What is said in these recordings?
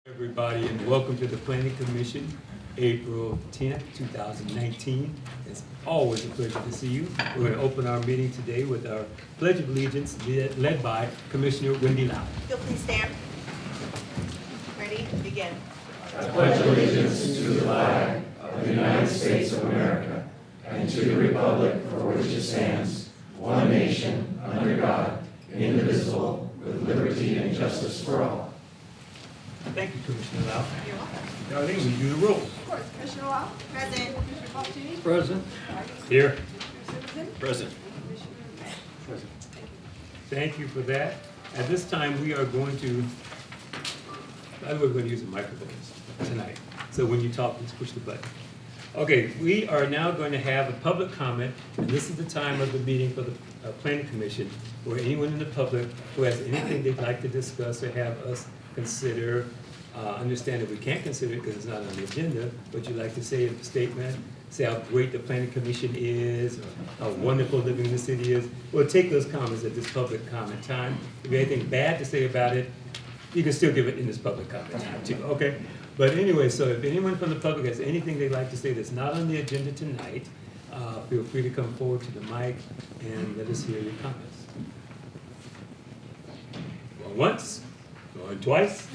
Everybody, and welcome to the Planning Commission, April 10th, 2019. It's always a pleasure to see you. We're going to open our meeting today with our Pledge of Allegiance led by Commissioner Wendy Lau. You'll please stand. Ready? Begin. I pledge allegiance to the flag of the United States of America and to the republic for which it stands, one nation, under God, indivisible, with liberty and justice for all. Thank you, Commissioner Lau. You're welcome. Darlene, will you do the roll? Of course, Commissioner Lau. Present. Commissioner Paulini. Present. Here. Commissioner Simmons. Present. Commissioner Thank you for that. At this time, we are going to, by the way, we're going to use the microphones tonight. So when you talk, just push the button. Okay, we are now going to have a public comment, and this is the time of the meeting for the Planning Commission, where anyone in the public who has anything they'd like to discuss or have us consider, understand that we can't consider it because it's not on the agenda, but you'd like to say a statement, say how great the Planning Commission is, or how wonderful living in the city is. We'll take those comments at this public comment time. If you have anything bad to say about it, you can still give it in this public comment time too, okay? But anyway, so if anyone from the public has anything they'd like to say that's not on the agenda tonight, feel free to come forward to the mic and let us hear your comments. Going once, going twice.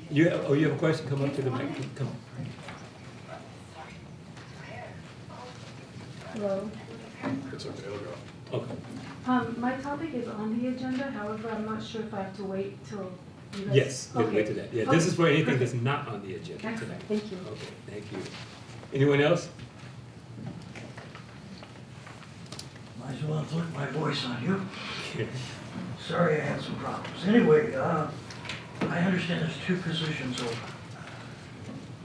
You have a question? Come up to the mic. Come on. Hello. It's okay, it'll go. Okay. My topic is on the agenda, however, I'm not sure if I have to wait till you guys. Yes, we'll wait to that. Yeah, this is for anything that's not on the agenda Excellent, tonight. thank you. Okay, thank you. Anyone else? Might as well flip my voice on you. Sorry I had some problems. Anyway, I understand there's two positions open.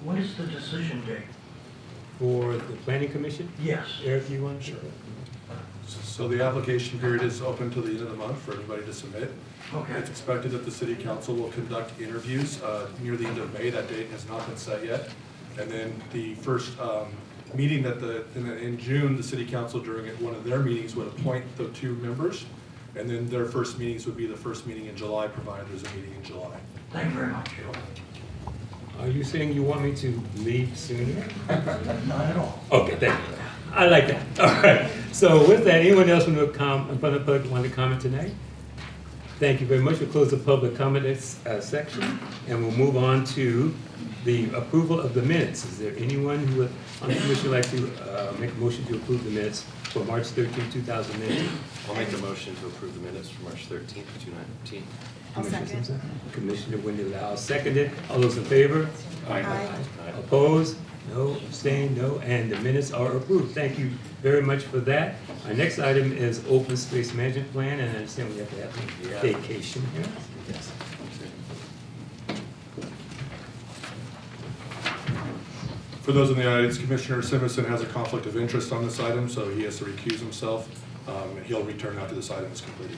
When is the decision date? For the Planning Commission? Yes. Eric, you want to? So the application period is open till the end of the month for everybody to submit. Okay. It's expected that the city council will conduct interviews near the end of May. That date has not been set yet. And then the first meeting that in June, the city council during one of their meetings would appoint the two members. And then their first meetings would be the first meeting in July, provided there's a meeting in July. Thank you very much. Are you saying you want me to leave sooner? Not at all. Okay, thank you. I like that. All right. So with that, anyone else from the public want to comment tonight? Thank you very much. We'll close the public comment section, and we'll move on to the approval of the minutes. Is there anyone who would, on the commission, would like to make a motion to approve the minutes for March 13, 2019? I'll make a motion to approve the minutes for March 13th, 2019. I'll Commissioner second. Simpson? Commissioner Wendy Lau seconded. All those in favor? Aye. Opposed? No. Abstained? No. And the minutes are approved. Thank you very much for that. Our next item is open space management plan, and I understand we have to have a vacation here. Yes. For those in the audience, Commissioner Simonson has a conflict of interest on this item, so he has to recuse himself. He'll return after this item is completed.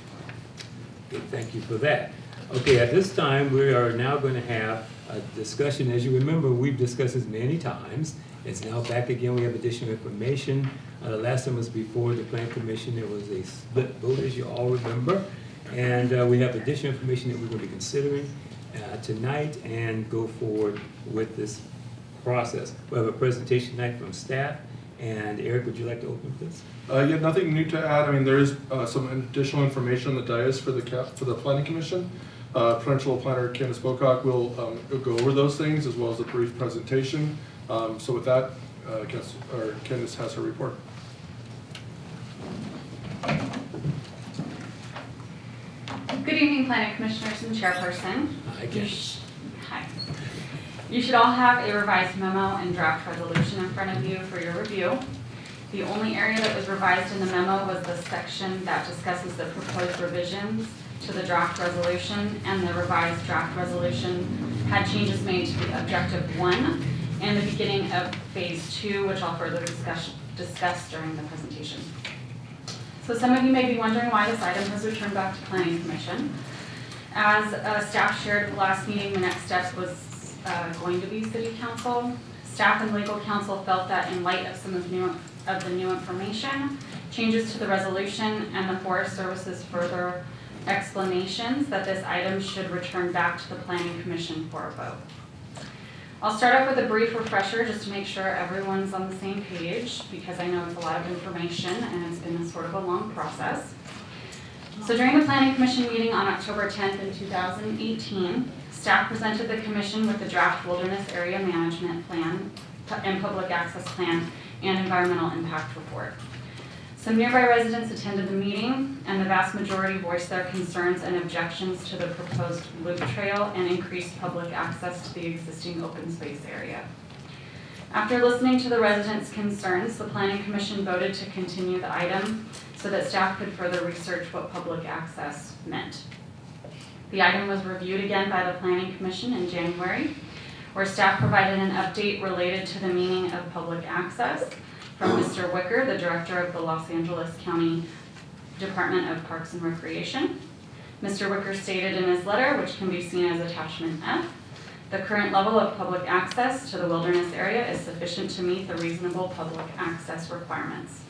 Good, thank you for that. Okay, at this time, we are now going to have a discussion. As you remember, we've discussed this many times. It's now back again. We have additional information. The last time was before the Plan Commission. There was a split vote, as you all remember. And we have additional information that we're going to be considering tonight and go forward with this process. We have a presentation tonight from staff. And Eric, would you like to open this? Yeah, nothing new to add. I mean, there is some additional information on the dais for the Planning Commission. Principal Planner Candace Bocock will go over those things as well as a brief presentation. So with that, Candace has her report. Good evening, Planning Commissioners and Chairperson. Hi, Candace. Hi. You should all have a revised memo and draft resolution in front of you for your review. The only area that was revised in the memo was the section that discusses the proposed revisions to the draft resolution, and the revised draft resolution had changes made to the objective 1 and the beginning of phase 2, which I'll further discuss during the presentation. So some of you may be wondering why this item has returned back to Planning Commission. As staff shared at the last meeting, the next steps was going to be City Council. Staff and legal counsel felt that in light of some of the new information, changes to the resolution, and the Forest Service's further explanations that this item should return back to the Planning Commission for a vote. I'll start off with a brief refresher just to make sure everyone's on the same page, because I know it's a lot of information and it's been a sort of a long process. So during the Planning Commission meeting on October 10th in 2018, staff presented the Commission with the draft Wilderness Area Management Plan and Public Access Plan and Environmental Impact Report. Some nearby residents attended the meeting, and the vast majority voiced their concerns and objections to the proposed loop trail and increased public access to the existing open space area. After listening to the residents' concerns, the Planning Commission voted to continue the item so that staff could further research what public access meant. The item was reviewed again by the Planning Commission in January, where staff provided an update related to the meaning of public access from Mr. Wicker, the director of the Los Angeles County Department of Parks and Recreation. Mr. Wicker stated in his letter, which can be seen as attachment F, the current level of public access to the wilderness area is sufficient to meet the reasonable public access requirements.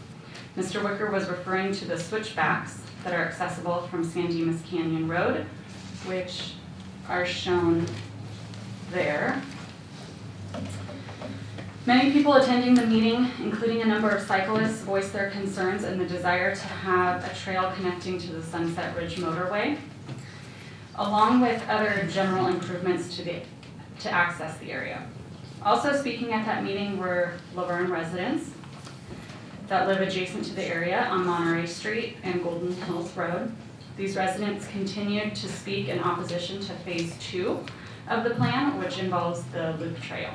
Mr. Wicker was referring to the switchbacks that are accessible from San Dimas Canyon Road, which are shown there. Many people attending the meeting, including a number of cyclists, voiced their concerns and the desire to have a trail connecting to the Sunset Ridge motorway, along with other general improvements to access the area. Also speaking at that meeting were Laverne residents that live adjacent to the area on Monterey Street and Golden Hills Road. These residents continued to speak in opposition to phase 2 of the plan, which involves the loop trail,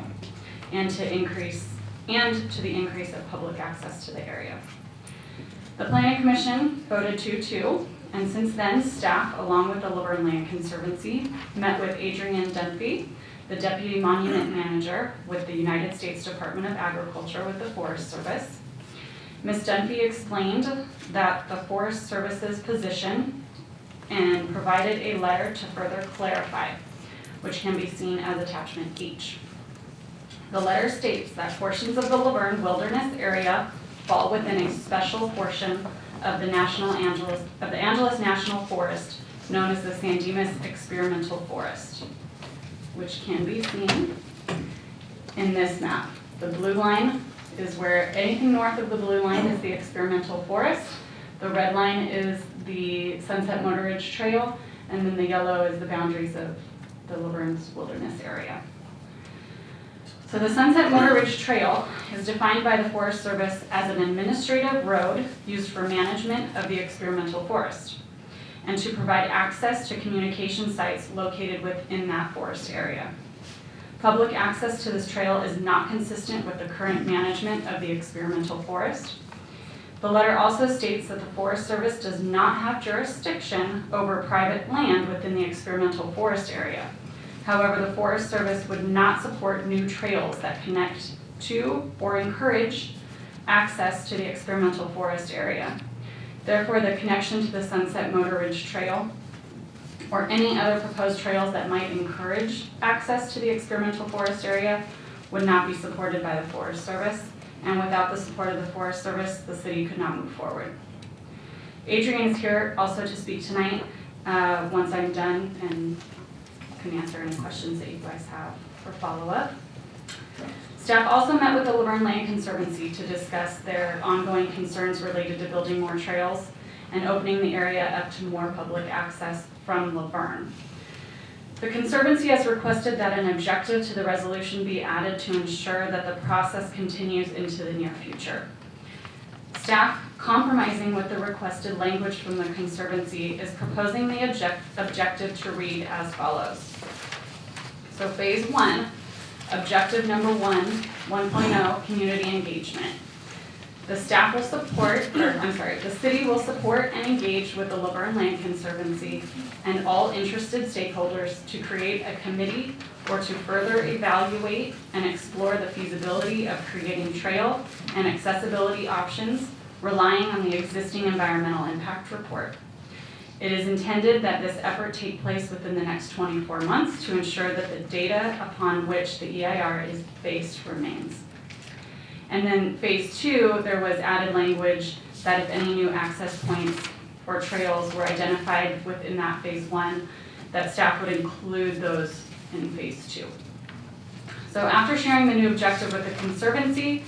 and to the increase of public access to the area. The Planning Commission voted 2-2, and since then, staff, along with the Laverne Land Conservancy, met with Adrienne Dunphy, the Deputy Monument Manager with the United States Department of Agriculture with the Forest Service. Ms. Dunphy explained that the Forest Service's position and provided a letter to further clarify, which can be seen as attachment H. The letter states that portions of the Laverne Wilderness area fall within a special portion of the Angeles National Forest, known as the San Dimas Experimental Forest, which can be seen in this map. The blue line is where anything north of the blue line is the experimental forest. The red line is the Sunset Motor Ridge Trail, and then the yellow is the boundaries of the Laverne's wilderness area. So the Sunset Motor Ridge Trail is defined by the Forest Service as an administrative road used for management of the experimental forest and to provide access to communication sites located within that forest area. Public access to this trail is not consistent with the current management of the experimental forest. The letter also states that the Forest Service does not have jurisdiction over private land within the experimental forest area. However, the Forest Service would not support new trails that connect to or encourage access to the experimental forest area. Therefore, the connection to the Sunset Motor Ridge Trail or any other proposed trails that might encourage access to the experimental forest area would not be supported by the Forest Service, and without the support of the Forest Service, the city could not move forward. Adrienne is here also to speak tonight once I'm done and can answer any questions that you guys have for follow-up. Staff also met with the Laverne Land Conservancy to discuss their ongoing concerns related to building more trails and opening the area up to more public access from Laverne. The Conservancy has requested that an objective to the resolution be added to ensure that the process continues into the near future. Staff, compromising with the requested language from the Conservancy, is proposing the objective to read as follows. So phase 1, objective number 1.0, community engagement. The staff will support, the city will support and engage with the Laverne Land Conservancy and all interested stakeholders to create a committee or to further evaluate and explore the feasibility of creating trail and accessibility options relying on the existing environmental impact report. It is intended that this effort take place within the next 24 months to ensure that the data upon which the EIR is based remains. And then phase 2, there was added language that if any new access points or trails were identified within that phase 1, that staff would include those in phase 2. So after sharing the new objective with the Conservancy,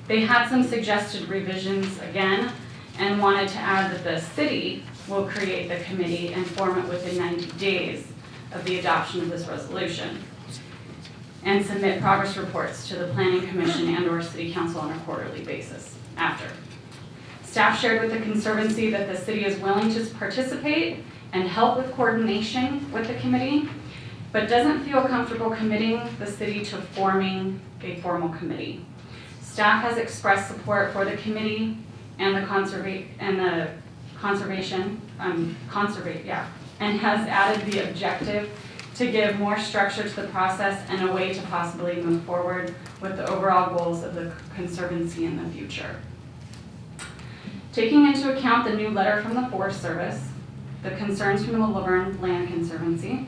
they had some suggested revisions again and wanted to add that the city will create the committee and form it within 90 days of the adoption of this resolution and submit progress reports to the Planning Commission and/or City Council on a quarterly basis after. Staff shared with the Conservancy that the city is willing to participate and help with coordination with the committee, but doesn't feel comfortable committing the city to forming a formal committee. Staff has expressed support for the committee and the conservation, and has added the objective to give more structure to the process and a way to possibly move forward with the overall goals of the Conservancy in the future. Taking into account the new letter from the Forest Service, the concerns from the Laverne Land Conservancy,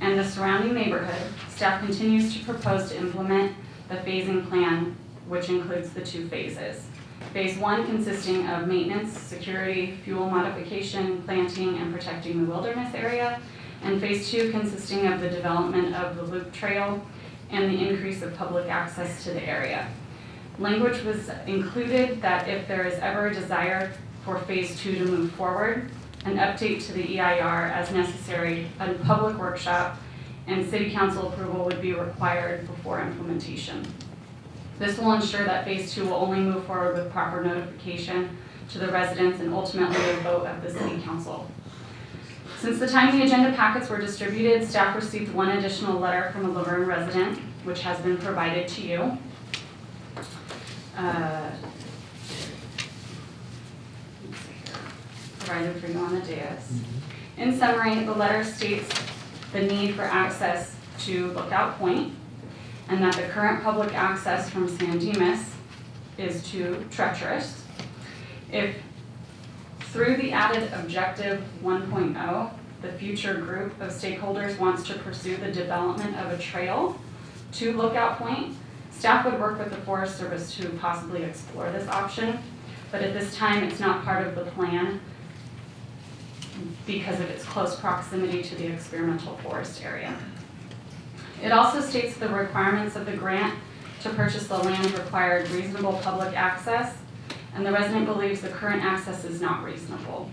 and the surrounding neighborhood, staff continues to propose to implement the phasing plan, which includes the 2 phases. Phase 1 consisting of maintenance, security, fuel modification, planting, and protecting the wilderness area, and phase 2 consisting of the development of the loop trail and the increase of public access to the area. Language was included that if there is ever a desire for phase 2 to move forward, an update to the EIR as necessary, a public workshop, and city council approval would be required before implementation. This will ensure that phase 2 will only move forward with proper notification to the residents and ultimately a vote of the city council. Since the time the agenda packets were distributed, staff received 1 additional letter from a Laverne resident, which has been provided to you. Provided for you on the dais. In summary, the letter states the need for access to Lookout Point and that the current public access from San Dimas is too treacherous. If through the added objective 1.0, the future group of stakeholders wants to pursue the development of a trail to Lookout Point, staff would work with the Forest Service to possibly explore this option, but at this time it's not part of the plan because of its close proximity to the experimental forest area. It also states the requirements of the grant to purchase the land required reasonable public access, and the resident believes the current access is not reasonable.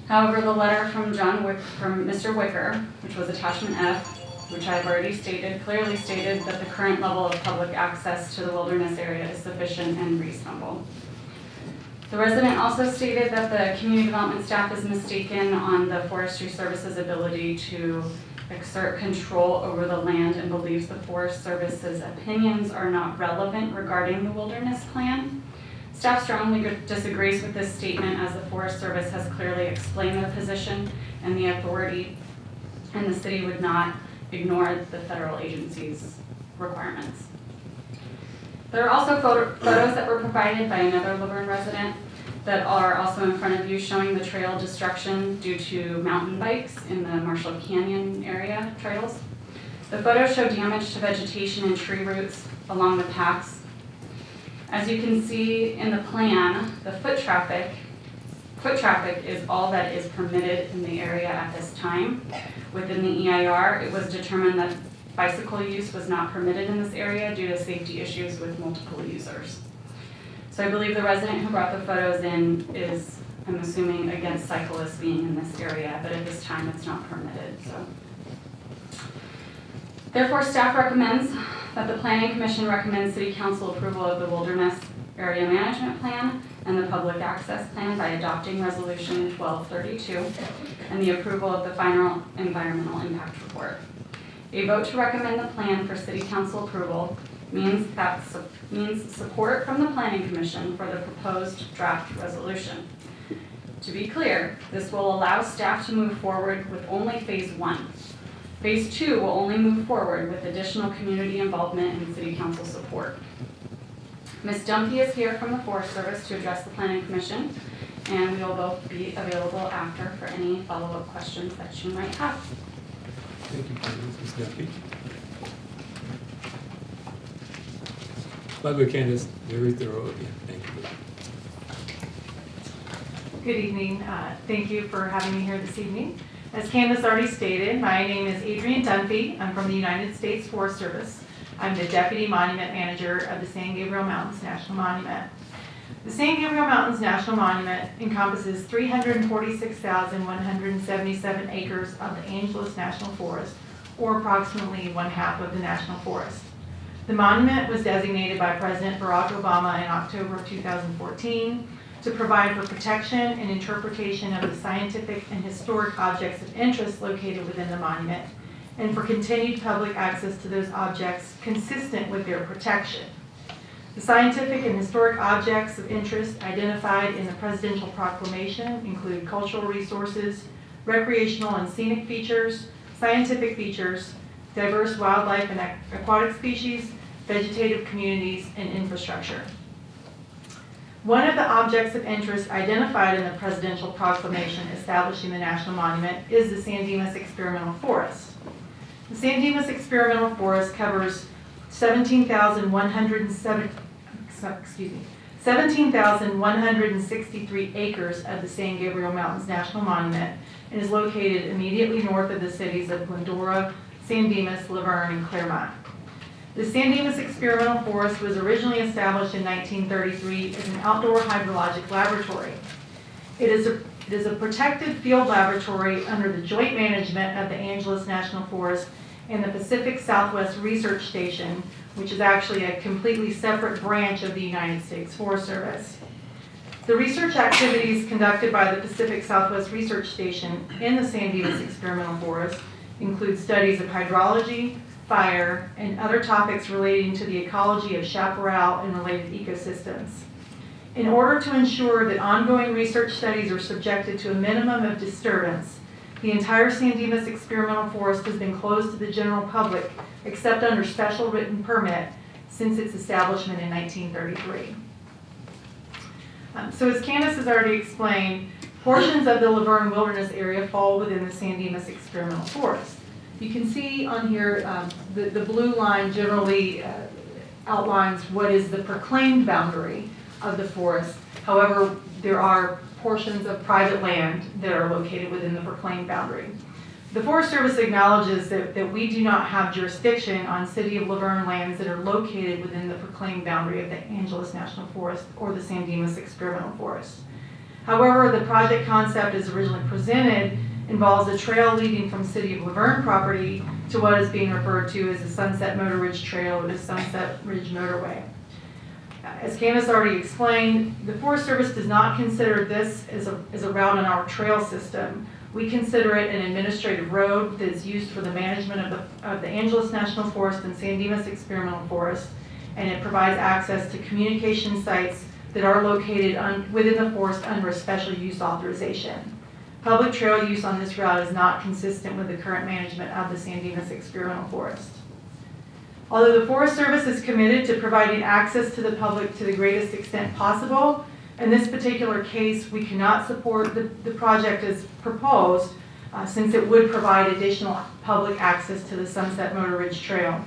However, the letter from Mr. Wicker, which was attachment F, which I've already stated, clearly stated that the current level of public access to the wilderness area is sufficient and reasonable. The resident also stated that the community development staff is mistaken on the Forestry Service's ability to exert control over the land and believes the Forest Service's opinions are not relevant regarding the wilderness plan. Staff strongly disagrees with this statement as the Forest Service has clearly explained their position and the authority, and the city would not ignore the federal agency's requirements. There are also photos that were provided by another Laverne resident that are also in front of you showing the trail destruction due to mountain bikes in the Marshall Canyon area trails. The photos show damage to vegetation and tree roots along the paths. As you can see in the plan, the foot traffic is all that is permitted in the area at this time. Within the EIR, it was determined that bicycle use was not permitted in this area due to safety issues with multiple users. So I believe the resident who brought the photos in is, I'm assuming, against cyclists being in this area, but at this time it's not permitted. So, therefore, staff recommends that the Planning Commission recommends City Council approval of the Wilderness Area Management Plan and the Public Access Plan by adopting Resolution 1232 and the approval of the final Environmental Impact Report. A vote to recommend the plan for City Council approval means support from the Planning Commission for the proposed draft resolution. To be clear, this will allow staff to move forward with only phase 1. Phase 2 will only move forward with additional community involvement and City Council support. Ms. Dumpy is here from the Forest Service to address the Planning Commission, and we will both be available after for any follow-up questions that you might have. Thank you, Ms. Duffy. By the way, Candace, very thorough again. Thank you. Good evening. Thank you for having me here this evening. As Candace already stated, my name is Adrienne Dunphy. I'm from the United States Forest Service. I'm the Deputy Monument Manager of the San Gabriel Mountains National Monument. The San Gabriel Mountains National Monument encompasses 346,177 acres of the Angeles National Forest, or approximately 1/2 of the National Forest. The monument was designated by President Barack Obama in October of 2014 to provide for protection and interpretation of the scientific and historic objects of interest located within the monument, and for continued public access to those objects consistent with their protection. The scientific and historic objects of interest identified in the presidential proclamation include cultural resources, recreational and scenic features, scientific features, diverse wildlife and aquatic species, vegetative communities, and infrastructure. One of the objects of interest identified in the presidential proclamation establishing the national monument is the San Dimas Experimental Forest. The San Dimas Experimental Forest covers 17,163 acres of the San Gabriel Mountains National Monument and is located immediately north of the cities of Glendora, San Dimas, Laverne, and Claremont. The San Dimas Experimental Forest was originally established in 1933 as an outdoor hydrologic laboratory. It is a protected field laboratory under the joint management of the Angeles National Forest and the Pacific Southwest Research Station, which is actually a completely separate branch of the United States Forest Service. The research activities conducted by the Pacific Southwest Research Station in the San Dimas Experimental Forest include studies of hydrology, fire, and other topics relating to the ecology of chaparral and related ecosystems. In order to ensure that ongoing research studies are subjected to a minimum of disturbance, the entire San Dimas Experimental Forest has been closed to the general public except under special written permit since its establishment in 1933. So as Candace has already explained, portions of the Laverne Wilderness area fall within the San Dimas Experimental Forest. You can see on here, the blue line generally outlines what is the proclaimed boundary of the forest. However, there are portions of private land that are located within the proclaimed boundary. The Forest Service acknowledges that we do not have jurisdiction on City of Laverne lands that are located within the proclaimed boundary of the Angeles National Forest or the San Dimas Experimental Forest. However, the project concept as originally presented involves a trail leading from City of Laverne property to what is being referred to as the Sunset Motor Ridge Trail or the Sunset Ridge Motorway. As Candace already explained, the Forest Service does not consider this as a route on our trail system. We consider it an administrative road that is used for the management of the Angeles National Forest and San Dimas Experimental Forest, and it provides access to communication sites that are located within the forest under a special use authorization. Public trail use on this route is not consistent with the current management of the San Dimas Experimental Forest. Although the Forest Service is committed to providing access to the public to the greatest extent possible, in this particular case, we cannot support the project as proposed since it would provide additional public access to the Sunset Motor Ridge Trail.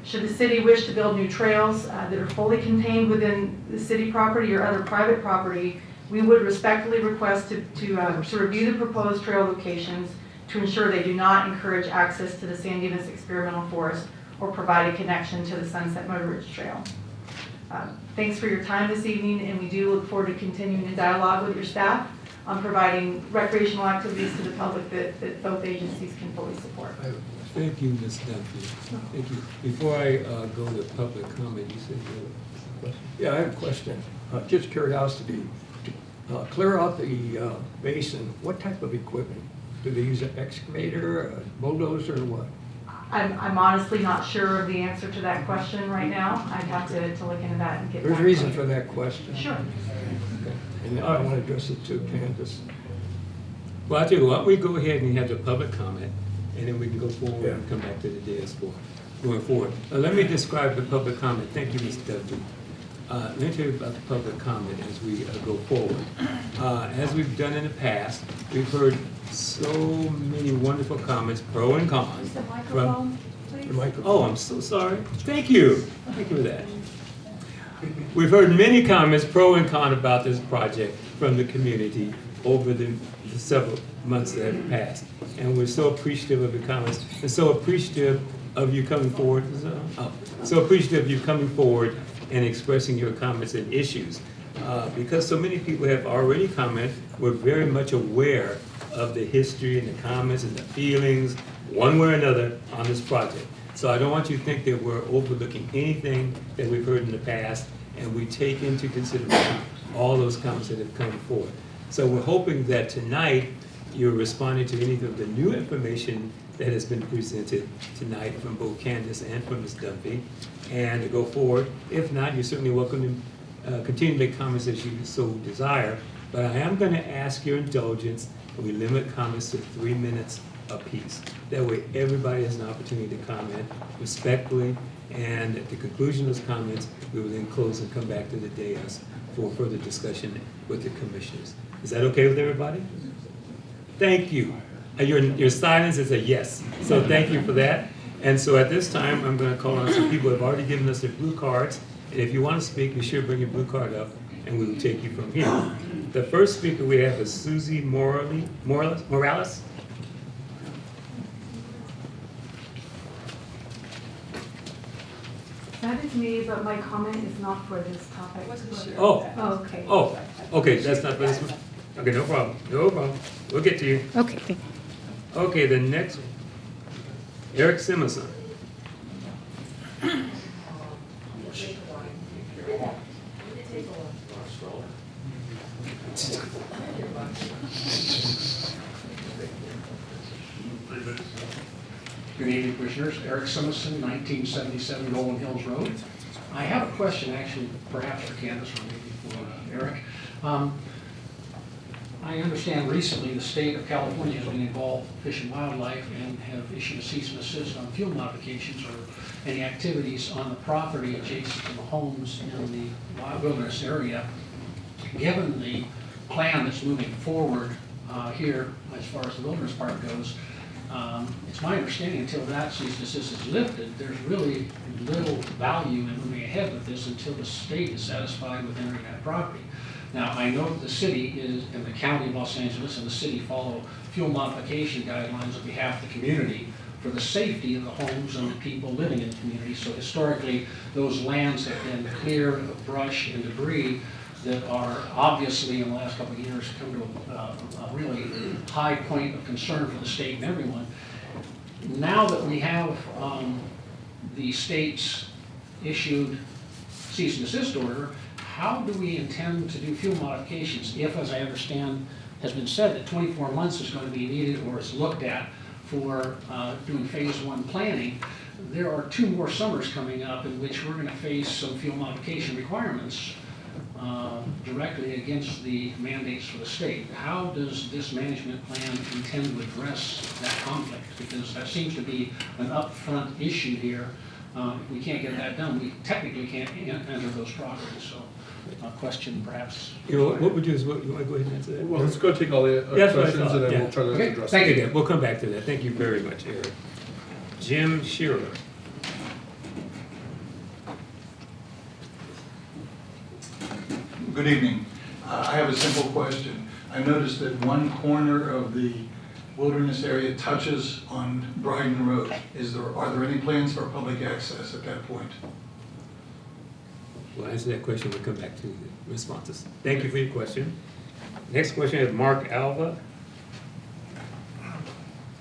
Should the city wish to build new trails that are fully contained within the city property or other private property, we would respectfully request to review the proposed trail locations to ensure they do not encourage access to the San Dimas Experimental Forest or provide a connection to the Sunset Motor Ridge Trail. Thanks for your time this evening, and we do look forward to continuing the dialogue with your staff on providing recreational activities to the public that both agencies can fully support. Thank you, Ms. Dunphy. Thank you. Before I go to public comment, you said you had a question? Yeah, I have a question. Just curiosity. Clear out the basin. What type of equipment? Do they use an excavator, a bulldozer, or what? I'm honestly not sure of the answer to that question right now. I'd have to look into that and get back. There's a reason for that question. Sure. Okay. And I want to address it to Candace. Well, I tell you what, we go ahead and have the public comment, and then we can go forward and Yeah. come back to the dais for going forward. Let me describe the public comment. Thank you, Ms. Dudley. Let me tell you about the public comment as we go forward. As we've done in the past, we've heard so many wonderful comments, pro and con. Just the from. microphone, please. The microphone. Oh, I'm so sorry. Thank you. Thank you for that. We've heard many comments, pro and con, about this project. from the community over the several months that have passed. And we're so appreciative of your comments, and so appreciative of you coming forward, so appreciative of you coming forward and expressing your comments and issues. Because so many people have already commented, we're very much aware of the history and the comments and the feelings, one way or another, on this project. So I don't want you to think that we're overlooking anything that we've heard in the past, and we take into consideration all those comments that have come forward. So we're hoping that tonight you're responding to any of the new information that has been presented tonight from both Candace and from Ms. Dunphy, and to go forward. If not, you're certainly welcome to continue to make comments as you so desire, but I am going to ask your indulgence and we limit comments to 3 minutes apiece. That way everybody has an opportunity to comment respectfully, and at the conclusion of those comments, we will then close and come back to the dais for further discussion with the commissioners. Is that okay with everybody? Thank you. Your silence is a yes, so thank you for that. And so at this time, I'm going to call on some people who have already given us their blue cards. And if you want to speak, be sure to bring your blue card up, and we will take you from here. The first speaker we have is Susie Morales. That is me, but my comment is not for this topic. Oh, Okay. oh, okay, that's not for this one. Okay, no problem, no problem. We'll get to you. Okay, thank you. Okay, the next, Eric Simonson. Good evening, Commissioners. Eric Simonson, 1977 Golden Hills Road. I have a question, actually, perhaps for Candace or maybe for Eric. I understand recently the state of California has been involved with Fish and Wildlife and have issued a cease and desist on fuel modifications or any activities on the property adjacent to the homes in the wilderness area. Given the plan that's moving forward here as far as the wilderness park goes, it's my understanding until that cease and desist is lifted, there's really little value in moving ahead with this until the state is satisfied with entering that property. Now, I know that the city is, and the county of Los Angeles and the city follow fuel modification guidelines on behalf of the community for the safety of the homes and the people living in the community. So historically, those lands have been clear of brush and debris that are obviously in the last couple of years come to a really high point of concern for the state and everyone. Now that we have the state's issued cease and desist order, how do we intend to do fuel modifications if, as I understand, has been said that 24 months is going to be needed or is looked at for doing phase 1 planning? There are 2 more summers coming up in which we're going to face some fuel modification requirements directly against the mandates for the state. How does this management plan intend to address that conflict? Because that seems to be an upfront issue here. If we can't get that done, we technically can't enter those properties. So, a question perhaps. You know, what would you, you want to go ahead and answer that? Well, let's go take all the That's what I questions thought, and then yeah. we'll try to Okay, address thank them. you. We'll come back to that. Thank you very much, Eric. Jim Shearer. Good evening. I have a simple question. I noticed that one corner of the wilderness area touches on Bryden Road. Are there any plans for public access at that point? We'll answer that question. We'll come back to the responses. Thank you for your question. Next question is Mark Alva.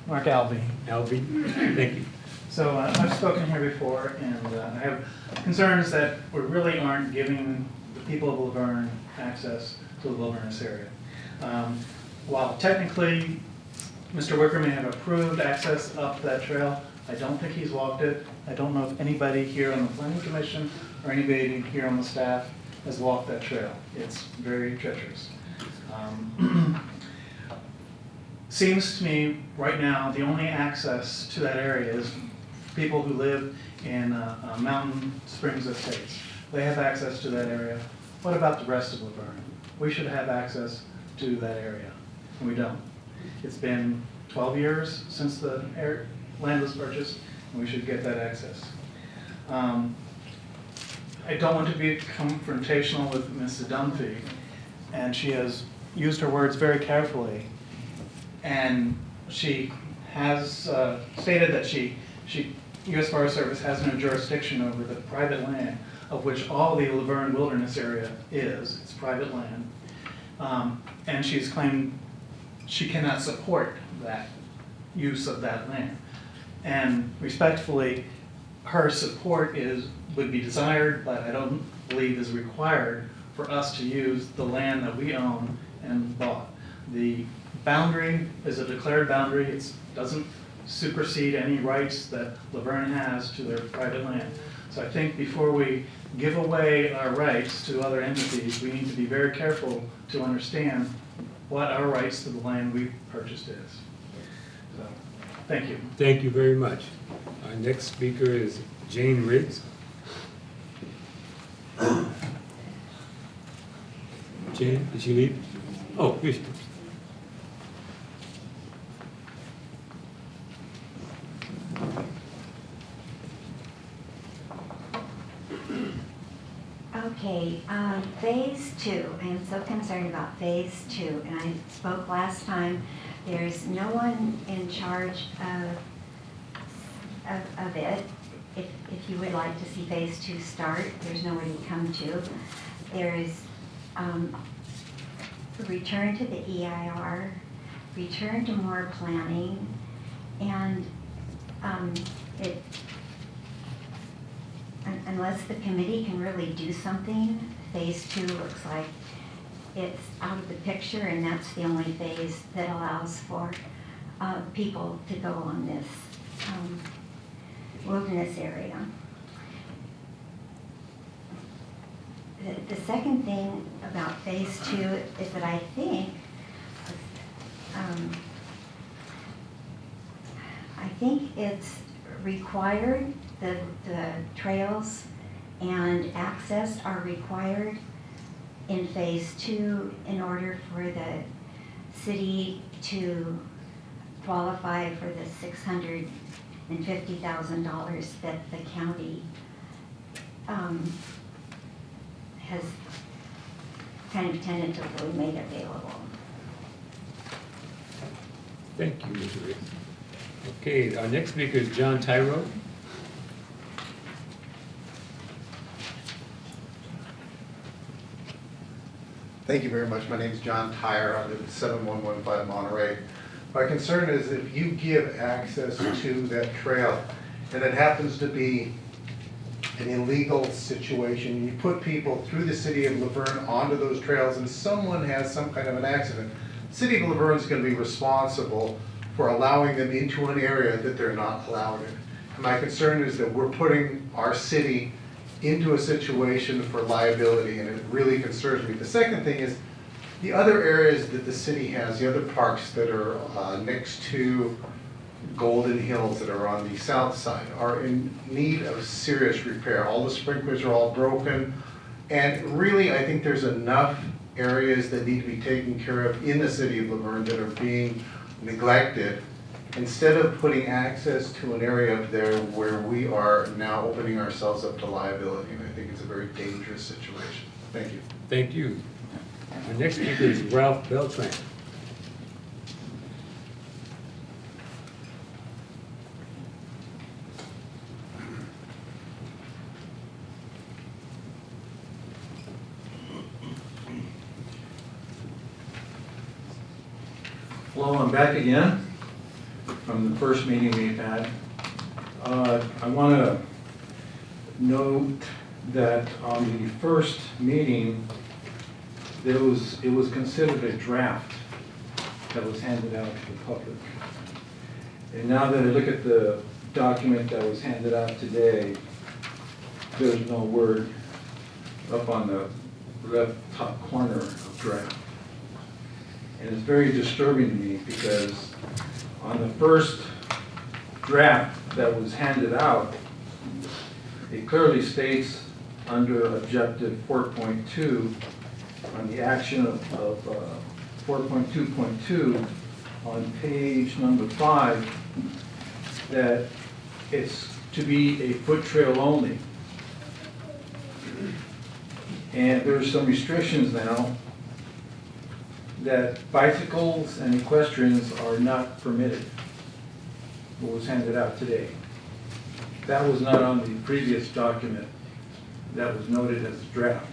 Mark Albee. Alvy, thank you. So I've spoken here before, and I have concerns that we really aren't giving the people of Laverne access to the wilderness area. While technically Mr. Wicker may have approved access up that trail, I don't think he's walked it. I don't know if anybody here on the planning commission or anybody here on the staff has walked that trail. It's very treacherous. Seems to me right now the only access to that area is people who live in Mountain Springs Estates. They have access to that area. What about the rest of Laverne? We should have access to that area, and we don't. It's been 12 years since the land was purchased, and we should get that access. I don't want to be confrontational with Mr. Dunphy, and she has used her words very carefully. And she has stated that U.S. Forest Service has no jurisdiction over the private land, of which all the Laverne Wilderness area is. It's private land. And she's claimed she cannot support that use of that land. And respectfully, her support would be desired, but I don't believe is required for us to use the land that we own and bought. The boundary is a declared boundary. It doesn't supersede any rights that Laverne has to their private land. So I think before we give away our rights to other entities, we need to be very careful to understand what our rights to the land we purchased is. So, thank you. Thank you very much. Our next speaker is Jane Riggs. Jane, did she leave? Oh, here she comes. Okay, phase two. I am so concerned about phase two, and I spoke last time. There's no one in charge of it. If you would like to see phase two start, there's nowhere to come to. There is return to the EIR, return to more planning, and unless the committee can really do something, phase two looks like it's out of the picture, and that's the only phase that allows for people to go on this wilderness area. The second thing about phase two is that I think it's required, the trails and access are required in phase two in order for the city to qualify for the $650,000 that the county has kind of tentatively made available. Thank you, Ms. Riggs. Okay, our next speaker is John Tyro. Thank you very much. My name is John Tyre. I live at 7115 Monterey. My concern is if you give access to that trail and it happens to be an illegal situation, you put people through the city of Laverne onto those trails and someone has some kind of an accident, the city of Laverne is going to be responsible for allowing them into an area that they're not allowed in. And my concern is that we're putting our city into a situation for liability, and it really concerns me. The second thing is the other areas that the city has, the other parks that are next to Golden Hills that are on the south side are in need of serious repair. All the sprinklers are all broken, and really I think there's enough areas that need to be taken care of in the city of Laverne that are being neglected. Instead of putting access to an area up there where we are now opening ourselves up to liability, and I think it's a very dangerous situation. Thank you. Thank you. Our next speaker is Ralph Beltran. Hello, I'm back again from the first meeting we've had. I want to note that on the first meeting, it was considered a draft that was handed out to the public. And now that I look at the document that was handed out today, there's no word up on the left top corner of draft. And it's very disturbing to me because on the first draft that was handed out, it clearly states under objective 4.2 on the action of 4.2.2 on page number 5 that it's to be a foot trail only. And there's some restrictions now that bicycles and equestrians are not permitted. What was handed out today. That was not on the previous document that was noted as draft.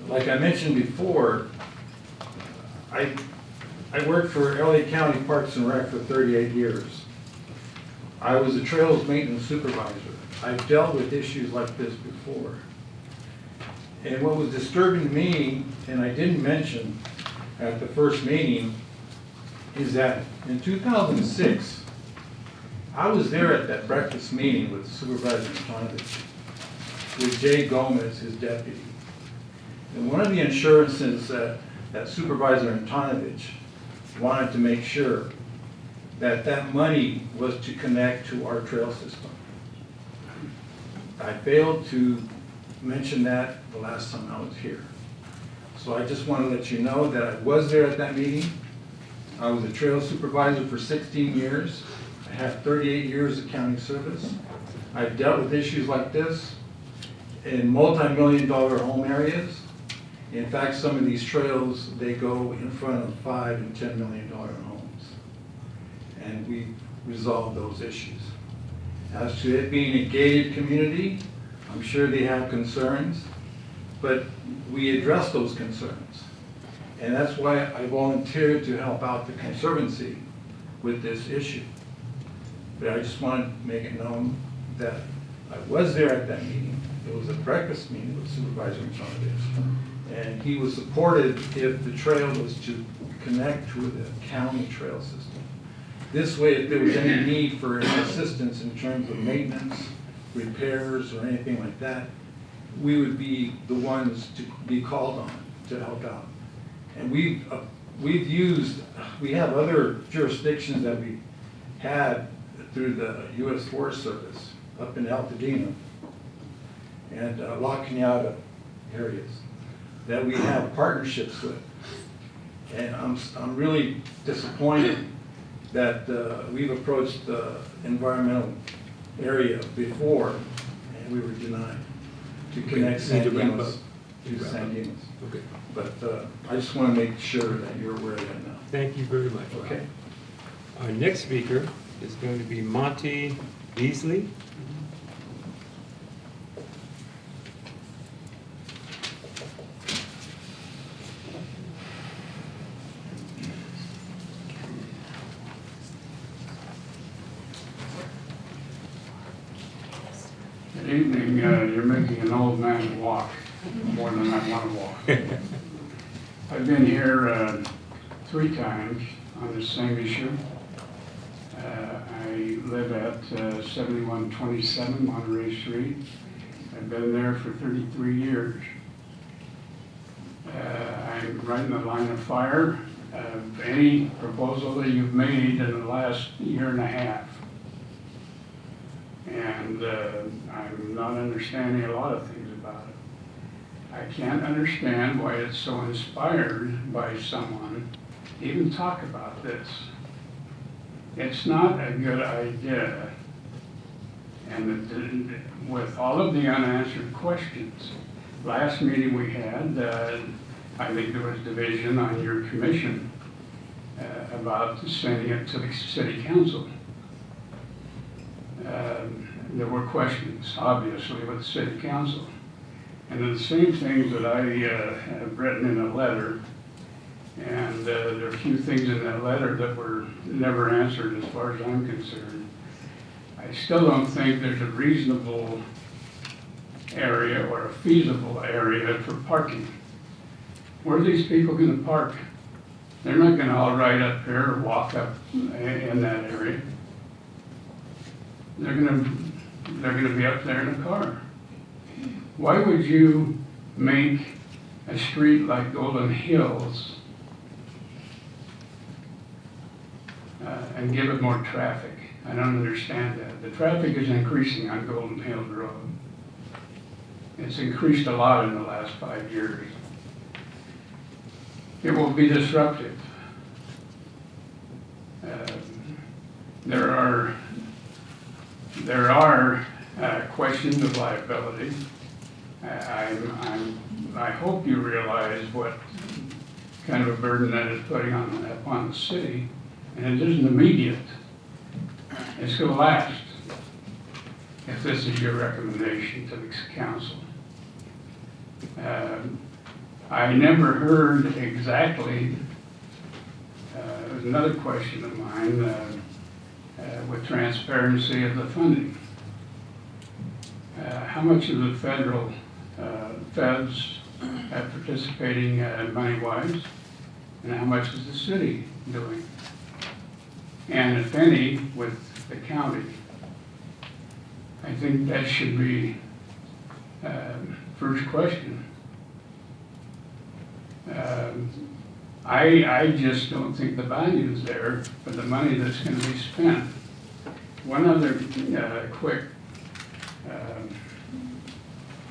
Like I mentioned before, I worked for LA County Parks and Rec for 38 years. I was a trails maintenance supervisor. I've dealt with issues like this before. And what was disturbing to me, and I didn't mention at the first meeting, is that in 2006, I was there at that breakfast meeting with Supervisor Antonovich, with Jay Gomez, his deputy. And one of the assurances that Supervisor Antonovich wanted to make sure that that money was to connect to our trail system. I failed to mention that the last time I was here. So I just want to let you know that I was there at that meeting. I was a trail supervisor for 16 years. I have 38 years of county service. I've dealt with issues like this in multi-million-dollar home areas. In fact, some of these trails, they go in front of $5 and $10 million homes. And we resolved those issues. As to it being a gated community, I'm sure they have concerns, but we address those concerns. And that's why I volunteered to help out the Conservancy with this issue. But I just want to make it known that I was there at that meeting. It was a breakfast meeting with Supervisor Antonovich. And he was supported if the trail was to connect to the county trail system. This way, if there was any need for assistance in terms of maintenance, repairs, or anything like that, we would be the ones to be called on to help out. And we have other jurisdictions that we had through the U.S. Forest Service up in Altadena and La Cañada areas that we have partnerships with. And I'm really disappointed that we've approached the environmental area before and we were denied to connect San Dimas to San Dimas. Okay. But I just want to make sure that you're aware of that now. Thank you very much. Okay. Our next speaker is going to be Monty Beasley. Good evening. You're making an old man walk more than I want to walk. I've been here 3 times on the same issue. I live at 7127 Monterey Street. I've been there for 33 years. I'm right in the line of fire of any proposal that you've made in the last year and a half. And I'm not understanding a lot of things about it. I can't understand why it's so inspired by someone to even talk about this. It's not a good idea. And with all of the unanswered questions, last meeting we had, I think there was division on your commission about sending it to the city council. There were questions, obviously, with the city council. And then the same things that I have written in a letter, and there are a few things in that letter that were never answered as far as I'm concerned. I still don't think there's a reasonable area or a feasible area for parking. Where are these people going to park? They're not going to all ride up here or walk up in that area. They're going to be up there in a car. Why would you make a street like Golden Hills and give it more traffic? I don't understand that. The traffic is increasing on Golden Hills Road. It's increased a lot in the last 5 years. It will be disruptive. There are questions of liability. I hope you realize what kind of a burden that it's putting upon the city, and it isn't immediate. It's going to last, if this is your recommendation to the council. I never heard exactly, another question of mine, with transparency of the funding. How much of the federal feds are participating money-wise, and how much is the city doing? And if any, with the county. I think that should be first question. I just don't think the value is there for the money that's going to be spent. One other quick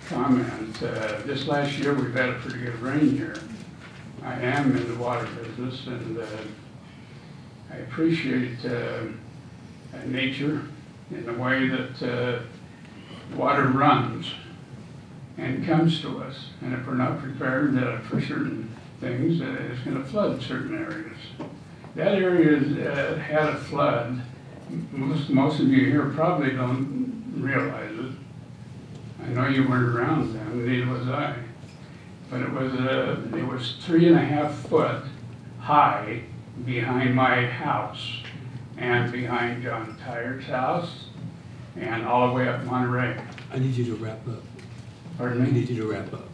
comment. This last year we've had a pretty good rain year. I am in the water business, and I appreciate nature in the way that water runs and comes to us. And if we're not prepared for certain things, it's going to flood certain areas. That area had a flood. Most of you here probably don't realize it. I know you weren't around then, neither was I. But it was 3.5 foot high behind my house and behind John Tyer's house and all the way up Monterey. I need you to wrap up. Pardon me? I need you to wrap up.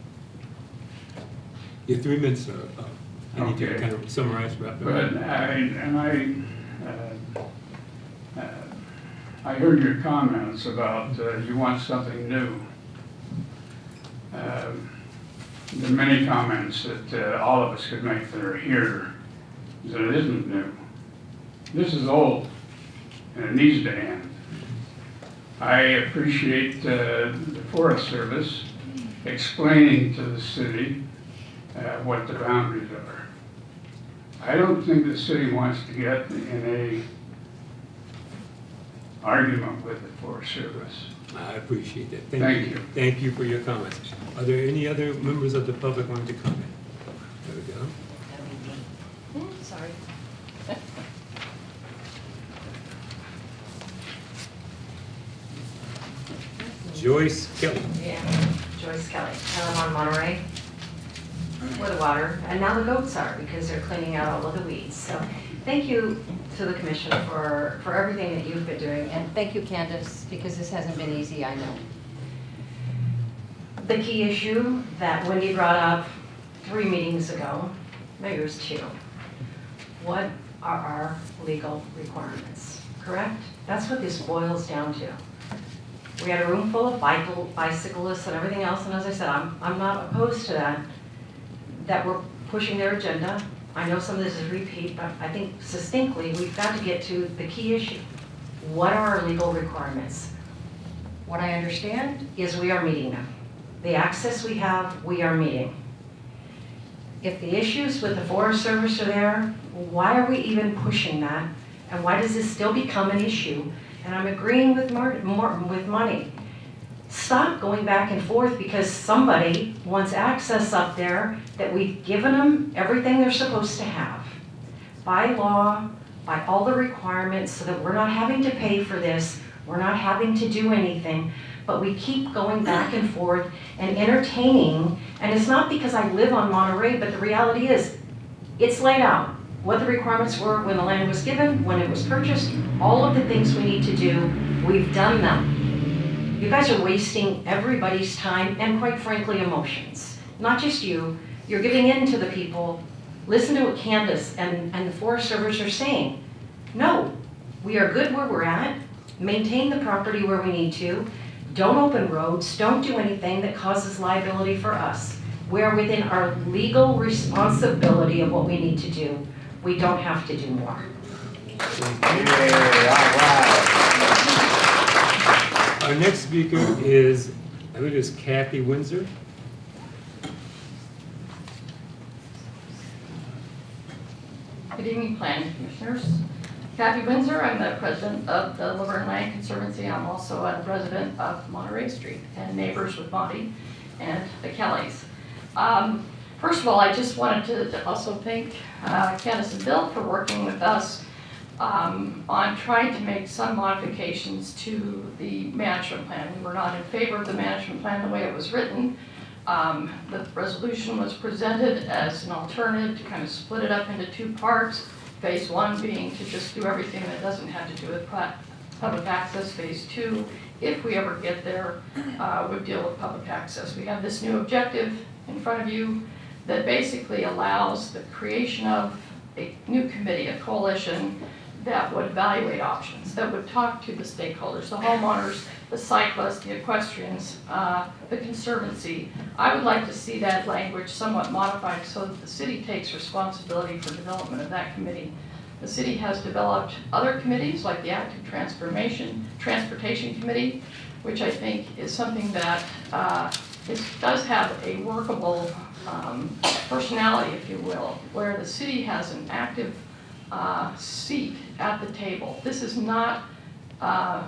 Your 3 minutes are up. I need you to kind of summarize, wrap up. But I heard your comments about you want something new. There are many comments that all of us could make that are here that it isn't new. This is old, and it needs to end. I appreciate the Forest Service explaining to the city what the boundaries are. I don't think the city wants to get in a argument with the Forest Service. I appreciate that. Thank you. Thank you for your comments. Are there any other members of the public wanting to comment? There we go. Sorry. Joyce Kelly. Yeah, Joyce Kelly. I'm on Monterey, where the water, and now the goats are, because they're cleaning out all of the weeds. So thank you to the commission for everything that you've been doing, and thank you, Candace, because this hasn't been easy, I know. The key issue that Wendy brought up 3 meetings ago, maybe it was 2, what are our legal requirements, correct? That's what this boils down to. We had a room full of bicyclists and everything else, and as I said, I'm not opposed to that we're pushing their agenda. I know some of this is repeat, but I think succinctly, we've got to get to the key issue. What are our legal requirements? What I understand is we are meeting them. The access we have, we are meeting. If the issues with the Forest Service are there, why are we even pushing that? And why does this still become an issue? And I'm agreeing with money. Stop going back and forth because somebody wants access up there that we've given them everything they're supposed to have. By law, by all the requirements, so that we're not having to pay for this, we're not having to do anything, but we keep going back and forth and entertaining, and it's not because I live on Monterey, but the reality is, it's laid out. What the requirements were when the land was given, when it was purchased, all of the things we need to do, we've done them. You guys are wasting everybody's time and quite frankly emotions. Not just you, you're giving in to the people. Listen to what Candace and the Forest Service are saying. No, we are good where we're at, maintain the property where we need to, don't open roads, don't do anything that causes liability for us. We are within our legal responsibility of what we need to do. We don't have to do more. Our next speaker is, I believe it's Kathy Windsor. Good evening, Planning Commissioners. Kathy Windsor, I'm the president of the Laverne Land Conservancy. I'm also a resident of Monterey Street and neighbors with Monty and the Kellys. First of all, I just wanted to also thank Candace and Bill for working with us on trying to make some modifications to the management plan. We were not in favor of the management plan the way it was written. The resolution was presented as an alternative to kind of split it up into two parts. Phase 1 being to just do everything that doesn't have to do with public access. Phase 2, if we ever get there, would deal with public access. We have this new objective in front of you that basically allows the creation of a new committee, a coalition that would evaluate options, that would talk to the stakeholders, the homeowners, the cyclists, the equestrians, the conservancy. I would like to see that language somewhat modified so that the city takes responsibility for development of that committee. The city has developed other committees like the Active Transportation Committee, which I think is something that does have a workable personality, if you will, where the city has an active seat at the table. This is not,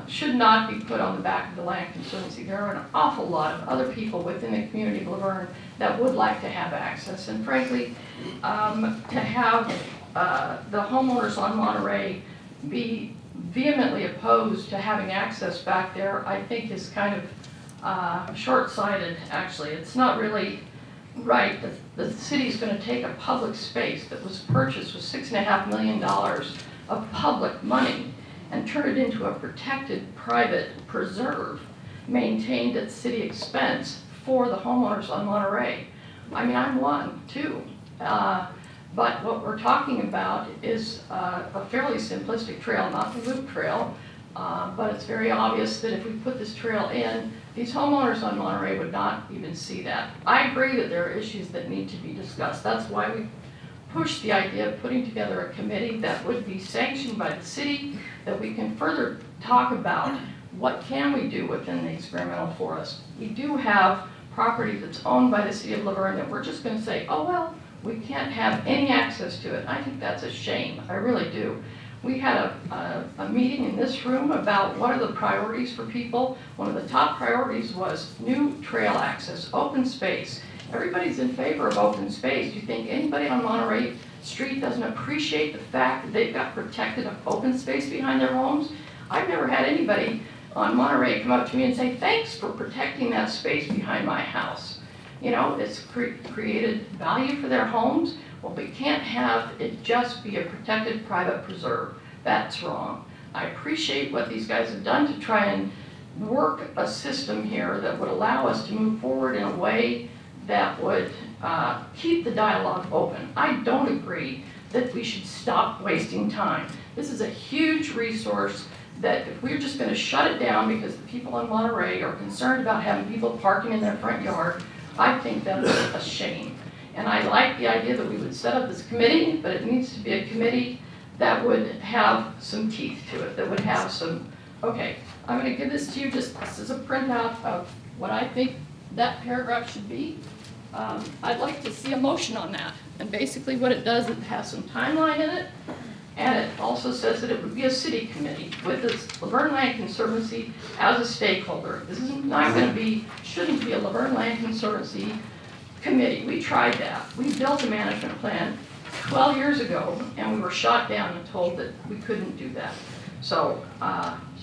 should not be put on the back of the Land Conservancy. There are an awful lot of other people within the community of Laverne that would like to have access, and frankly, to have the homeowners on Monterey be vehemently opposed to having access back there, I think is kind of short-sighted, actually. It's not really right that the city's going to take a public space that was purchased with $6.5 million of public money and turn it into a protected private preserve maintained at city expense for the homeowners on Monterey. I mean, I'm one too. But what we're talking about is a fairly simplistic trail, not the loop trail, but it's very obvious that if we put this trail in, these homeowners on Monterey would not even see that. I agree that there are issues that need to be discussed. That's why we pushed the idea of putting together a committee that would be sanctioned by the city, that we can further talk about what can we do within the experimental forest. We do have property that's owned by the city of Laverne that we're just going to say, oh well, we can't have any access to it. I think that's a shame. I really do. We had a meeting in this room about what are the priorities for people. One of the top priorities was new trail access, open space. Everybody's in favor of open space. Do you think anybody on Monterey Street doesn't appreciate the fact that they've got protected open space behind their homes? I've never had anybody on Monterey come up to me and say, thanks for protecting that space behind my house. You know, it's created value for their homes. Well, we can't have it just be a protected private preserve. That's wrong. I appreciate what these guys have done to try and work a system here that would allow us to move forward in a way that would keep the dialogue open. I don't agree that we should stop wasting time. This is a huge resource that if we're just going to shut it down because the people in Monterey are concerned about having people parking in their front yard, I think that's a shame. And I like the idea that we would set up this committee, but it needs to be a committee that would have some teeth to it, that would have some, okay, I'm going to give this to you just this is a printout of what I think that paragraph should be. I'd like to see a motion on that. And basically what it does, it has some timeline in it, and it also says that it would be a city committee with the Laverne Land Conservancy as a stakeholder. This is not going to be, shouldn't be a Laverne Land Conservancy committee. We tried that. We built a management plan 12 years ago, and we were shot down and told that we couldn't do that. So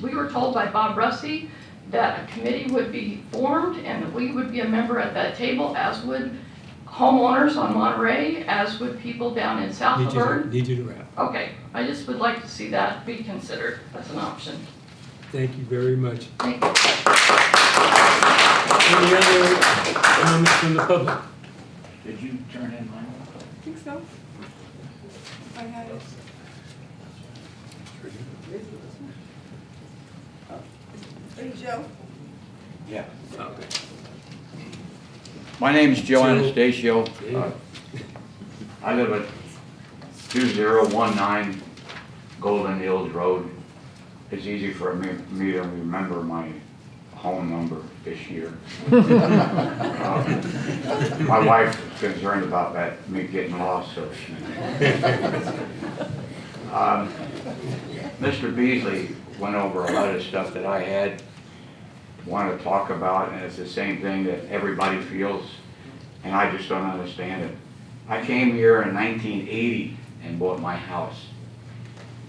we were told by Bob Rusty that a committee would be formed and that we would be a member at that table, as would homeowners on Monterey, as would people down in South Laverne. Need you to wrap. Okay, I just would like to see that be considered as an option. Thank you very much. Thank you. Any other comments from the public? Did you turn in mine? I think so. I had it. Are you Joe? Yeah. Okay. My name's Joe Joe. Anastasio. I live at 2019 Golden Hills Road. It's easy for me to remember my home number this year. My wife is concerned about that, me getting lost, so she... Mr. Beasley went over a lot of stuff that I had want to talk about, and it's the same thing that everybody feels. and I just don't understand it. I came here in 1980 and bought my house.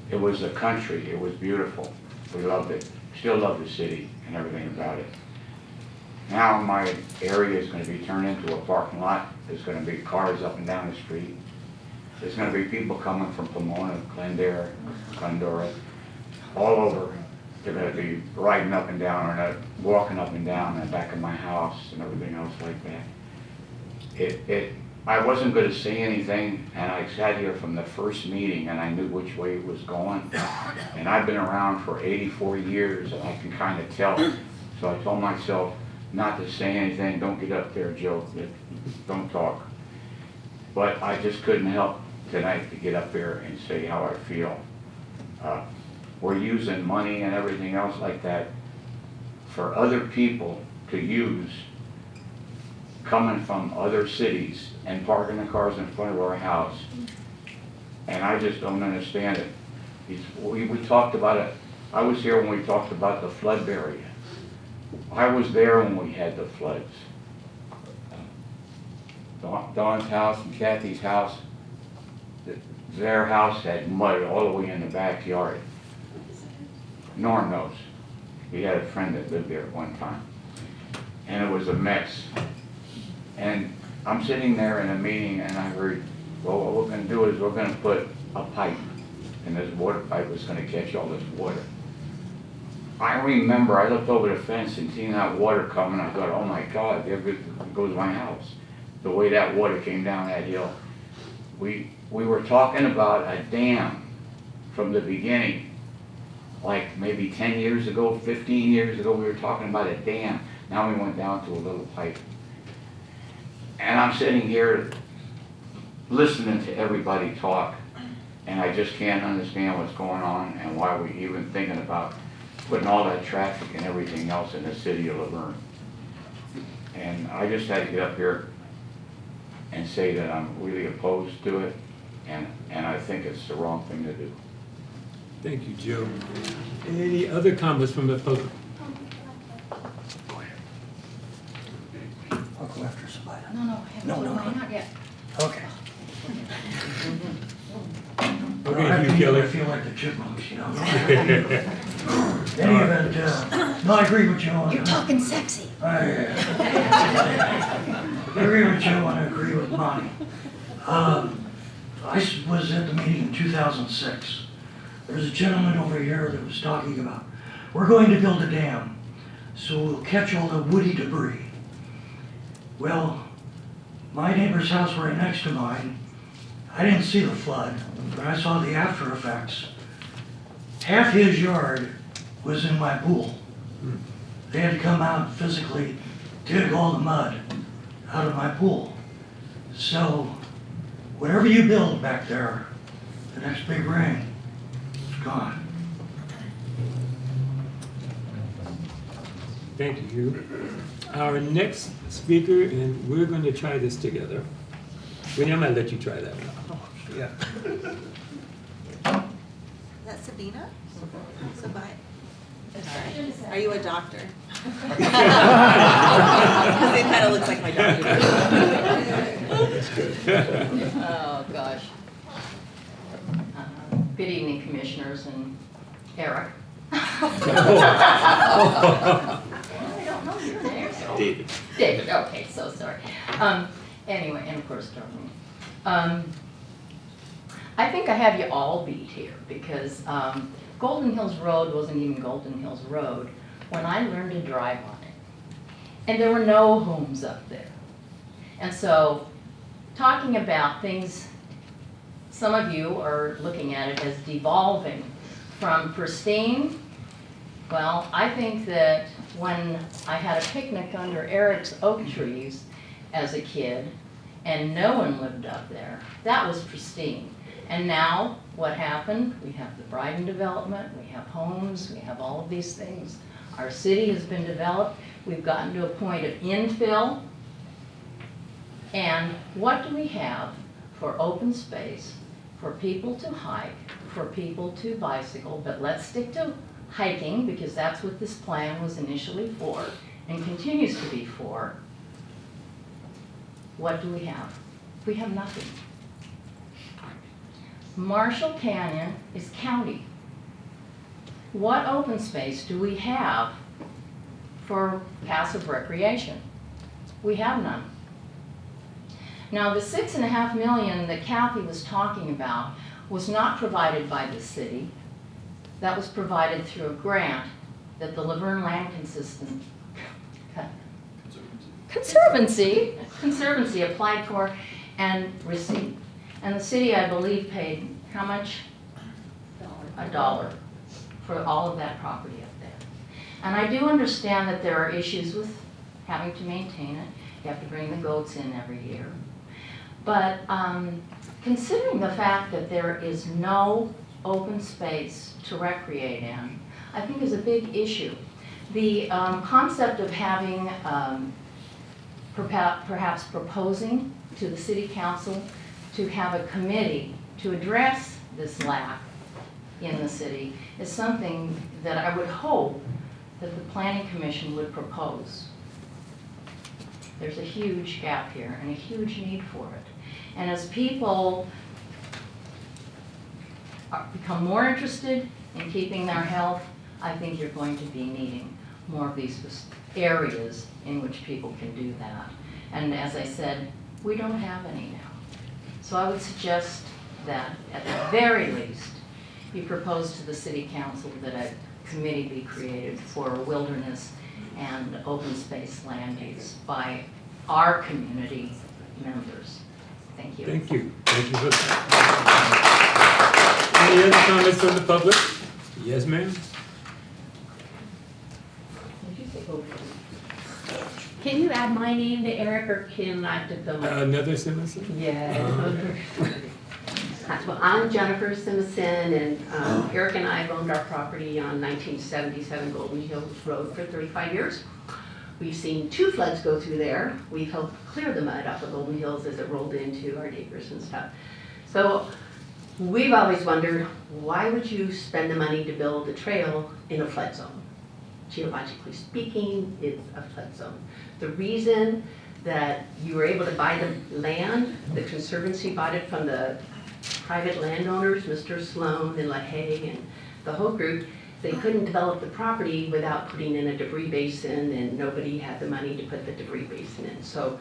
It was a country, it was beautiful. We loved it. Still love the city and everything about it. Now my area is going to be turned into a parking lot. There's going to be cars up and down the street. There's going to be people coming from Pomona, Glendale, Glendora, all over. They're going to be riding up and down or walking up and down in the back of my house and everything else like that. I wasn't going to say anything, and I sat here from the first meeting and I knew which way it was going. And I've been around for 84 years and I can kind of tell. So I told myself not to say anything. Don't get up there, Joe. Don't talk. But I just couldn't help tonight to get up there and say how I feel. We're using money and everything else like that for other people to use, coming from other cities and parking the cars in front of our house. And I just don't understand it. We talked about it. I was here when we talked about the flood area. I was there when we had the floods. Dawn's house and Kathy's house, their house had mud all the way in the backyard. Norm knows. He had a friend that lived there at one time. And it was a mess. And I'm sitting there in a meeting and I heard, well, what we're going to do is we're going to put a pipe, and this water pipe is going to catch all this water. I remember I looked over the fence and seeing that water coming. I thought, oh my God, there goes my house. The way that water came down that hill. We were talking about a dam from the beginning. Like maybe 10 years ago, 15 years ago, we were talking about a dam. Now we went down to a little pipe. And I'm sitting here listening to everybody talk, and I just can't understand what's going on and why we're even thinking about putting all that traffic and everything else in the city of Laverne. And I just had to get up here and say that I'm really opposed to it, and I think it's the wrong thing to do. Thank you, Joe. Any other comments from the public? I'll go after somebody. No, No, not yet. Okay. Okay, Hugh Kelly. I feel like the chipmunks, you know. Any event, no, I agree with you on. You're talking sexy. I agree with Joe and I agree with Monty. I was at the meeting in 2006. There's a gentleman over here that was talking about, we're going to build a dam, so we'll catch all the woody debris. Well, my neighbor's house right next to mine, I didn't see the flood, but I saw the after effects. Half his yard was in my pool. They had to come out and physically dig all the mud out of my pool. So, whatever you build back there, the next big rain, it's gone. Thank you, Hugh. Our next speaker, and we're going to try this together. Winnie, I'm going to let you try that one. Yeah. Is that Sabina? Sabina. Are you a doctor? Because it kind of looks like my doctor. Oh, gosh. Good evening, Commissioners and Eric. I don't know your name. So. David. David, okay, so sorry. Anyway, and of course, Darlene. I think I have you all beat here because Golden Hills Road wasn't even Golden Hills Road when I learned to drive on it. And there were no homes up there. And so, talking about things, some of you are looking at it as devolving from pristine. Well, I think that when I had a picnic under Eric's oak trees as a kid, and no one lived up there, that was pristine. And now, what happened? We have the Bryden development, we have homes, we have all of these things. Our city has been developed. We've gotten to a point of infill. And what do we have for open space, for people to hike, for people to bicycle? But let's stick to hiking because that's what this plan was initially for and continues to be for. what do we have? We have nothing. Marshall Canyon is county. What open space do we have for passive recreation? We have none. Now, the $6.5 million that Kathy was talking about was not provided by the city. That was provided through a grant that the Laverne Land Conservancy applied for and received. And the city, I believe, paid how much? $1 for all of that property up there. And I do understand that there are issues with having to maintain it. You have to bring the goats in every year. But considering the fact that there is no open space to recreate in, I think is a big issue. The concept of having, perhaps proposing to the city council to have a committee to address this lack in the city is something that I would hope that the Planning Commission would propose. There's a huge gap here and a huge need for it. And as people become more interested in keeping their health, I think you're going to be needing more of these areas in which people can do that. And as I said, we don't have any now. So I would suggest that at the very least, you propose to the city council that a committee be created for wilderness and open space land use by our community members. Thank you. Thank you. Thank you for that. Any other comments from the public? Yes, ma'am? Can you add my name to Eric, or can I have to fill it? Another Simpson? Yeah. Well, I'm Jennifer Simpson, and Eric and I have owned our property on 1977 Golden Hills Road for 35 years. We've seen 2 floods go through there. We've helped clear the mud off of Golden Hills as it rolled into our neighbors and stuff. So we've always wondered, why would you spend the money to build a trail in a flood zone? Geologically speaking, it's a flood zone. The reason that you were able to buy the land, the Conservancy bought it from the private landowners, Mr. Sloan and LaHaye and the whole group, they couldn't develop the property without putting in a debris basin, and nobody had the money to put the debris basin in. So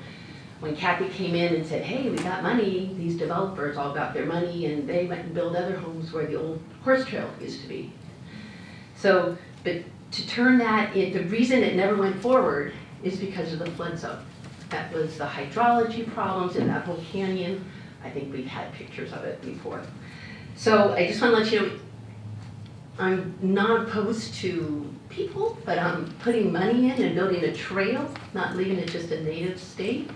when Kathy came in and said, hey, we got money, these developers all got their money and they went and built other homes where the old horse trail used to be. So, but to turn that, the reason it never went forward is because of the flood zone. That was the hydrology problems in that whole canyon. I think we've had pictures of it before. So I just want to let you know, I'm not opposed to people, but I'm putting money in and building a trail, not leaving it just a native state.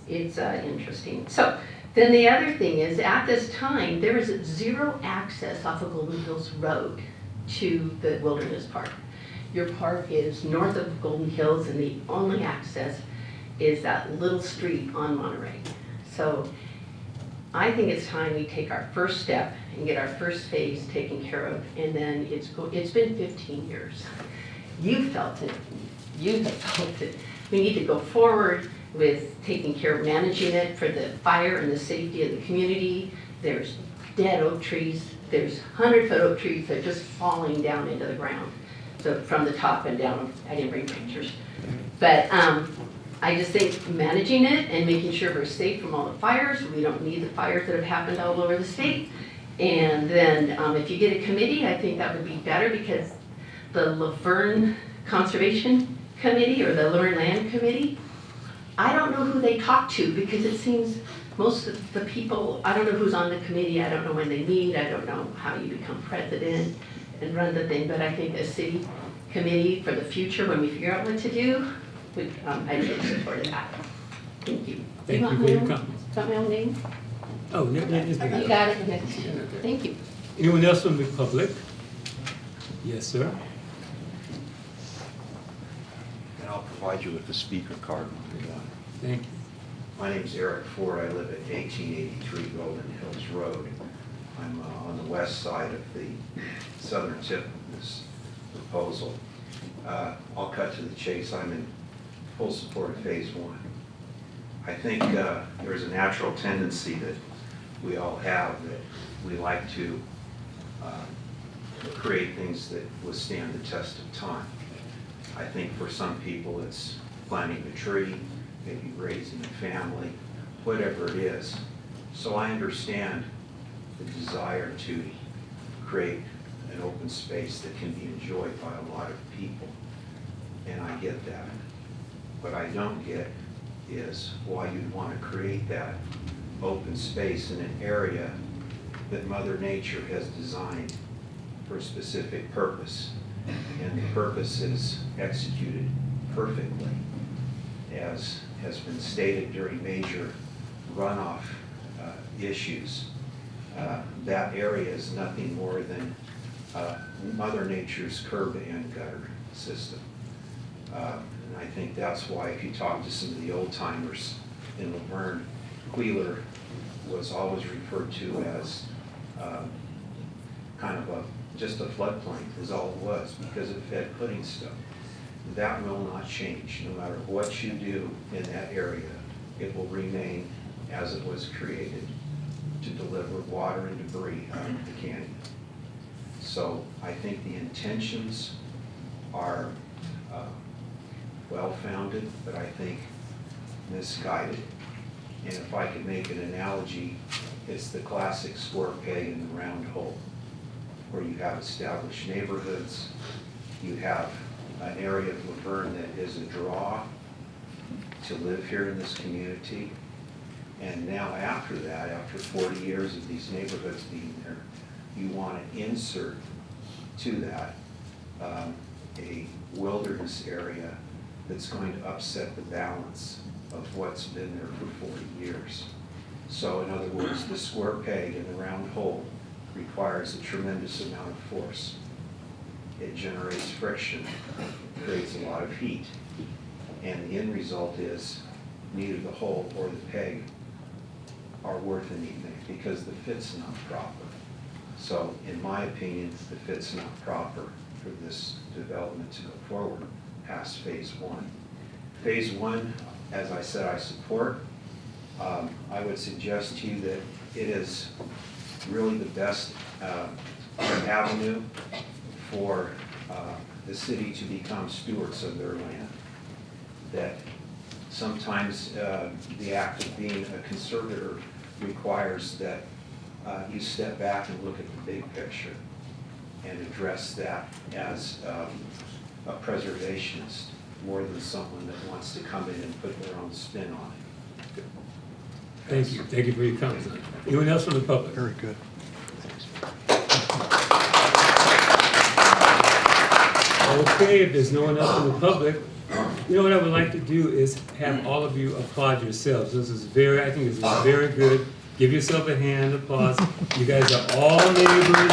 It's interesting. So then the other thing is, at this time, there is 0 access off of Golden Hills Road to the Wilderness Park. Your park is north of Golden Hills, and the only access is that little street on Monterey. So I think it's time we take our first step and get our first phase taken care of, and then it's been 15 years. You felt it. You have felt it. We need to go forward with taking care of managing it for the fire and the safety of the community. There's dead oak trees. There's 100-foot oak trees that are just falling down into the ground. So from the top and down, I didn't bring pictures. But I just think managing it and making sure we're safe from all the fires. We don't need the fires that have happened all over the state. And then if you get a committee, I think that would be better, because the Laverne Conservation Committee or the Laverne Land Committee, I don't know who they talk to, because it seems most of the people, I don't know who's on the committee, I don't know when they meet, I don't know how you become president and run the thing, but I think a city committee for the future, when we figure out what to do, I'd be in support of that. Thank you. Thank you for your comments. Got my own name? Oh, no, You got it. Thank you. Anyone else from the public? Yes, sir. And I'll provide you with the speaker card when we're done. Thank you. My name's Eric Ford. I live at 1883 Golden Hills Road. I'm on the west side of the southern tip of this proposal. I'll cut to the chase. I'm in full support of phase 1. I think there's a natural tendency that we all have that we like to create things that withstand the test of time. I think for some people it's planting a tree, maybe raising a family, whatever it is. So I understand the desire to create an open space that can be enjoyed by a lot of people, and I get that. What I don't get is why you'd want to create that open space in an area that Mother Nature has designed for a specific purpose, and the purpose is executed perfectly, as has been stated during major runoff issues. That area is nothing more than Mother Nature's curb and gutter system. And I think that's why if you talk to some of the old timers in Laverne, Wheeler was always referred to as kind of just a floodplain is all it was, because it fed pudding stuff. That will not change. No matter what you do in that area, it will remain as it was created to deliver water and debris out of the canyon. So I think the intentions are well-founded, but I think misguided. And if I could make an analogy, it's the classic square peg in the round hole, where you have established neighborhoods, you have an area of Laverne that is a draw to live here in this community. And now after that, after 40 years of these neighborhoods being there, you want to insert to that a wilderness area that's going to upset the balance of what's been there for 40 years. So in other words, the square peg in the round hole requires a tremendous amount of force. It generates friction, creates a lot of heat, and the end result is neither the hole or the peg are worth anything because the fit's not proper. So in my opinion, the fit's not proper for this development to go forward past phase one. Phase one, as I said, I support. I would suggest to you that it is really the best avenue for the city to become stewards of their land. That sometimes the act of being a conservator requires that you step back and look at the big picture and address that as a preservationist more than someone that wants to come in and put their own spin on it. Thank you. Thank you for your comments. Anyone else from the public? Very good. Okay, if there's no one else from the public, you know what I would like to do is have all of you applaud yourselves. This is I think this is very good. Give yourself a hand applause. You guys are all neighbors.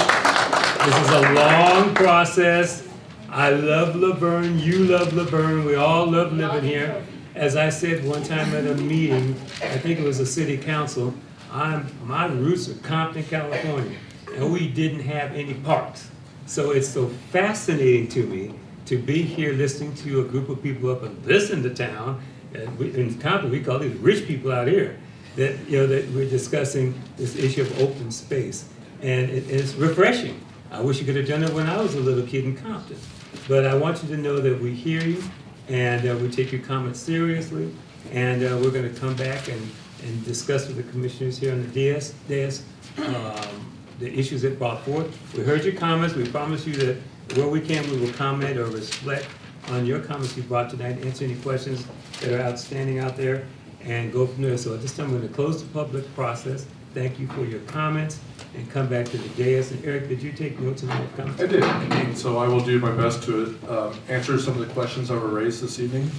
This is a long process. I love Laverne, you love Laverne, we all love living here. As I said one time at a meeting, I think it was a city council, my roots are Compton, California, and we didn't have any parks. So it's so fascinating to me to be here listening to a group of people up in this end of town, and in Compton we call these rich people out here, that that we're discussing this issue of open space, and it's refreshing. I wish you could have done it when I was a little kid in Compton, but I want you to know that we hear you, and we take your comments seriously, and we're going to come back and discuss with the commissioners here on the dais the issues that brought forth. We heard your comments. We promise you that where we can, we will comment or reflect on your comments you brought tonight, answer any questions that are outstanding out there, and go from there. So at this time, we're going to close the public process. Thank you for your comments, and come back to the dais. And Eric, did you take notes of your comments? I did, and so I will do my best to answer some of the questions that were raised this evening.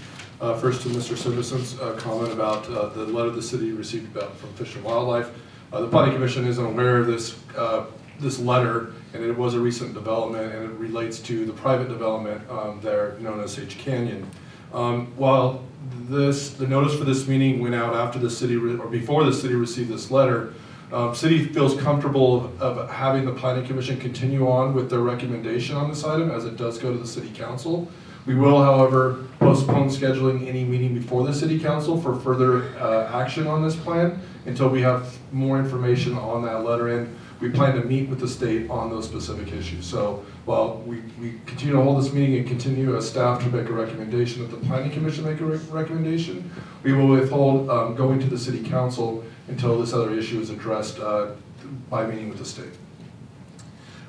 First to Mr. Siverson's comment about the letter the city received from Fish and Wildlife. The Planning Commission isn't aware of this letter, and it was a recent development, and it relates to the private development there known as H Canyon. While the notice for this meeting went out after the city or before the city received this letter, city feels comfortable of having the Planning Commission continue on with their recommendation on this item as it does go to the City Council. We will, however, postpone scheduling any meeting before the city council for further action on this plan until we have more information on that letter, and we plan to meet with the state on those specific issues. So while we continue to hold this meeting and continue as staff to make a recommendation, that the planning commission make a recommendation, we will withhold going to the city council until this other issue is addressed by meeting with the state.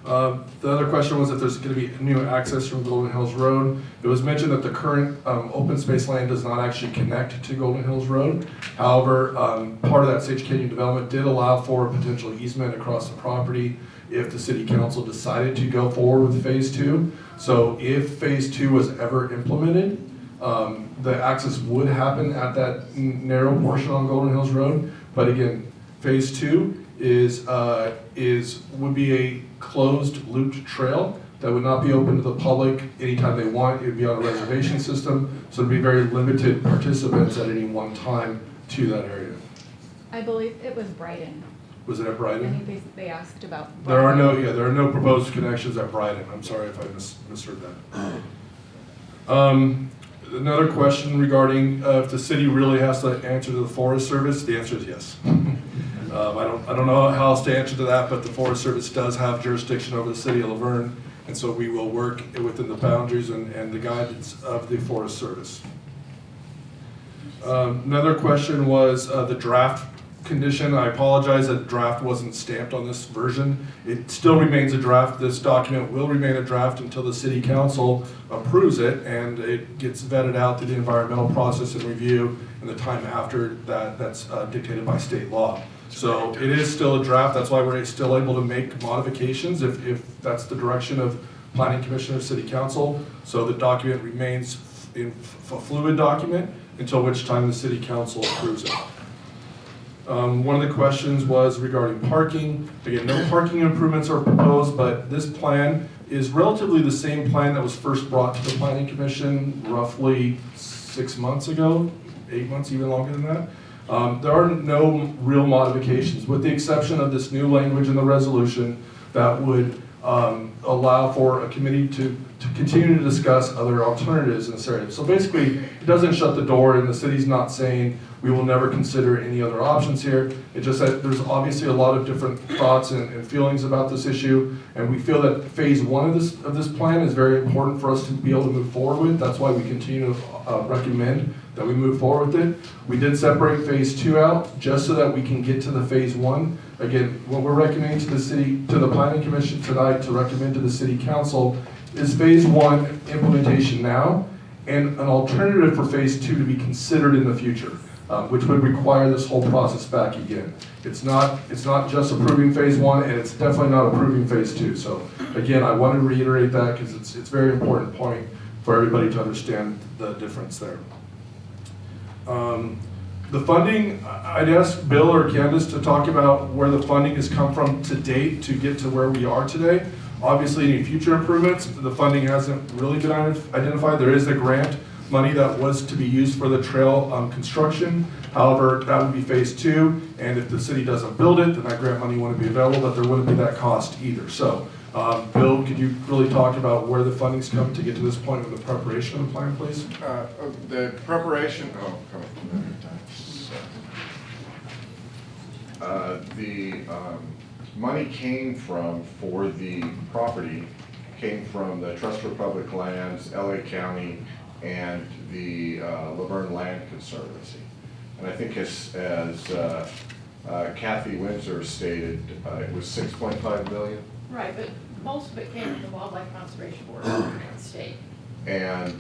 The other question was if there's going to be new access from Golden Hills Road. It was mentioned that the current open space land does not actually connect to Golden Hills Road. However, part of that Sage Canyon development did allow for a potential easement across the property if the city council decided to go forward with phase 2. So if phase 2 was ever implemented, the access would happen at that narrow portion on Golden Hills Road. But again, phase 2 would be a closed looped trail that would not be open to the public anytime they want. It would be on a reservation system, so there'd be very limited participants at any one time to that area. I believe it was Brighton. Was it at Brighton? I think they asked about. There are no proposed connections at Brighton. I'm sorry if I misheard that. Another question regarding if the city really has to answer to the Forest Service. The answer is yes. I don't know how else to answer to that, but the Forest Service does have jurisdiction over the city of Laverne, and so we will work within the boundaries and the guidance of the Forest Service. Another question was the draft condition. I apologize that draft wasn't stamped on this version. It still remains a draft. This document will remain a draft until the city council approves it and it gets vetted out through the environmental process and review and the time after that's dictated by state law. So it is still a draft. That's why we're still able to make modifications if that's the direction of Planning Commission or City Council. So the document remains a fluid document until which time the City Council approves it. One of the questions was regarding parking. Again, no parking improvements are proposed, but this plan is relatively the same plan that was first brought to the Planning Commission roughly 6 months ago, 8 months, even longer than that. There are no real modifications, with the exception of this new language in the resolution that would allow for a committee to continue to discuss other alternatives in this area. So basically, it doesn't shut the door, and the city's not saying we will never consider any other options here. It's just that there's obviously a lot of different thoughts and feelings about this issue, and we feel that phase 1 of this plan is very important for us to be able to move forward with. That's why we continue to recommend that we move forward with it. We did separate phase 2 out just so that we can get to the phase 1. Again, what we're recommending to the Planning Commission tonight to recommend to the City Council is phase 1 implementation now and an alternative for phase 2 to be considered in the future, which would require this whole process back again. It's not just approving phase 1, and it's definitely not approving phase 2. So again, I want to reiterate that because it's a very important point for everybody to understand the difference there. The funding, I'd ask Bill or Candace to talk about where the funding has come from to date to get to where we are today. Obviously, any future improvements, the funding hasn't really been identified. There is a grant money that was to be used for the trail construction. However, that would be phase 2, and if the city doesn't build it, then that grant money wouldn't be available, but there wouldn't be that cost either. So, Bill, could you really talk about where the funding's come to get to this point with the preparation of the plan, please? The preparation, the money came from, for the property, came from the Trust for Public Lands, LA County, and the Laverne Land Conservancy. And I think as Kathy Windsor stated, it was 6.5 million. Right, but most of it came from the Wildlife Conservation Board of the state. And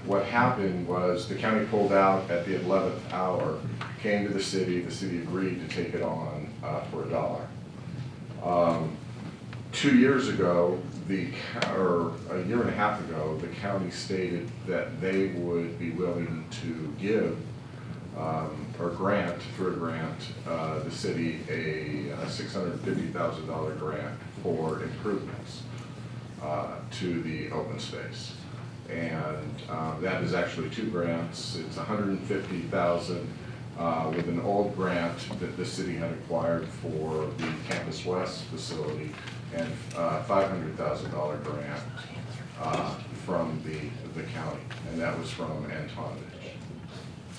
what happened was the county pulled out at the 11th hour, came to the city agreed to take it on for $1. 2 years ago, or a year and a half ago, the county stated that they would be willing to give or grant, through a grant, the city a $650,000 grant for improvements to the open space. And that is actually 2 grants. It's $150,000 with an old grant that the city had acquired for the Campus West facility, and $500,000 grant from the county, and that was from Antonovich.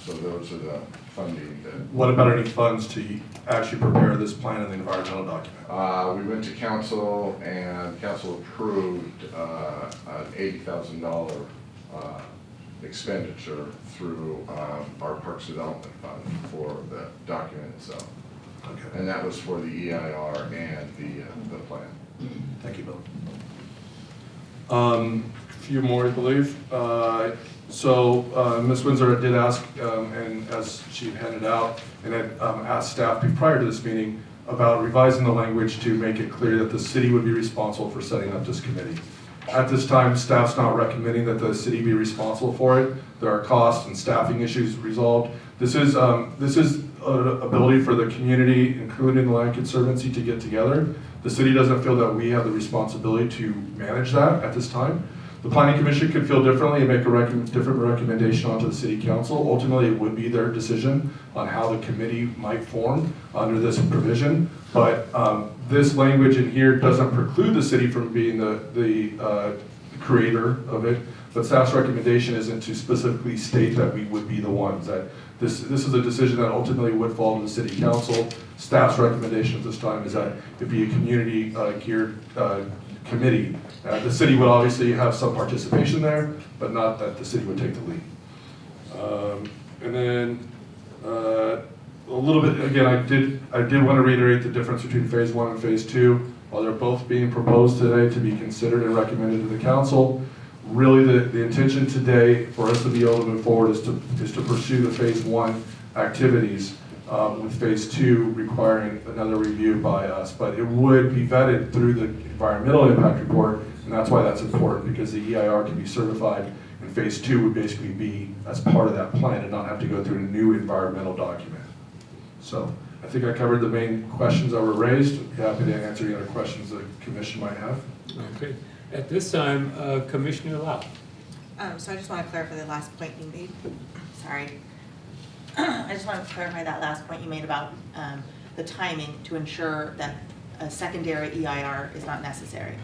So those are the funding that. What about any funds to actually prepare this plan and the environmental document? We went to council and council approved an $80,000 expenditure through our Parks Development Fund for the document itself. Okay. And that was for the EIR and the plan. Thank you, Bill. A few more, I believe. Ms. Windsor did ask, and as she handed out, and had asked staff prior to this meeting about revising the language to make it clear that the city would be responsible for setting up this committee. At this time, staff's not recommending that the city be responsible for it. There are costs and staffing issues resolved. This is an ability for the community, including the Land Conservancy, to get together. The city doesn't feel that we have the responsibility to manage that at this time. The Planning Commission could feel differently and make a different recommendation onto the City Council. Ultimately, it would be their decision on how the committee might form under this provision. But this language in here doesn't preclude the city from being the creator of it. But staff's recommendation isn't to specifically state that we would be the ones. That this is a decision that ultimately would fall to the City Council. Staff's recommendation at this time is that it be a community geared committee. The city would obviously have some participation there, but not that the city would take the lead. And then a little bit, again, I did want to reiterate the difference between phase 1 and phase 2. While they're both being proposed today to be considered and recommended to the council, really the intention today for us to be able to move forward is to pursue the phase 1 activities, with phase 2 requiring another review by us. But it would be vetted through the environmental impact report, and that's why that's important, because the EIR can be certified, and phase 2 would basically be as part of that plan and not have to go through a new environmental document. So I think I covered the main questions that were raised. I'd be happy to answer any other questions the commission might have. Okay. At this time, Commissioner Lau. So I just want to clarify the last point you made. Sorry. I just want to clarify that last point you made about the timing to ensure that a secondary EIR is not necessary.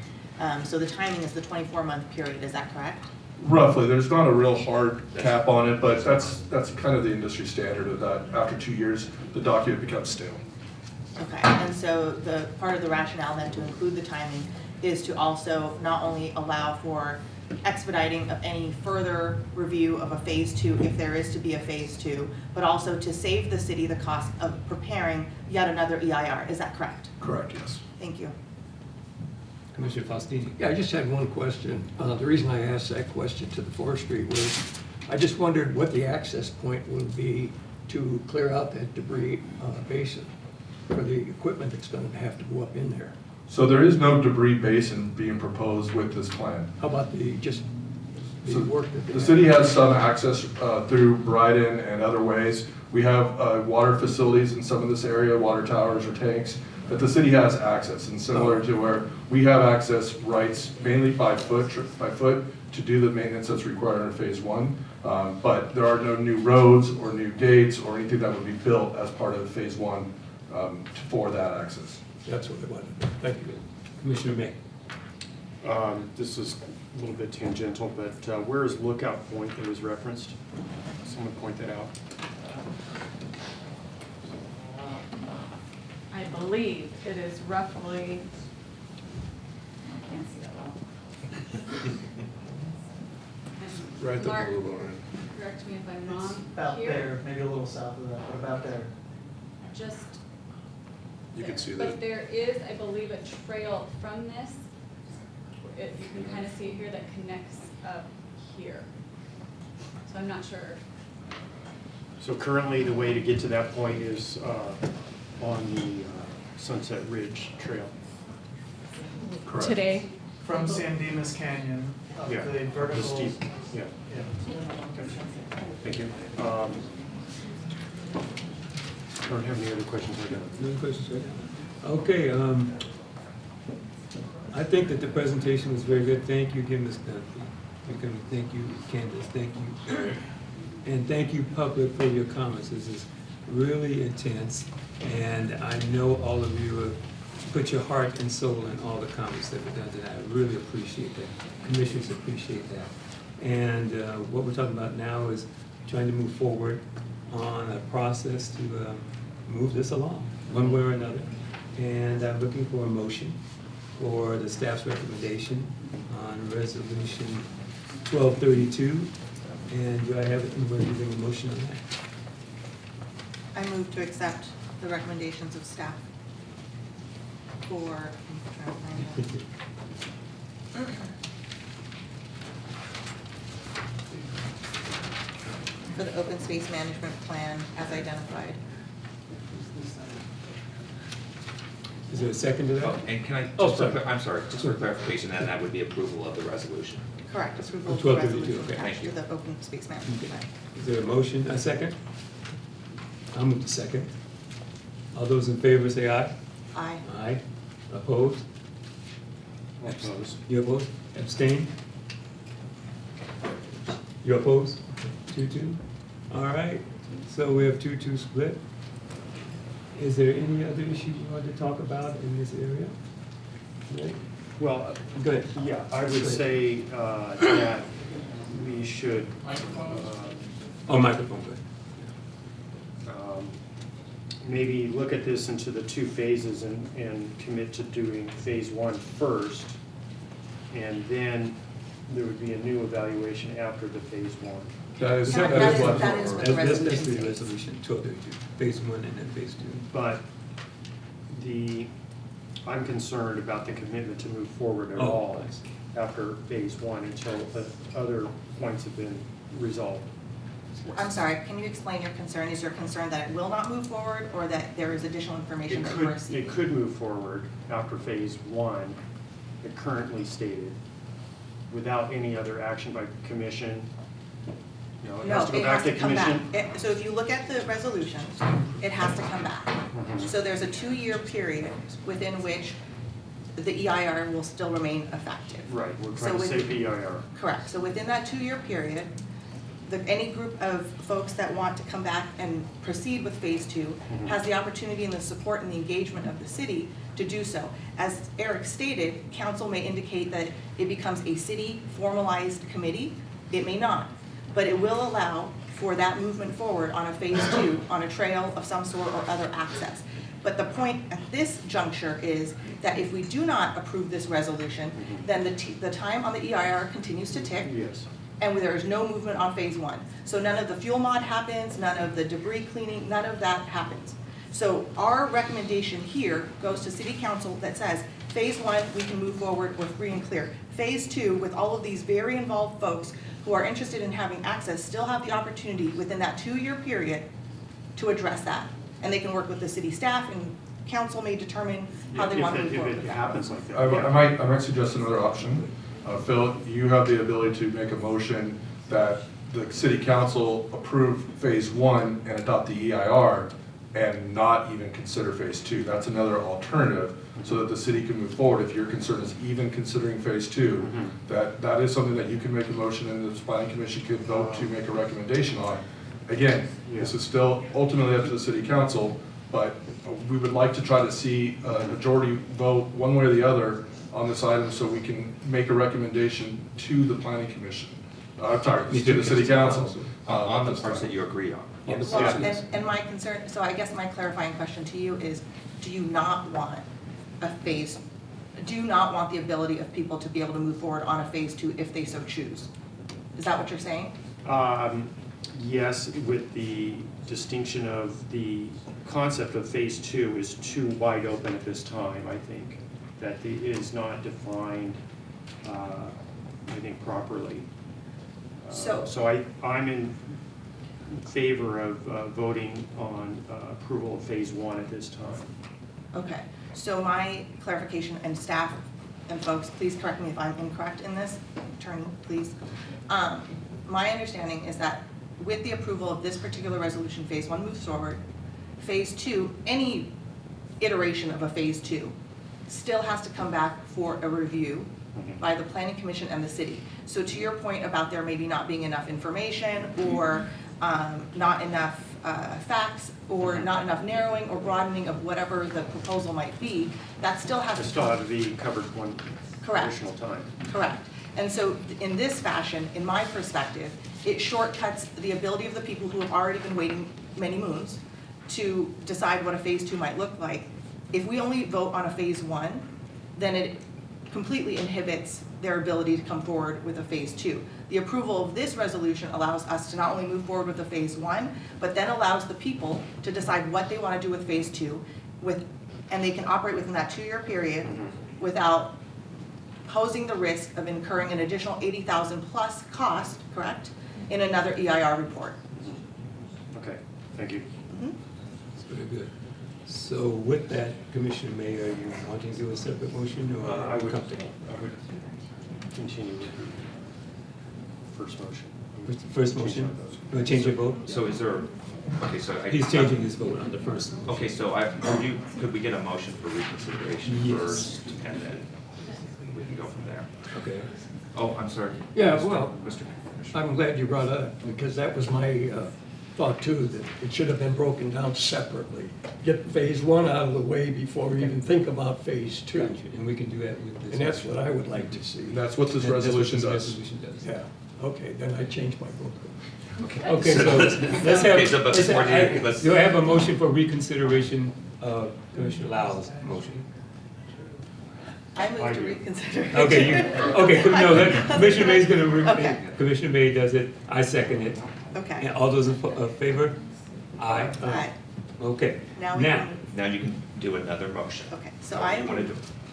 So the timing is the 24-month period, is that correct? Roughly, there's not a real hard cap on it, but that's kind of the industry standard of that. After 2 years, the document becomes stale. Okay, and so the part of the rationale then to include the timing is to also not only allow for expediting of any further review of a phase 2 if there is to be a phase 2, but also to save the city the cost of preparing yet another EIR. Is that correct? Correct, yes. Thank you. Commissioner Faustini. Yeah, I just had one question. The reason I asked that question to the forestry was I just wondered what the access point would be to clear out that debris basin for the equipment that's going to have to go up in there. So there is no debris basin being proposed with this plan. How about the work that they The city has some access through Bryden and other ways. We have water facilities in some of this area, water towers or tanks, that the city has access. And similar to where we have access rights mainly by foot to do the maintenance that's required under phase 1. But there are no new roads or new gates or anything that would be built as part of phase 1 for that access. That's what I wanted. Thank you. Commissioner May. This is a little bit tangential, but where is Lookout Point that was referenced? Someone point that out. I believe it is roughly, I can't see that well. Right at the Mark, blue line. correct me if I'm wrong. About Here? there, maybe a little south of that, but about there. Just You can there. see But that. there is, I believe, a trail from this. You can kind of see it here that connects up here. So I'm not sure. So currently, the way to get to that point is on the Sunset Ridge Trail. Correct. Today? From San Dimas Canyon up Yeah, the the vertical. steep, yeah. Thank you. I don't have any other questions right now. No questions right now? Okay, I think that the presentation was very good. Thank you again, Ms. Dunphy. Thank you, Candace. Thank you. And thank you, public, for your comments. This is really intense, and I know all of you are put your heart and soul in all the comments that were done tonight. I really appreciate that. Commissioners appreciate that. And what we're talking about now is trying to move forward on a process to move this along, one way or another. And I'm looking for a motion for the staff's recommendation on resolution 1232. And do I have anybody giving a motion on that? I move to accept the recommendations of staff for, for the open space management plan as identified. Is there a second to that? Oh, and can I, Oh, just for sorry. I'm sorry, just for clarification, that would be approval of the resolution. Correct, approval of the 1232, resolution okay. attached Thank to you. the open space management Okay. plan. Is there a motion, a second? I'll move to second. All those in favor say aye. Aye. Aye. Opposed? Opposed. You opposed? Abstain? You opposed? 2-2? All right, so we have 2-2 split. Is there any other issues you want to talk about in this area? Right. Well, Go ahead. yeah, I would Go ahead. say that we should Oh, microphone, good. maybe look at this into the two phases and commit to doing phase one first. And then there would be a new evaluation after the phase one. That is That is what the That's the resolution states. resolution, 1232, phase one and then phase two. But I'm concerned about the commitment to move forward at Oh, all I see. after phase one until the other points have been resolved. I'm sorry, can you explain your concern? Is your concern that it will not move forward or that there is additional information that you are seeking? It could move forward after phase one, it currently stated, without any other action by commission. You know, it No, has to go it back has to to come back. commission. So if you look at the resolution, it has to come back. Mhm. So there's a 2-year period within which the EIR will still remain effective. Right, we're So trying to with- save the EIR. Correct. So within that 2-year period, any group of folks that want to come back and proceed with phase two Mhm. has the opportunity and the support and the engagement of the city to do so. As Eric stated, council may indicate that it becomes a city formalized committee. It may not, but it will allow for that movement forward on a phase two, on a trail of some sort or other access. But the point at this juncture is that if we do not approve this resolution, then the time on the EIR continues to tick. Yes. And there is no movement on phase one. So none of the fuel mod happens, none of the debris cleaning, none of that happens. So our recommendation here goes to city council that says, phase one, we can move forward, we're free and clear. Phase two, with all of these very involved folks who are interested in having access, still have the opportunity within that 2-year period to address that. And they can work with the city staff and council may determine how they want to move forward If with it that. happens like that. I might suggest another option. Phil, you have the ability to make a motion that the city council approve phase one and adopt the EIR and not even consider phase two. That's another alternative so that the city can move forward. If your concern is even considering phase two, that is something that you can make a motion and the planning commission could vote to make a recommendation on. Again, this is still ultimately up to the city council, but we would like to try to see a majority vote one way or the other on this item so we can make a recommendation to the planning commission. Sorry, to the city council. On the parts that you agree on. On the Well, parts. and my concern, so I guess my clarifying question to you is, do you not want a phase, do you not want the ability of people to be able to move forward on a phase two if they so choose? Is that what you're saying? Yes, with the distinction of the concept of phase two is too wide open at this time, I think. That it is not defined, I think, properly. So I'm in favor of voting on approval of phase one at this time. Okay, so my clarification, and staff and folks, please correct me if I'm incorrect in this, attorney, please. My understanding is that with the approval of this particular resolution, phase one moves forward. Phase two, any iteration of a phase two still has to come back for a review by the planning commission and the city. So to your point about there maybe not being enough information or not enough facts, or not enough narrowing or broadening of whatever the proposal might be, that still has It to still had to be covered one Correct. additional time. Correct. And so in this fashion, in my perspective, it shortcuts the ability of the people who have already been waiting many moons to decide what a phase 2 might look like. If we only vote on a phase 1, then it completely inhibits their ability to come forward with a phase 2. The approval of this resolution allows us to not only move forward with a phase 1, but then allows the people to decide what they want to do with phase 2, and they can operate within that 2-year period without posing the risk of incurring an additional $80,000 plus cost, correct, in another EIR report. Okay, thank you. That's very good. So with that, Commissioner May, are you wanting to do a separate motion, or I are you would comfortable? continue with the first motion. First motion? You want to change your vote? So is there, okay, so He's changing his vote on the first. Okay, so could we get a motion for reconsideration Yes. first, and then we can go from there? Okay. Oh, I'm sorry. Yeah, well, Mr. I'm glad you brought it up, because that was my thought too, that it should have been broken down separately. Get phase 1 out of the way before we even think about phase 2. Gotcha. And we can do that with this. And that's what I would like to see. And that's what this resolution does. Yeah, okay, then I changed my vote. Okay, so let's have, Okay, so let's- do I have a motion for reconsideration of Commissioner Lau's motion? I move to reconsider. Okay, Commissioner May's gonna, Okay. Commissioner May does it, I second it. Okay. And all those in favor? Aye. Aye. Okay, Now we now, can- Now you can do another motion. Okay, so However I you wanna move,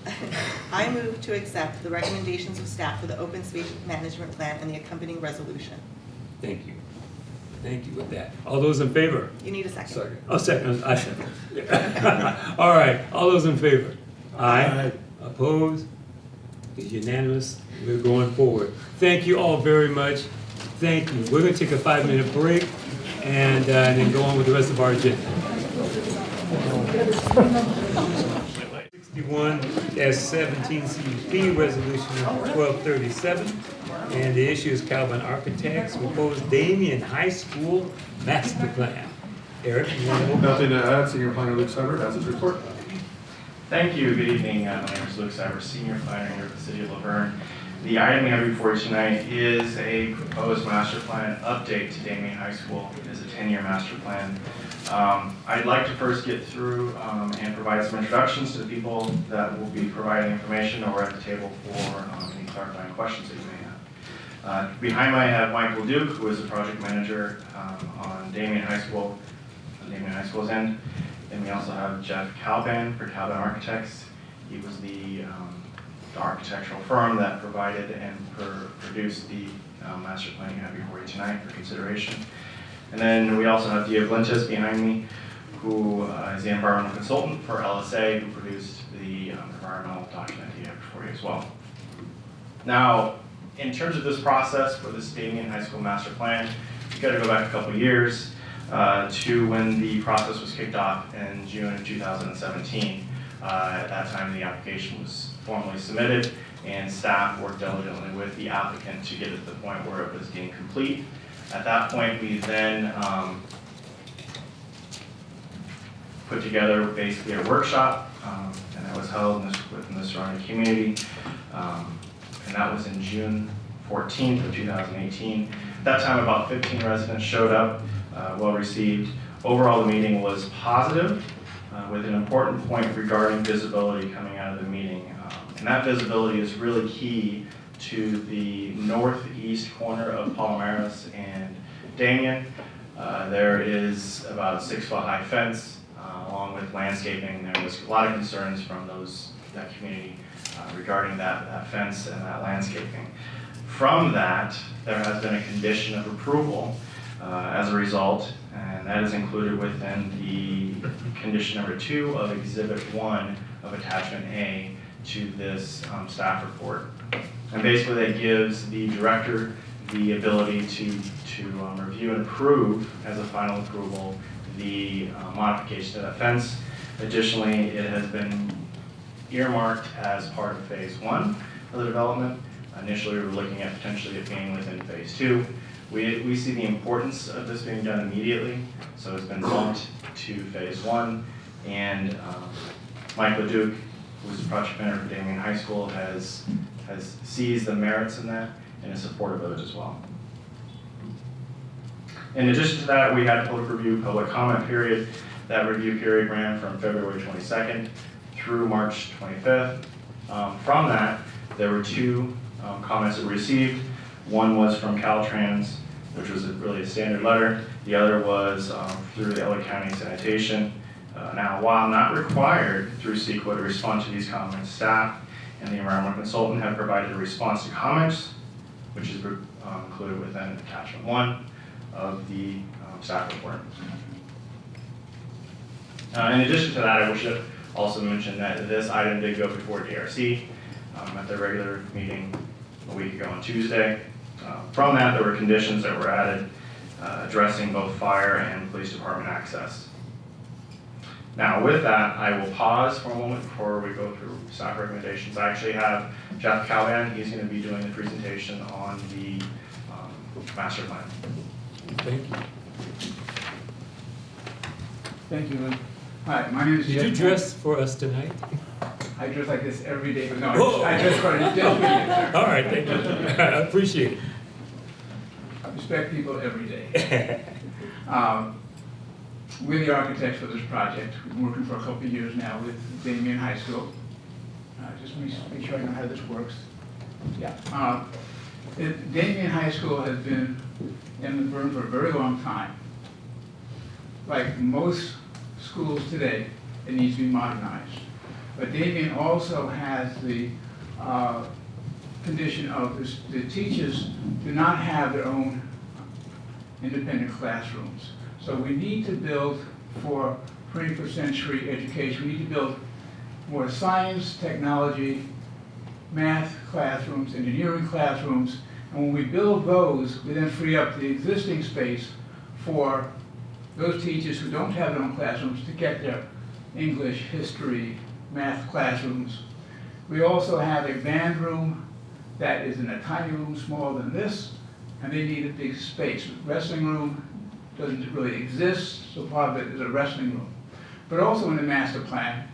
do it. I move to accept the recommendations of staff for the open space management plan and the accompanying resolution. thank you. Thank you with that. All those in favor? You need a second. Second. Oh, second, I second. All right, all those in favor? Aye. Opposed? It's unanimous. We're going forward. Thank you all very much. Thank you. We're gonna take a 5-minute break and then go on with the rest of our agenda. 61-17 CUP Resolution number 1237. And the issue is Calvin Architects proposed Damien High School Master Plan. Eric, you want to? Nothing to add, Senior Planner Luke Seibert has his report. Thank you. Good evening. My name is Luke Seibert, Senior Planner here at the City of Laverne. The item we have before you tonight is a proposed master plan update to Damien High School. It is a 10-year master plan. I'd like to first get through and provide some introductions to the people that will be providing information, or at the table for any clarifying questions that you may have. Behind me I have Michael Duke, who is the project manager on Damien High School, on Damien High School's end. And we also have Jeff Calban for Calban Architects. He was the architectural firm that provided and produced the master plan you have before you tonight for consideration. And then we also have Dia Blintis behind me, who is the environmental consultant for LSA, who produced the environmental document you have before you as well. Now, in terms of this process for this Damien High School master plan, you've got to go back a couple years to when the process was kicked off in June of 2017. At that time, the application was formally submitted, and staff worked diligently with the applicant to get it to the point where it was deemed complete. At that point, we then put together basically a workshop, and that was held within the surrounding community, and that was in June 14th of 2018. At that time, about 15 residents showed up, well received. Overall, the meeting was positive, with an important point regarding visibility coming out of the meeting. And that visibility is really key to the northeast corner of Palomares and Damien. There is about a 6-foot high fence, along with landscaping. There was a lot of concerns from that community regarding that fence and that landscaping. From that, there has been a condition of approval as a result, and that is included within the condition number 2 of Exhibit 1 of Attachment A to this staff report. And basically that gives the director the ability to review and approve as a final approval the modification to that fence. Additionally, it has been earmarked as part of Phase 1 of the development. Initially, we were looking at potentially it being within Phase 2. We see the importance of this being done immediately, so it's been bumped to phase 1, and Mike LeDuc, who is the project manager for Damien High School, has seized the merits in that and is supportive of it as well. In addition to that, we had a public review, public comment period. That review period ran from February 22nd through March 25th. From that, there were 2 comments that were received. One was from Caltrans, which was really a standard letter. The other was through the LA County Sanitation. Now, while not required through CEQA to respond to these comments, staff and the environmental consultant have provided a response to comments, which is included within attachment 1 of the staff report. In addition to that, I should also mention that this item did go before DRC at their regular meeting a week ago on Tuesday. From that, there were conditions that were added addressing both fire and police department access. Now, with that, I will pause for a moment before we go through staff recommendations. I actually have Jeff Calvan. He's going to be doing the presentation on the master plan. Thank you. Thank you, Lynn. Hi, my name is Jeff. Did you dress for us tonight? I dress like this every day, but no, Whoa. I dress for it. All right, thank you. I appreciate it. I respect people every day. We're the architects for this project. We've been working for a couple of years now with Damien High School. Just make sure I know how this works. Yeah. Damien High School has been in the Verne for a very long time. Like most schools today, it needs to be modernized. But Damien also has the condition of the teachers do not have their own independent classrooms. So we need to build for 21st century education. We need to build more science, technology, math classrooms, engineering classrooms. And when we build those, we then free up the existing space for those teachers who don't have their own classrooms to get their English, history, math classrooms. We also have a band room that is in a tiny room smaller than this, and they need a big space. Wrestling room doesn't really exist, so part of it is a wrestling room. But also in the master plan,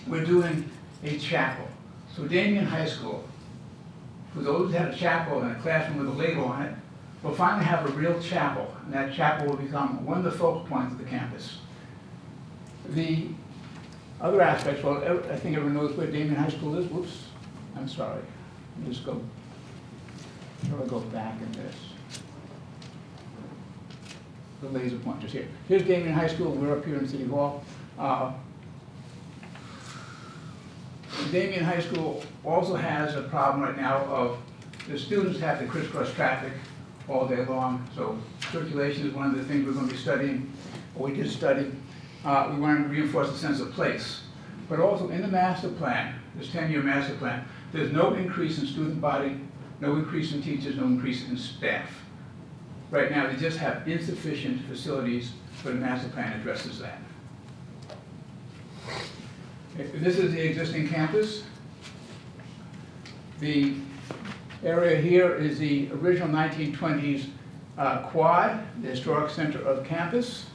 we're doing a chapel. So Damien High School, who's always had a chapel and a classroom with a label on it, will finally have a real chapel, and that chapel will become one of the focal points of the campus. The other aspects, well, I think everyone knows where Damien High School is. Whoops, I'm sorry. Let me just go, here I go back in this. The laser pointers here. Here's Damien High School. We're up here in City Hall. Damien High School also has a problem right now of the students have to crisscross traffic all day long. So circulation is one of the things we're going to be studying, or we did study. We want to reinforce the sense of place. But also in the master plan, this 10-year master plan, there's no increase in student body, no increase in teachers, no increase in staff. Right now, they just have insufficient facilities, but the master plan addresses that. This is the existing campus. The area here is the original 1920s quad, the historic center of campus.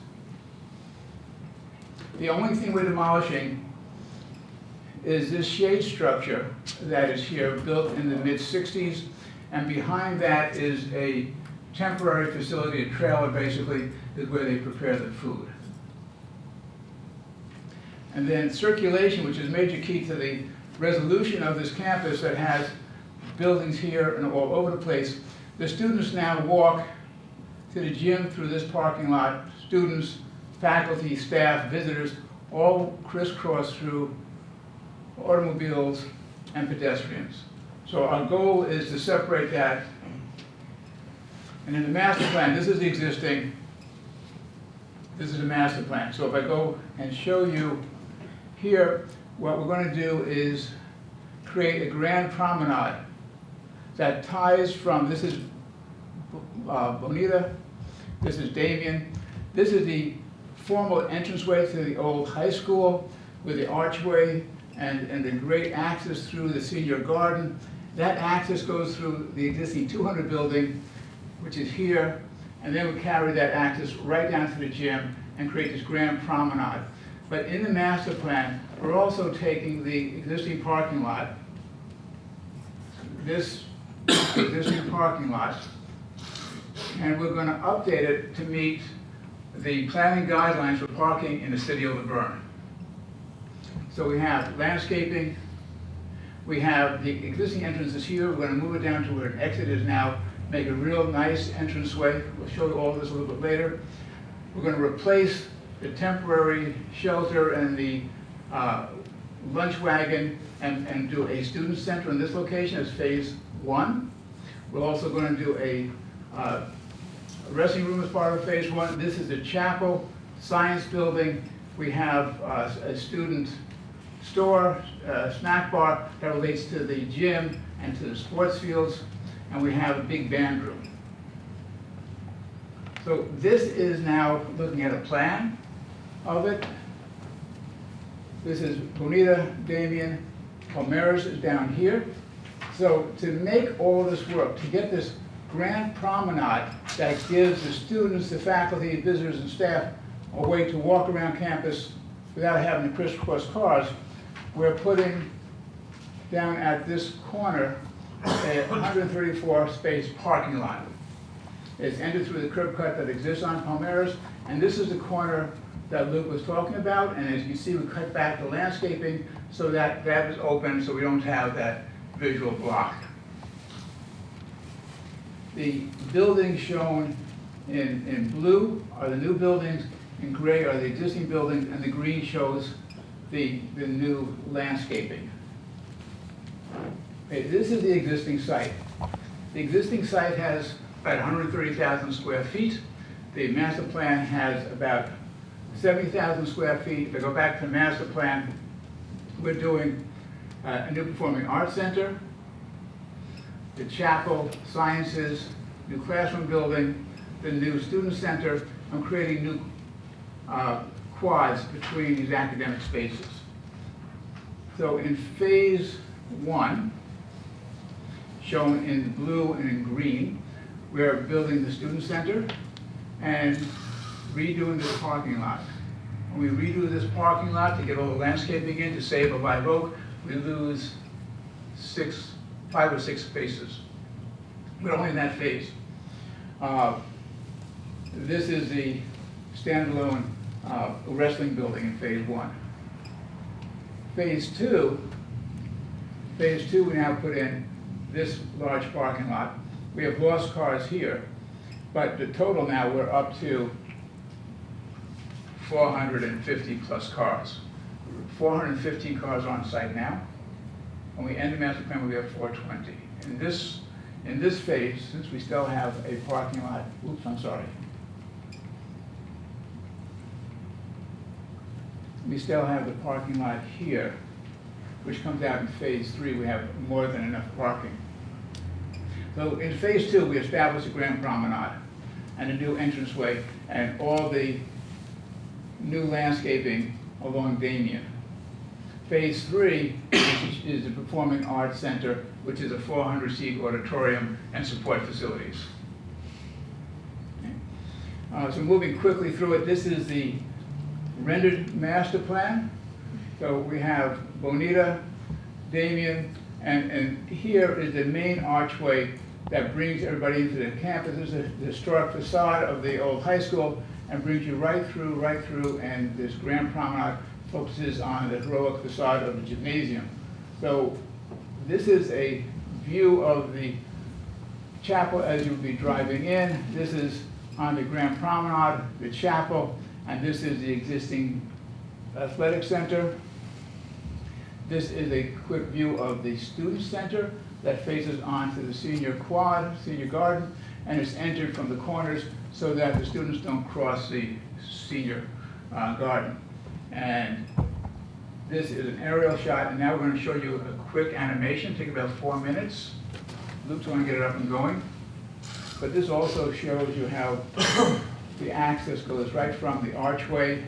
The only thing we're demolishing is this shade structure that is here, built in the mid-60s, and behind that is a temporary facility, a trailer basically, is where they prepare the food. And then circulation, which is a major key to the resolution of this campus that has buildings here and all over the place. The students now walk to the gym through this parking lot. Students, faculty, staff, visitors, all crisscross through automobiles and pedestrians. So our goal is to separate that. And in the master plan, this is the existing, this is the master plan. So if I go and show you here, what we're going to do is create a grand promenade that ties from, this is Bonita, this is Damien, this is the formal entranceway to the old high school with the archway and the great access through the senior garden. That access goes through the existing 200 building, which is here, and then we carry that access right down to the gym and create this grand promenade. But in the master plan, we're also taking the existing parking lot, this existing parking lot, and we're going to update it to meet the planning guidelines for parking in the city of Laverne. So we have landscaping, we have the existing entrances here, we're going to move it down to where an exit is now, make a real nice entranceway. We'll show you all of this a little bit later. We're going to replace the temporary shelter and the lunch wagon and do a student center in this location as phase 1. We're also going to do a resting room as part of phase 1. This is the chapel, science building. We have a student store, snack bar that relates to the gym and to the sports fields, and we have a big band room. So this is now looking at a plan of it. This is Bonita, Damien, Palmeiras is down here. So to make all this work, to get this grand promenade that gives the students, the faculty, visitors, and staff a way to walk around campus without having to crisscross cars, we're putting down at this corner a 134 space parking lot. It's entered through the curb cut that exists on Palmeiras, and this is the corner that Luke was talking about, and as you can see, we cut back the landscaping so that that is open so we don't have that visual block. The buildings shown in blue are the new buildings, in gray are the existing buildings, and the green shows the new landscaping. Okay, this is the existing site. The existing site has about 130,000 square feet. The master plan has about 70,000 square feet. If I go back to the master plan, we're doing a new performing arts center, the chapel, sciences, new classroom building, the new student center. I'm creating new quads between these academic spaces. So in phase 1, shown in blue and in green, we're building the student center and redoing this parking lot. When we redo this parking lot to get all the landscaping in to save a live oak, we lose 5 or 6 spaces. But only in that phase. This is the standalone wrestling building in phase 1. Phase 2, we now put in this large parking lot. We have lost cars here, but the total now, we're up to 450 plus cars. 415 cars on site now. When we end the master plan, we have 420. In this phase, since we still have a parking lot, oops, I'm sorry. We still have the parking lot here, which comes out in phase 3. We have more than enough parking. So in phase 2, we established a grand promenade and a new entranceway and all the new landscaping along Damien. Phase 3 is the Performing Arts Center, which is a 400-seat auditorium and support facilities. Okay. So moving quickly through it, this is the rendered master plan. So we have Bonita, Damien, and here is the main archway that brings everybody into the campus. This is the historic facade of the old high school and brings you right through, and this grand promenade focuses on the heroic facade of the gymnasium. So this is a view of the chapel as you'll be driving in. This is on the grand promenade, the chapel, and this is the existing athletic center. This is a quick view of the student center that faces onto the senior quad, senior garden, and it's entered from the corners so that the students don't cross the senior garden. And this is an aerial shot, and now we're going to show you a quick animation, take about 4 minutes. Luke's going to get it up and going. But this also shows you how the access goes right from the archway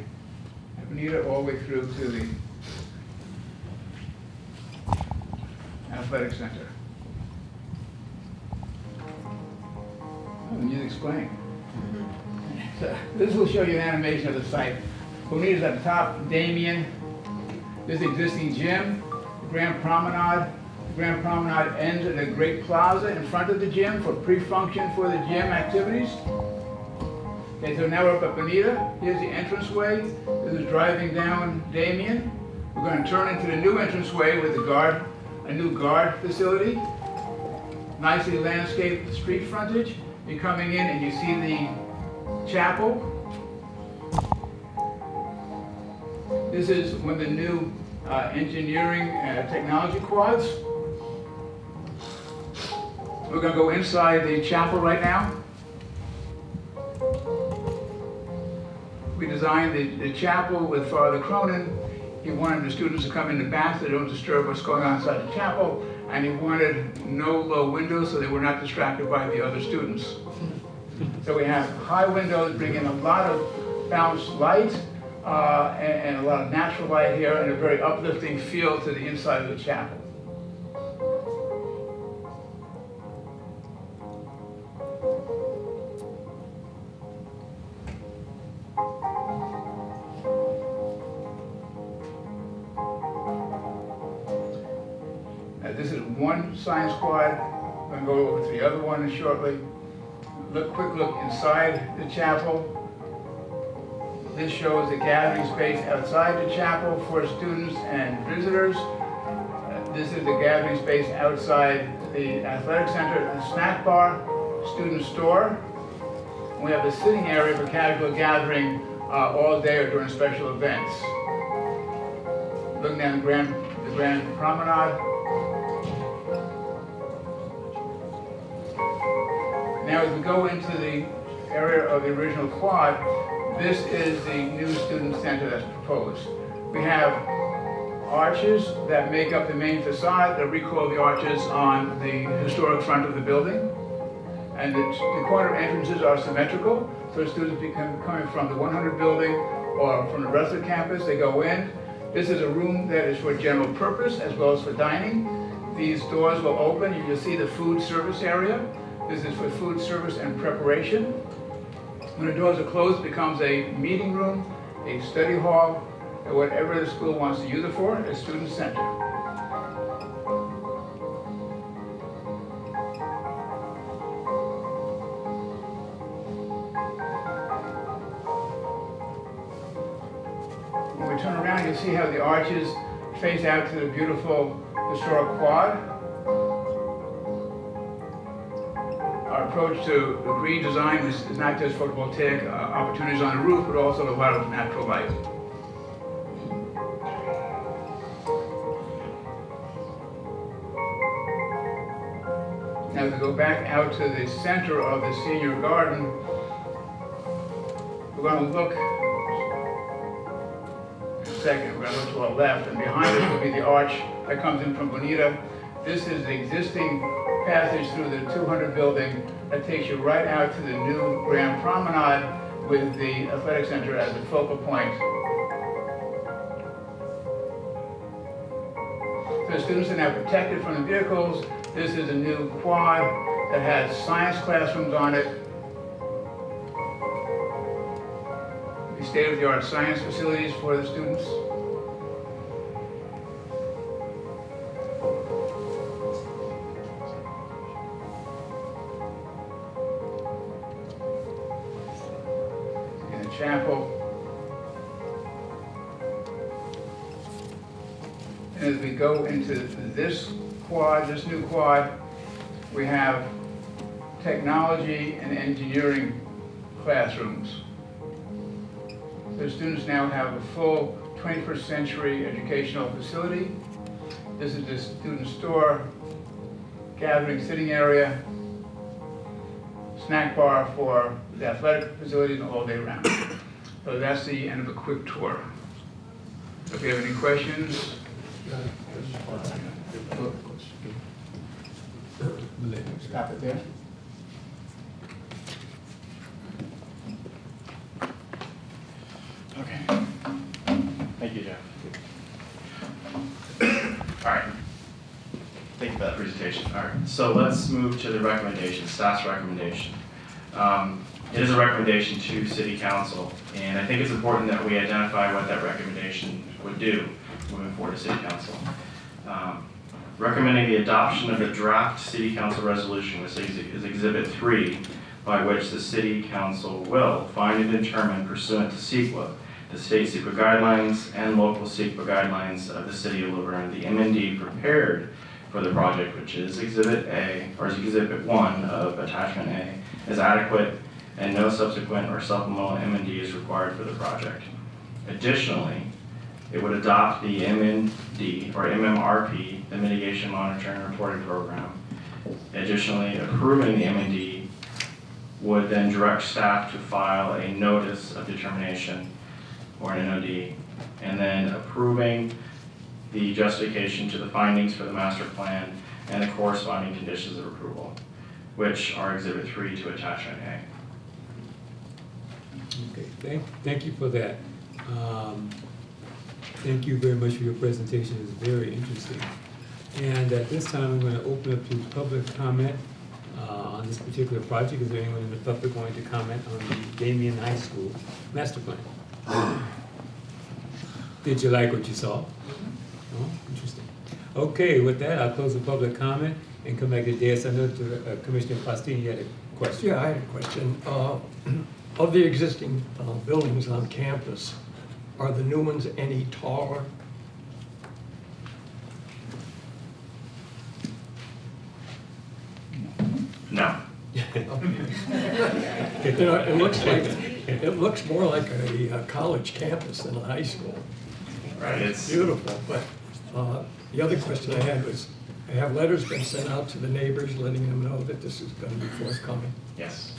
at Bonita all the way through to the athletic center. The music's playing. So this will show you an animation of the site. Bonita's at the top, Damien. This existing gym, Grand Promenade. Grand Promenade ends at a great plaza in front of the gym for pre-function for the gym activities. Okay, so now we're up at Bonita. Here's the entranceway. This is driving down Damien. We're going to turn into the new entranceway with a new guard facility. Nicely landscaped street frontage. You're coming in and you see the chapel. This is one of the new engineering technology quads. We're going to go inside the chapel right now. We designed the chapel with Father Cronin. He wanted the students to come in the back so they don't disturb what's going on inside the chapel, and he wanted no low windows so they were not distracted by the other students. So we have high windows, bring in a lot of balanced light and a lot of natural light here, and a very uplifting feel to the inside of the chapel. This is one science quad. I'm going to go over to the other one shortly. Quick look inside the chapel. This shows the gathering space outside the chapel for students and visitors. This is the gathering space outside the athletic center, the snack bar, student store. We have a sitting area for casual gathering all day or during special events. Looking down the Grand Promenade. Now as we go into the area of the original quad, this is the new student center that's proposed. We have arches that make up the main facade that recall the arches on the historic front of the building. And the corner entrances are symmetrical, so students coming from the 100 building or from the rest of the campus, they go in. This is a room that is for general purpose as well as for dining. These doors will open, you will see the food service area. This is for food service and preparation. When the doors are closed, it becomes a meeting room, a study hall, whatever the school wants to use it for, a student center. When we turn around, you'll see how the arches face out to the beautiful historic quad. Our approach to the green design is not just photovoltaic opportunities on the roof, but also a lot of natural light. Now as we go back out to the center of the senior garden, we're going to look, in a second, we're going to look to our left, and behind us will be the arch that comes in from Bonita. This is the existing passage through the 200 building that takes you right out to the new Grand Promenade with the athletic center as a focal point. So the students are now protected from the vehicles. This is a new quad that has science classrooms on it. The state-of-the-art science facilities for the students. Chapel. And as we go into this quad, this new quad, we have technology and engineering classrooms. So students now have a full 21st century educational facility. This is the student store, gathering sitting area, snack bar for the athletic facilities all day round. So that's the end of a quick tour. If you have any questions. Stop it there. Okay. Thank you, Jeff. All right. Thank you for that presentation. All right, so let's move to the recommendation, staff's recommendation. It is a recommendation to City Council, and I think it's important that we identify what that recommendation would do moving forward to City Council. Recommending the adoption of the draft City Council resolution, which is Exhibit 3, by which the City Council will find and determine pursuant to CEQA, the state CEQA guidelines and local CEQA guidelines of the City of Laverne, the M&D prepared for the project, which is Exhibit A, or Exhibit 1 of Attachment A, is adequate and no subsequent or supplemental M&D is required for the project. Additionally, it would adopt the MND or MMRP, the Mitigation Monitoring and Reporting Program. Additionally, approving the MND would then direct staff to file a notice of determination or an NOD, and then approving the justification to the findings for the master plan and the corresponding conditions of approval, which are Exhibit 3 to Attachment A. Okay, thank you for that. Thank you very much for your presentation. It's very interesting. And at this time, I'm going to open up to public comment on this particular project. Is there anyone in the public wanting to comment on the Damien High School master plan? Did you like what you saw? Oh, interesting. Okay, with that, I'll close the public comment and come back to Des. I know Commissioner Faustini, you had a question. Yeah, I had a question. Of the existing buildings on campus, are the new ones any taller? No. You know, it looks more like a college campus than a high school. Right, it's beautiful. But the other question I had was, have letters been sent out to the neighbors letting them know that this is going to be forthcoming? Yes.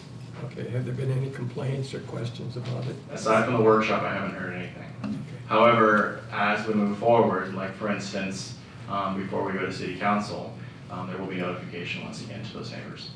Okay, have there been any complaints or questions about it? Aside from the workshop, I haven't heard anything. Okay. However, as we move forward, like for instance, before we go to City Council, there will be notification once again to those neighbors.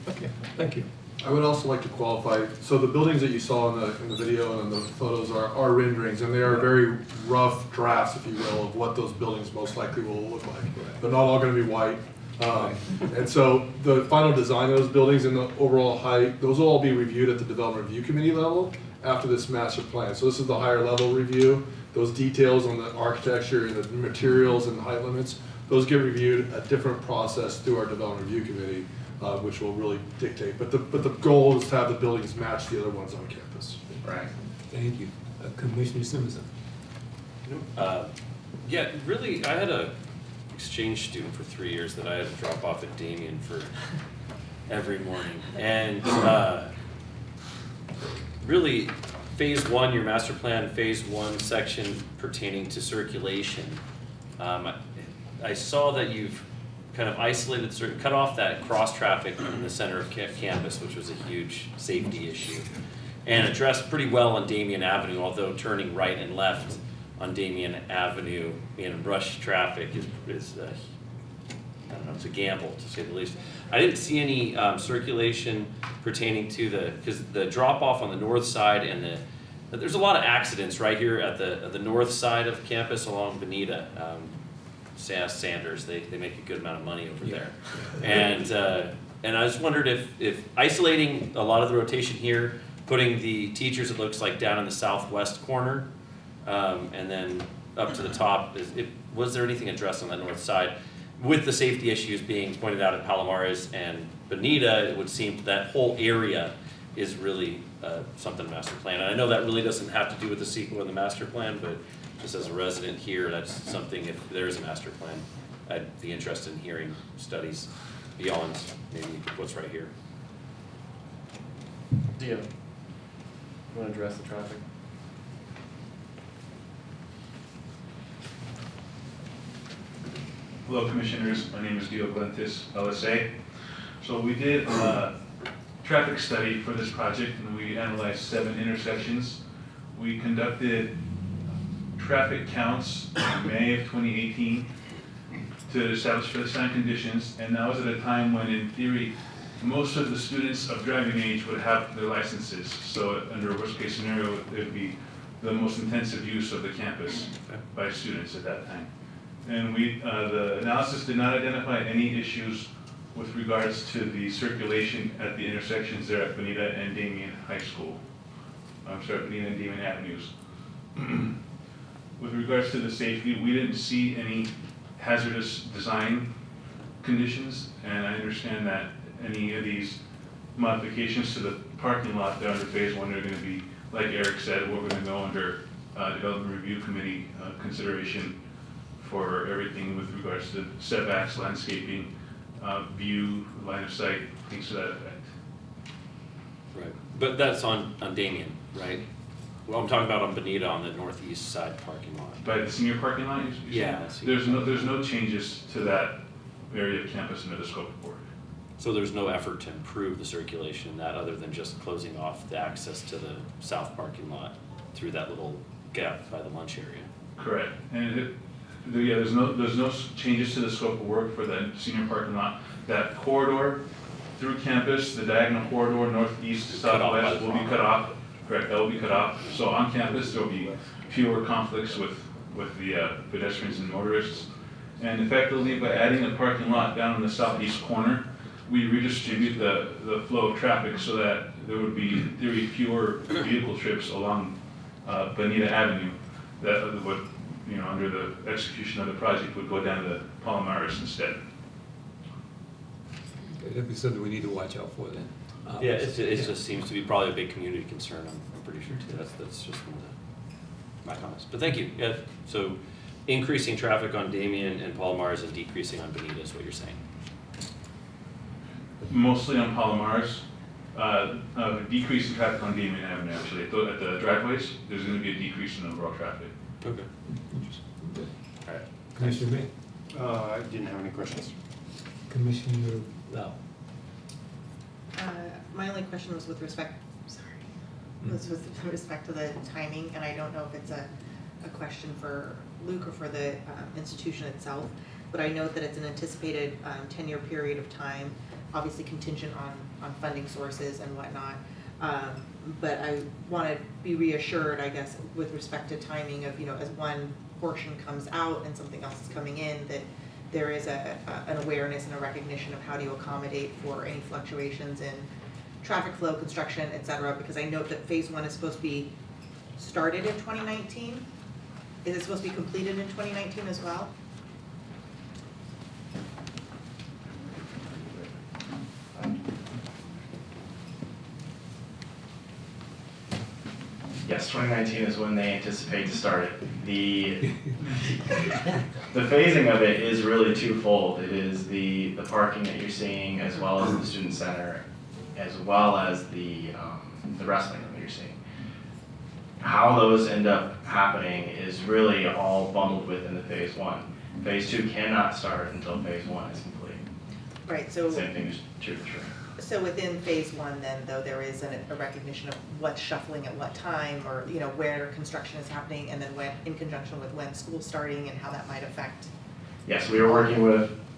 Okay, thank you. I would also like to qualify, so the buildings that you saw in the video and in the photos are renderings, and they are very rough drafts, if you will, of what those buildings most likely will look like. They're not all going to be white. And so the final design of those buildings and the overall height, those will all be reviewed at the Development Review Committee level after this master plan. So this is the higher level review. Those details on the architecture and the materials and the height limits, those get reviewed a different process through our Development Review Committee, which will really dictate. But the goal is to have the buildings match the other ones on campus. Right. Thank you. Commissioner Simpson. Yeah, really, I had a exchange student for 3 years that I had to drop off at Damien for every morning. And really, phase 1, your master plan, phase 1 section pertaining to circulation, I saw that you've kind of isolated, cut off that cross traffic in the center of campus, which was a huge safety issue, and addressed pretty well on Damien Avenue, although turning right and left on Damien Avenue in rush traffic is I don't know, it's a gamble to say the least. I didn't see any circulation pertaining to because the drop off on the north side and there's a lot of accidents right here at the north side of campus along Bonita. Sanders, they make a good amount of money over there. And I just wondered if isolating a lot of the rotation here, putting the teachers, it looks like down in the southwest corner, and then up to the top, was there anything addressed on that north side? With the safety issues being pointed out at Palomares and Bonita, it would seem that whole area is really something master plan. And I know that really doesn't have to do with the CEQA and the master plan, but just as a resident here, that's something, if there is a master plan, I'd be interested in hearing studies beyond maybe what's right here. Dio, you want to address the traffic? Hello, Commissioners. My name is Dio Glentis, LSA. So we did a traffic study for this project, and we analyzed 7 intersections. We conducted traffic counts in May of 2018 to establish baseline conditions, and that was at a time when, in theory, most of the students of driving age would have their licenses. So under a worst-case scenario, it would be the most intensive use of the campus by students at that time. And the analysis did not identify any issues with regards to the circulation at the intersections there at Bonita and Damien High School. I'm sorry, Bonita and Damien Avenues. With regards to the safety, we didn't see any hazardous design conditions, and I understand that any of these modifications to the parking lot there under phase one are gonna be, like Eric said, we're gonna go under Development Review Committee consideration for everything with regards to setbacks, landscaping, view, line of sight, things to that effect. Right, but that's on Damien, right? Well, I'm talking about on Bonita on the northeast side parking lot. By the senior parking lot, you Yeah. there's no changes to that area of campus under the scope of work. So there's no effort to improve the circulation in that other than just closing off the access to the south parking lot through that little gap by the lunch area? Correct, and there's no changes to the scope of work for the senior parking lot. That corridor through campus, the diagonal corridor, northeast to southwest, will be cut off. Correct, that will be cut off. So on campus, there will be fewer conflicts with the pedestrians and motorists. And effectively, by adding a parking lot down in the southeast corner, we redistribute the flow of traffic so that there would be, in theory, fewer vehicle trips along Bonita Avenue that would, under the execution of the project, would go down to Palomares instead. That'd be something we need to watch out for then. Yeah, it just seems to be probably a big community concern, I'm pretty sure too. That's just one of my comments. But thank you. Yeah, so increasing traffic on Damien and Palomares and decreasing on Bonita is what you're saying? Mostly on Palomares, decrease in traffic on Damien Avenue, actually. At the driveways, there's gonna be a decrease in overall traffic. Okay. All right. Commissioner May? I didn't have any questions. Commissioner Lau? My only question was with respect, was with respect to the timing, and I don't know if it's a question for Luke or for the institution itself, but I note that it's an anticipated 10-year period of time, obviously contingent on funding sources and whatnot. But I want to be reassured, I guess, with respect to timing of, as one portion comes out and something else is coming in, that there is an awareness and a recognition of how to accommodate for any fluctuations in traffic flow, construction, et cetera, because I note that phase one is supposed to be started in 2019. Is it supposed to be completed in 2019 as well? Yes, 2019 is when they anticipate to start it. The phasing of it is really twofold. It is the parking that you're seeing, as well as the student center, as well as the wrestling that you're seeing. How those end up happening is really all bundled within the phase one. Phase two cannot start until phase one is complete. Right, so. Same thing is true for sure. So within phase one then, though, there is a recognition of what's shuffling at what time, or, where construction is happening, and then when, in conjunction with when school's starting and how that might affect. Yes, we are working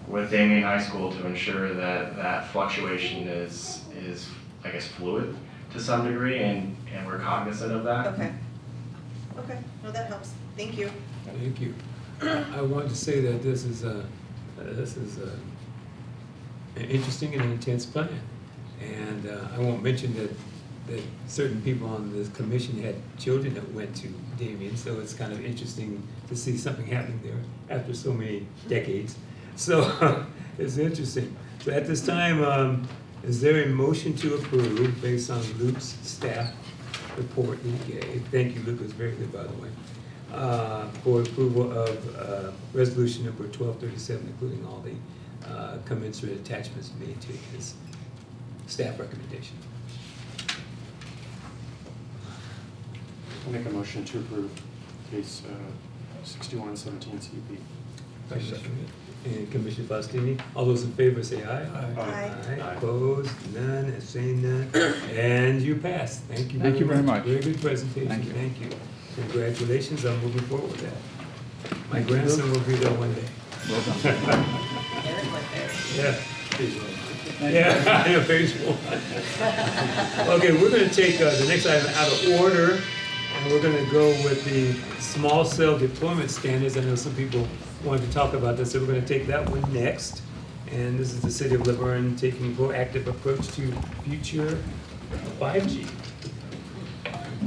with Damien High School to ensure that fluctuation is, I guess, fluid to some degree, and we're cognizant of that. Okay. Okay, no, that helps. Thank you. Thank you. I want to say that this is an interesting and intense plan. And I won't mention that certain people on this commission had children that went to Damien, so it's kind of interesting to see something happening there after so many decades. So it's interesting. So at this time, is there a motion to approve based on Luke's staff report that he gave? Thank you, Luke, it was very good, by the way. For approval of resolution number 1237, including all the commensurate attachments made to his staff recommendation. I'll make a motion to approve case 6117 CUP. And Commissioner Faustini, all those in favor say aye. Aye. Aye. Opposed, none, abstained, none, and you pass. Thank you Thank you very much. Very good presentation, Thank you. thank you. Congratulations on moving forward with that. My grandson will be there one day. Well done. Eric went there. Yeah. Yeah, I know, phase one. Okay, we're gonna take the next item out of order, and we're gonna go with the small cell deployment standards. I know some people wanted to talk about this, so we're gonna take that one next. And this is the city of Laverne taking proactive approach to future 5G.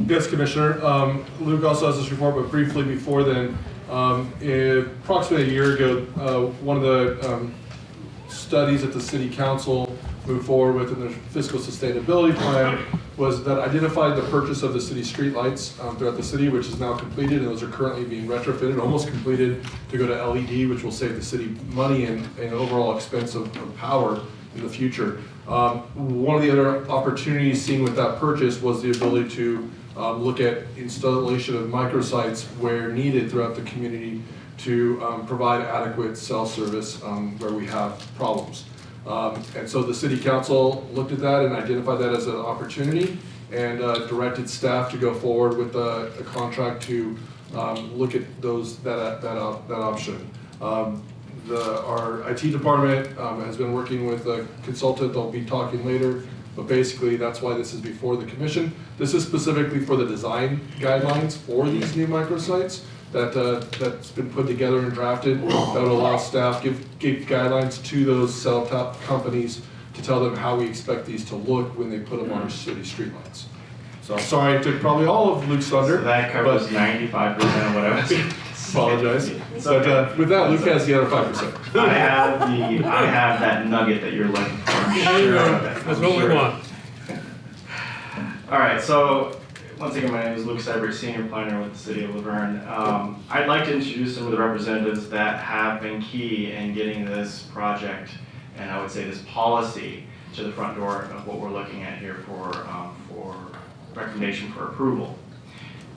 Yes, Commissioner. Luke also has this report, but briefly before then, approximately a year ago, one of the studies that the City Council moved forward with in the fiscal sustainability plan was that identified the purchase of the city streetlights throughout the city, which is now completed, and those are currently being retrofitted, almost completed, to go to LED, which will save the city money and overall expense of power in the future. One of the other opportunities seen with that purchase was the ability to look at installation of microsites where needed throughout the community to provide adequate cell service where we have problems. And so the City Council looked at that and identified that as an opportunity and directed staff to go forward with a contract to look at that option. Our IT department has been working with a consultant. They'll be talking later, but basically that's why this is before the commission. This is specifically for the design guidelines for these new microsites that's been put together and drafted that would allow staff give guidelines to those cell top companies to tell them how we expect these to look when they put them on our city streetlights. So I'm sorry I took probably all of Luke's thunder. So that covers 95% of what I was apologize. But with that, Luke has the other 5%. I have that nugget that you're looking for. I'm sure of it. That's what we want. All right, so once again, my name is Luke Seibert, Senior Planner with the City of Laverne. I'd like to introduce some of the representatives that have been key in getting this project, and I would say this policy, to the front door of what we're looking at here for recommendation for approval.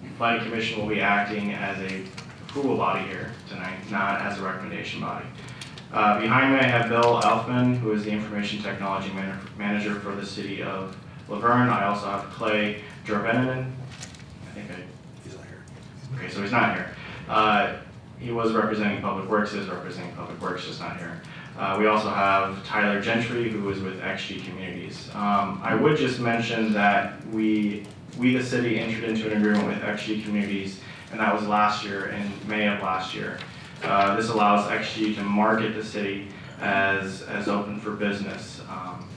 The Planning Commission will be acting as a approval body here tonight, not as a recommendation body. Behind me I have Bill Elfman, who is the Information Technology Manager for the City of Laverne. I also have Clay Jorveninen. He's not here. Okay, so he's not here. He was representing Public Works, is representing Public Works, just not here. We also have Tyler Gentry, who is with r.a.g Communities. I would just mention that we the city entered into an agreement with r.a.g Communities, and that was last year, in May of last year. This allows r.a.g to market the city as open for business,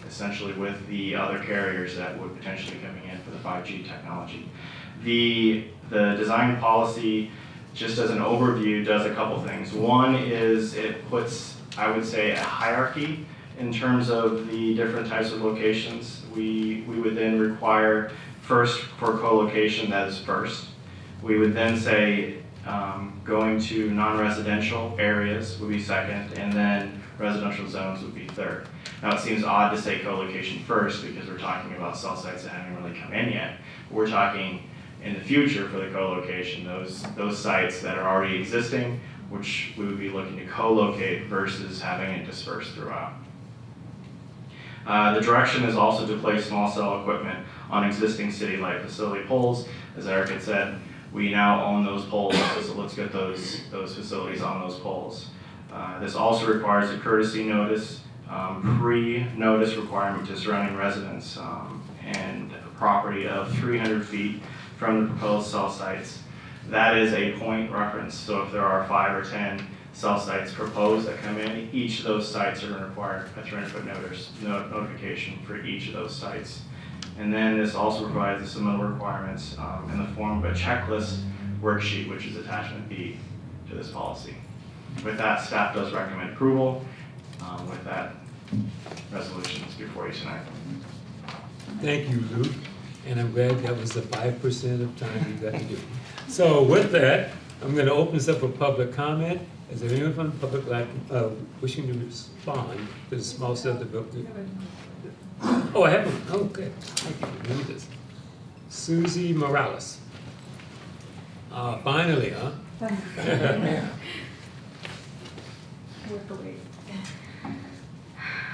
essentially with the other carriers that would potentially be coming in for the 5G technology. The design policy, just as an overview, does a couple things. One is it puts, I would say, a hierarchy in terms of the different types of locations. We would then require first for co-location, that is first. We would then say going to non-residential areas would be second, and then residential zones would be third. Now it seems odd to say co-location first because we're talking about cell sites that haven't really come in yet. We're talking in the future for the co-location, those sites that are already existing, which we would be looking to co-locate versus having it dispersed throughout. The direction is also to place small cell equipment on existing city light facility poles. As Eric had said, we now own those poles, so let's get those facilities on those poles. This also requires a courtesy notice, pre-notice requirement to surrounding residents, and a property of 300 feet from the proposed cell sites. That is a point reference, so if there are 5 or 10 cell sites proposed that come in, each of those sites are going to require a 300-foot notification for each of those sites. And then this also provides the submittal requirements in the form of a checklist worksheet, which is attachment B to this policy. With that, staff does recommend approval. With that, resolution is before you tonight. Thank you, Luke, and I'm glad that was the 5% of time you got to do. So with that, I'm going to open this up for public comment. Is there anyone from the public wishing to respond to the small cell development? Oh, I have one. Oh, good. Thank you. Let me just. Susie Morales. Finally, huh?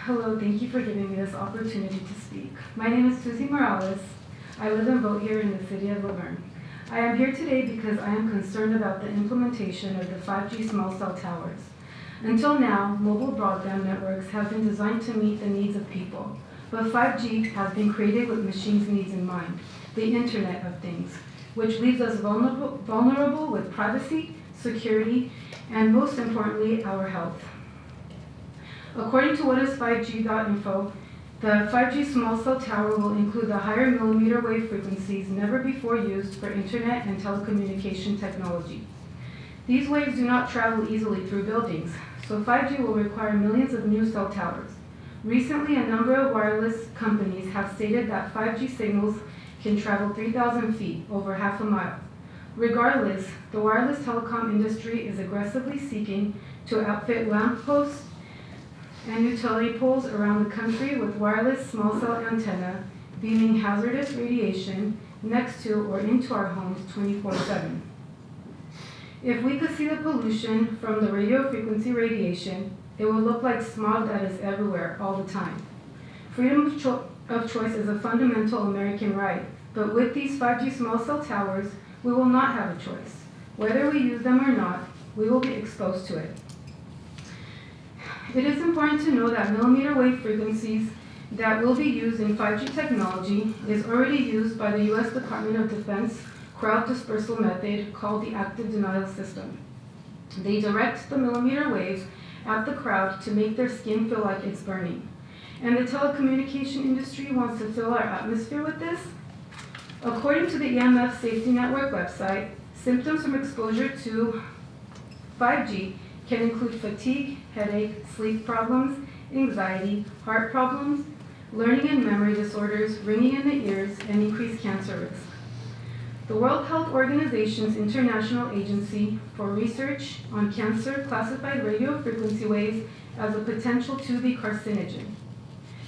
Hello, thank you for giving me this opportunity to speak. My name is Susie Morales. I live and vote here in the city of Laverne. I am here today because I am concerned about the implementation of the 5G small cell towers. Until now, mobile broadband networks have been designed to meet the needs of people, but 5G has been created with machines' needs in mind, the Internet of Things, which leaves us vulnerable with privacy, security, and most importantly, our health. According to whatis5g.info, the 5G small cell tower will include the higher millimeter wave frequencies never before used for internet and telecommunication technology. These waves do not travel easily through buildings, so 5G will require millions of new cell towers. Recently, a number of wireless companies have stated that 5G signals can travel 3,000 feet, over half a mile. Regardless, the wireless telecom industry is aggressively seeking to outfit lampposts and utility poles around the country with wireless small cell antenna beaming hazardous radiation next to or into our homes 24/7. If we could see the pollution from the radio frequency radiation, it would look like smog that is everywhere all the time. Freedom of choice is a fundamental American right, but with these 5G small cell towers, we will not have a choice. Whether we use them or not, we will be exposed to it. It is important to know that millimeter wave frequencies that will be used in 5G technology is already used by the U.S. Department of Defense crowd dispersal method called the active denial system. They direct the millimeter waves at the crowd to make their skin feel like it's burning. And the telecommunication industry wants to fill our atmosphere with this. According to the EMF Safety Network website, symptoms from exposure to 5G can include fatigue, headache, sleep problems, anxiety, heart problems, learning and memory disorders, ringing in the ears, and increased cancer risk. The World Health Organization's International Agency for Research on Cancer classified radio frequency waves as a potential to be carcinogen.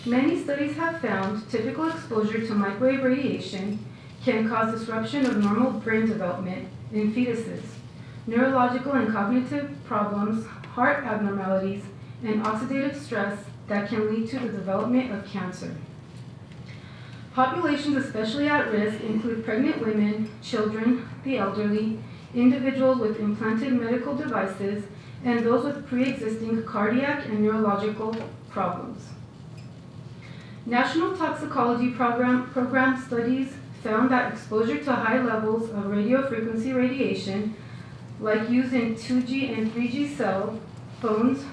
Many studies have found typical exposure to microwave radiation can cause disruption of normal brain development in fetuses, neurological and cognitive problems, heart abnormalities, and oxidative stress that can lead to the development of cancer. Populations especially at risk include pregnant women, children, the elderly, individuals with implanted medical devices, and those with pre-existing cardiac and neurological problems. National Toxicology Program studies found that exposure to high levels of radio frequency radiation, like used in 2G and 3G cell phones,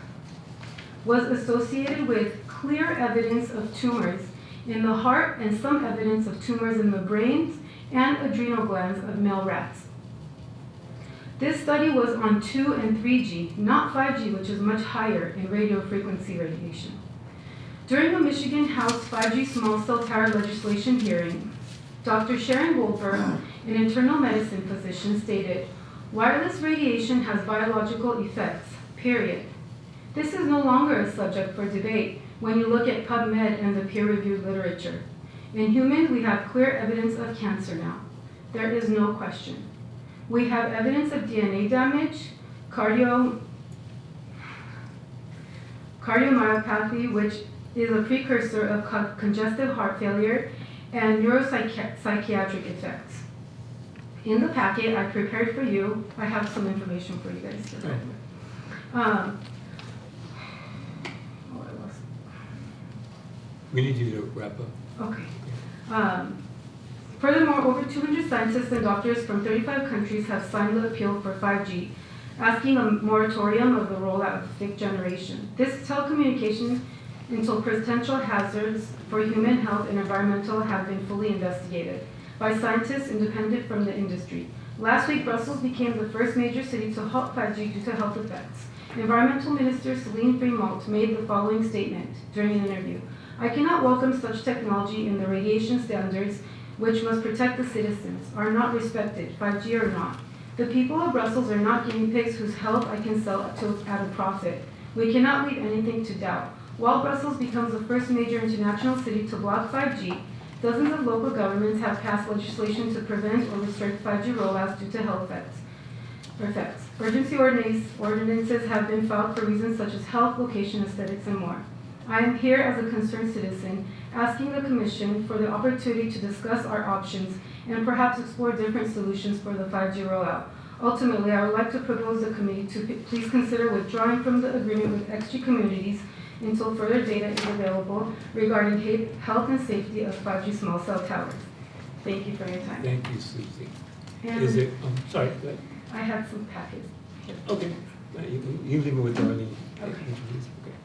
was associated with clear evidence of tumors in the heart and some evidence of tumors in the brains and adrenal glands of male rats. This study was on 2 and 3G, not 5G, which is much higher in radio frequency radiation. During a Michigan House 5G small cell tower legislation hearing, Dr. Sharon Goldberg, an internal medicine physician, stated, "Wireless radiation has biological effects, period. This is no longer a subject for debate when you look at PubMed and the peer-reviewed literature. In humans, we have clear evidence of cancer now. There is no question. We have evidence of DNA damage, cardiomyopathy, which is a precursor of congestive heart failure, and neuropsychiatric effects. In the packet I prepared for you, I have some information for you guys to go with. We need you to wrap up. Okay. Furthermore, over 200 scientists and doctors from 35 countries have signed the appeal for 5G, asking a moratorium of the rollout of fifth generation. This telecommunication until potential hazards for human health and environmental have been fully investigated by scientists independent from the industry. Last week, Brussels became the first major city to halt 5G due to health effects. Environmental Minister Celine Fremont made the following statement during an interview. "I cannot welcome such technology in the radiation standards which must protect the citizens, are not respected, 5G or not. The people of Brussels are not guinea pigs whose health I can sell at a profit. We cannot leave anything to doubt. While Brussels becomes the first major international city to block 5G, dozens of local governments have passed legislation to prevent or restrict 5G rollouts due to health effects. Urgency ordinances have been filed for reasons such as health, location, aesthetics, and more. I am here as a concerned citizen, asking the Commission for the opportunity to discuss our options and perhaps explore different solutions for the 5G rollout. Ultimately, I would like to propose the committee to please consider withdrawing from the agreement with r.a.g communities until further data is available regarding health and safety of 5G small cell towers." Thank you for your time. Thank you, Susie. And Is it, sorry, go ahead. I have some packets here. Okay. You leave me with Darlene. Okay. Okay.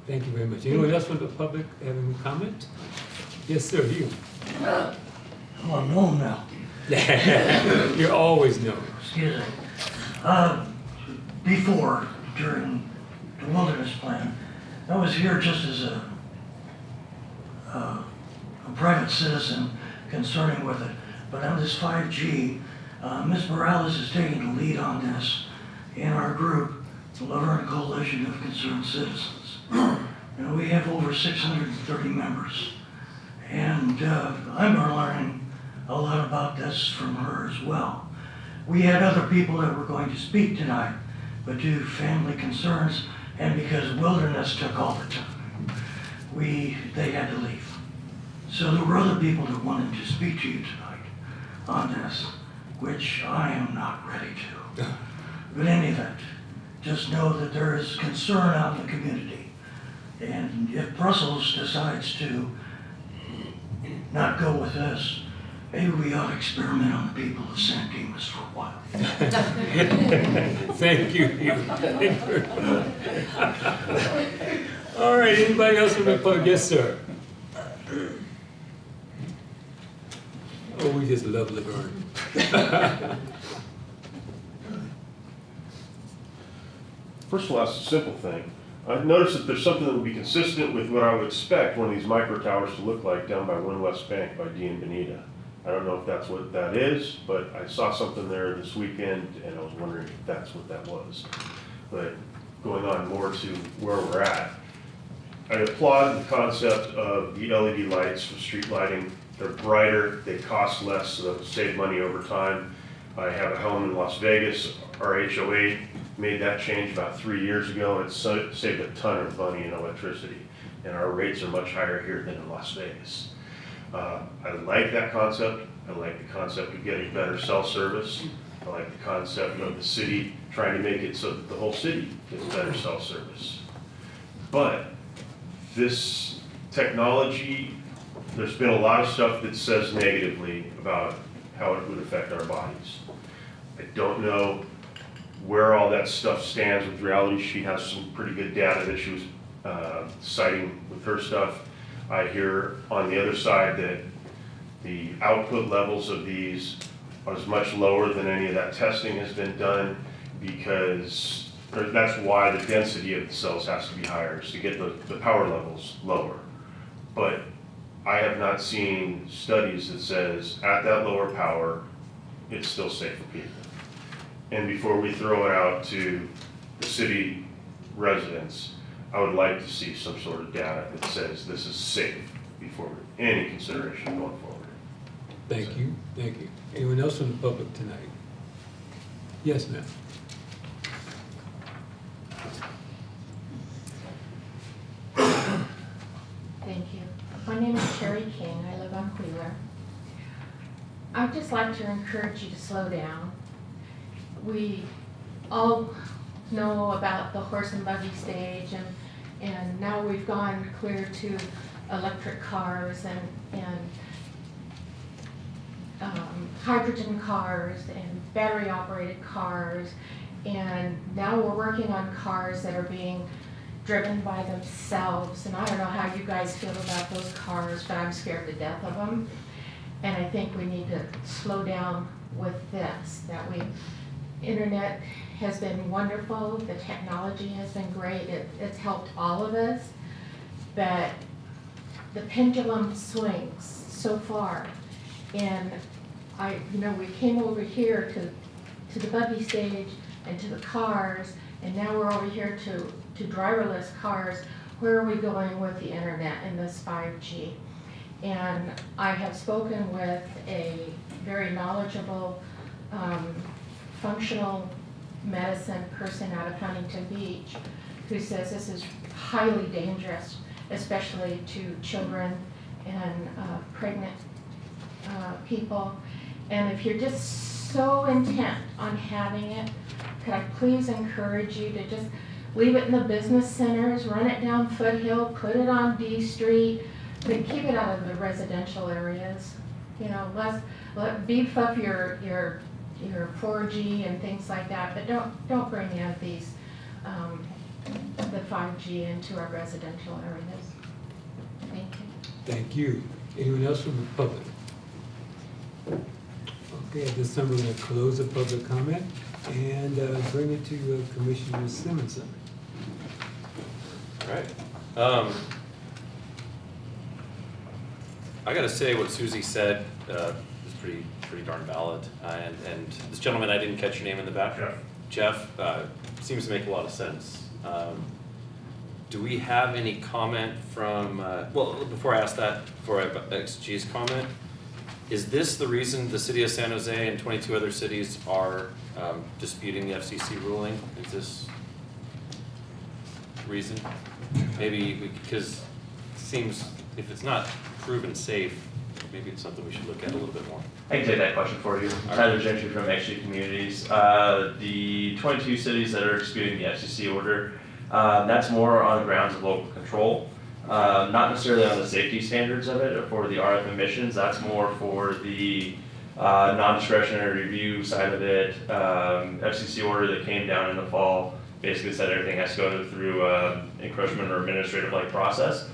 Thank you very much. Anyone else from the public having a comment? Yes, sir, you. I'm known now. You're always known. Excuse me. Before, during the wilderness plan, I was here just as a private citizen concerning with it. But on this 5G, Ms. Morales is taking the lead on this in our group, the Laverne Coalition of Concerned Citizens. And we have over 630 members. And I'm learning a lot about this from her as well. We had other people that were going to speak tonight, but due to family concerns and because wilderness took all the time, they had to leave. So there were other people that wanted to speak to you tonight on this, which I am not ready to. But in any event, just know that there is concern out in the community. And if Brussels decides to not go with this, maybe we ought to experiment on the people of San Dimas for a while. Thank you. All right, anybody else from the public? Yes, sir. Oh, we just love Laverne. First of all, that's a simple thing. I've noticed that there's something that would be consistent with what I would expect one of these micro towers to look like down by One West Bank by Dee and Benita. I don't know if that's what that is, but I saw something there this weekend and I was wondering if that's what that was. But going on more to where we're at, I applaud the concept of the LED lights for street lighting. They're brighter, they cost less, so they'll save money over time. I have a home in Las Vegas, r.a.g made that change about 3 years ago, and it's saved a ton of money in electricity. And our rates are much higher here than in Las Vegas. I like that concept. I like the concept of getting better cell service. I like the concept of the city trying to make it so that the whole city gets better cell service. But this technology, there's been a lot of stuff that says negatively about how it would affect our bodies. I don't know where all that stuff stands with reality. She has some pretty good data that she was citing with her stuff. I hear on the other side that the output levels of these are as much lower than any of that testing has been done because that's why the density of the cells has to be higher, is to get the power levels lower. But I have not seen studies that says at that lower power, it's still safe for people. And before we throw it out to the city residents, I would like to see some sort of data that says this is safe before any consideration going forward. Thank you, thank you. Anyone else from the public tonight? Yes, ma'am. Thank you. My name is Sherry King. I live on Wheeler. I'd just like to encourage you to slow down. We all know about the horse and buggy stage, and now we've gone clear to electric cars and hydrogen cars and battery operated cars, and now we're working on cars that are being driven by themselves. And I don't know how you guys feel about those cars, but I'm scared to death of them. And I think we need to slow down with this, internet has been wonderful, the technology has been great, it's helped all of us, but the pendulum swings so far. And we came over here to the buggy stage and to the cars, and now we're over here to driverless cars. Where are we going with the internet and this 5G? And I have spoken with a very knowledgeable functional medicine person out of Huntington Beach who says this is highly dangerous, especially to children and pregnant people. And if you're just so intent on having it, could I please encourage you to just leave it in the business centers, run it down Foothill, put it on D Street, but keep it out of the residential areas. Let beef up your 4G and things like that, but don't bring in these the 5G into our residential areas. Thank you. Thank you. Anyone else from the public? Okay, at this time, we're going to close the public comment and bring it to Commissioner Simonson. All right. I gotta say what Susie said is pretty darn valid. And this gentleman, I didn't catch your name in the back. Jeff seems to make a lot of sense. Do we have any comment from, well, before I ask that, before I r.a.g's comment, is this the reason the city of San Jose and 22 other cities are disputing the FCC ruling? Is this reason? Maybe because it seems, if it's not proven safe, maybe it's something we should look at a little bit more. I can take that question for you. Tyler Gentry from r.a.g Communities. The 22 cities that are disputing the FCC order, that's more on the grounds of local control, not necessarily on the safety standards of it or for the RF emissions. That's more for the non-discretionary review side of it. FCC order that came down in the fall basically said everything has to go through encroachment or administrative-like process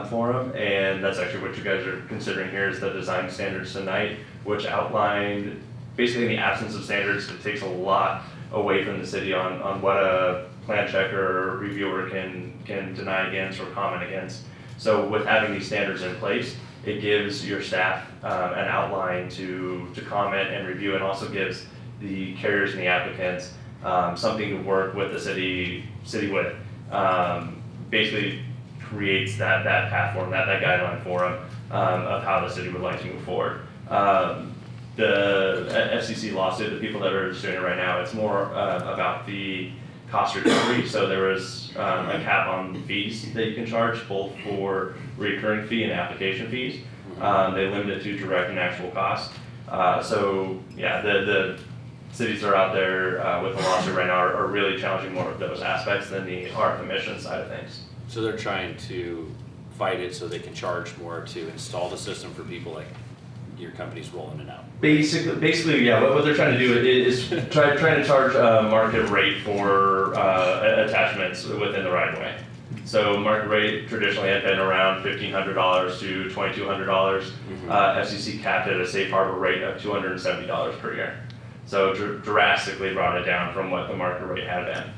for them, and that's actually what you guys are considering here is the design standards tonight, which outlined basically in the absence of standards, it takes a lot away from the city on what a plan checker or reviewer can deny against or comment against. So with having these standards in place, it gives your staff an outline to comment and review, and also gives the carriers and the applicants something to work with the city with. Basically creates that path for them, that guideline for them of how the city would like to move forward. The FCC lawsuit, the people that are doing it right now, it's more about the cost recovery. So there was a cap on fees that you can charge, both for recurring fee and application fees. They limit it to direct and actual cost. So yeah, the cities that are out there with the lawsuit right now are really challenging more of those aspects than the RF emission side of things. So they're trying to fight it so they can charge more to install the system for people like your company's rolling it out. Basically, yeah. What they're trying to do is trying to charge a market rate for attachments within the right of way. So market rate traditionally had been around $1,500 to $2,200. FCC capped at a safe harbor rate of $270 per year. So drastically brought it down from what the market rate had been.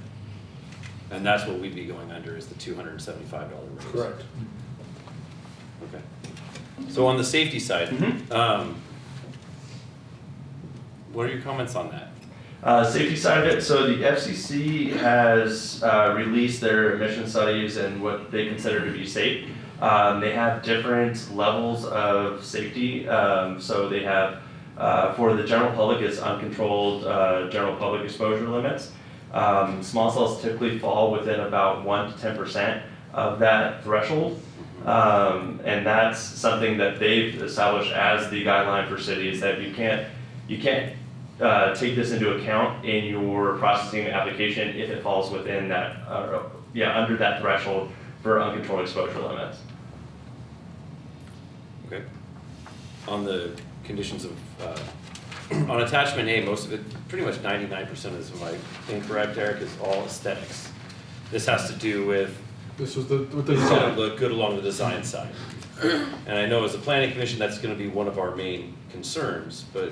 And that's what we'd be going under is the $275 raise. Correct. Okay. So on the safety side, what are your comments on that? Safety side of it, so the FCC has released their emission studies and what they consider to be safe. They have different levels of safety. So they have, for the general public, it's uncontrolled general public exposure limits. Small cells typically fall within about 1 to 10% of that threshold. And that's something that they've established as the guideline for cities, that you can't take this into account in your processing application if it falls within that, under that threshold for uncontrolled exposure limits. Okay. On the conditions of, on attachment A, most of it, pretty much 99% is, am I incorrect, Eric, is all aesthetics. This has to do with This was what the it's design. gonna look good along the design side. And I know as a planning commission, that's gonna be one of our main concerns, but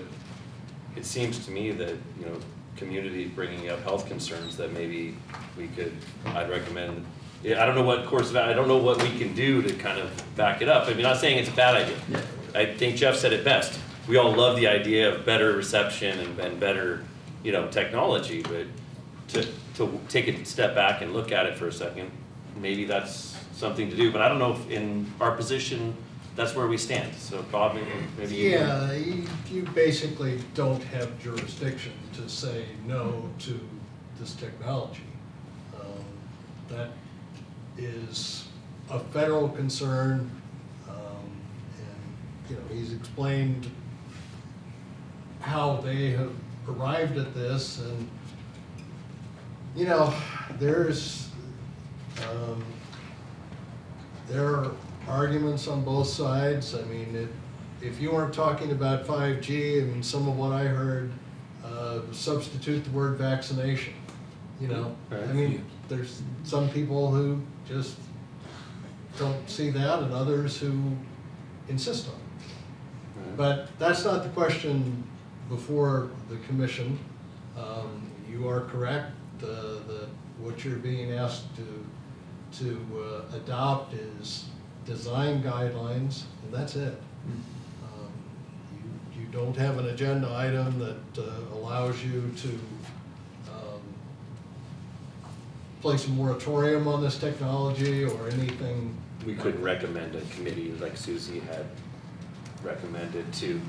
it seems to me that, you know, community bringing up health concerns that maybe we could, I'd recommend, I don't know what course of, I don't know what we can do to kind of back it up. I mean, not saying it's a bad idea. I think Jeff said it best. We all love the idea of better reception and better, you know, technology, but to take a step back and look at it for a second, maybe that's something to do. But I don't know if in our position, that's where we stand. So Bob, maybe you can. Yeah, you basically don't have jurisdiction to say no to this technology. That is a federal concern, and he's explained how they have arrived at this, and there are arguments on both sides. I mean, if you weren't talking about 5G, I mean, some of what I heard, substitute the word vaccination. Right. I mean, there's some people who just don't see that and others who insist on it. But that's not the question before the commission. You are correct, that what you're being asked to adopt is design guidelines, and that's it. You don't have an agenda item that allows you to place a moratorium on this technology or anything. We could recommend a committee like Susie had recommended to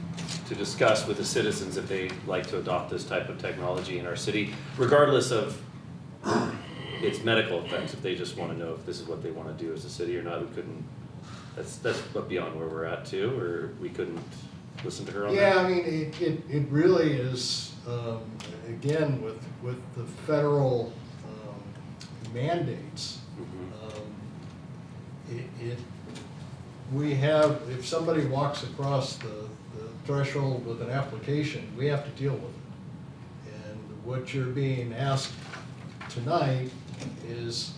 discuss with the citizens if they like to adopt this type of technology in our city, regardless of its medical effects. If they just want to know if this is what they want to do as a city or not, we couldn't. That's beyond where we're at too, or we couldn't listen to her on that. Yeah, I mean, it really is, again, with the federal mandates, we have, if somebody walks across the threshold with an application, we have to deal with it. And what you're being asked tonight is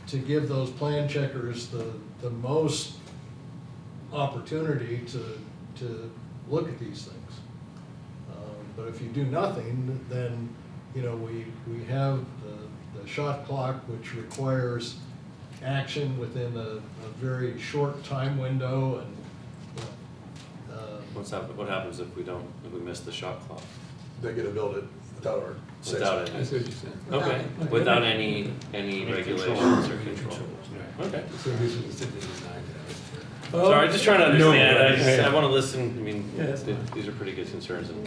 to give those plan checkers the most opportunity to look at these things. But if you do nothing, then, you know, we have the shot clock, which requires action within a very short time window, and what happens if we miss the shot clock? They get to build it without our say. Without any. That's what you said. Okay, without any regulations or controls. Okay. So this is the city design. Sorry, I'm just trying to No, understand. I want to listen. I mean, Yeah, that's fine. these are pretty good concerns, and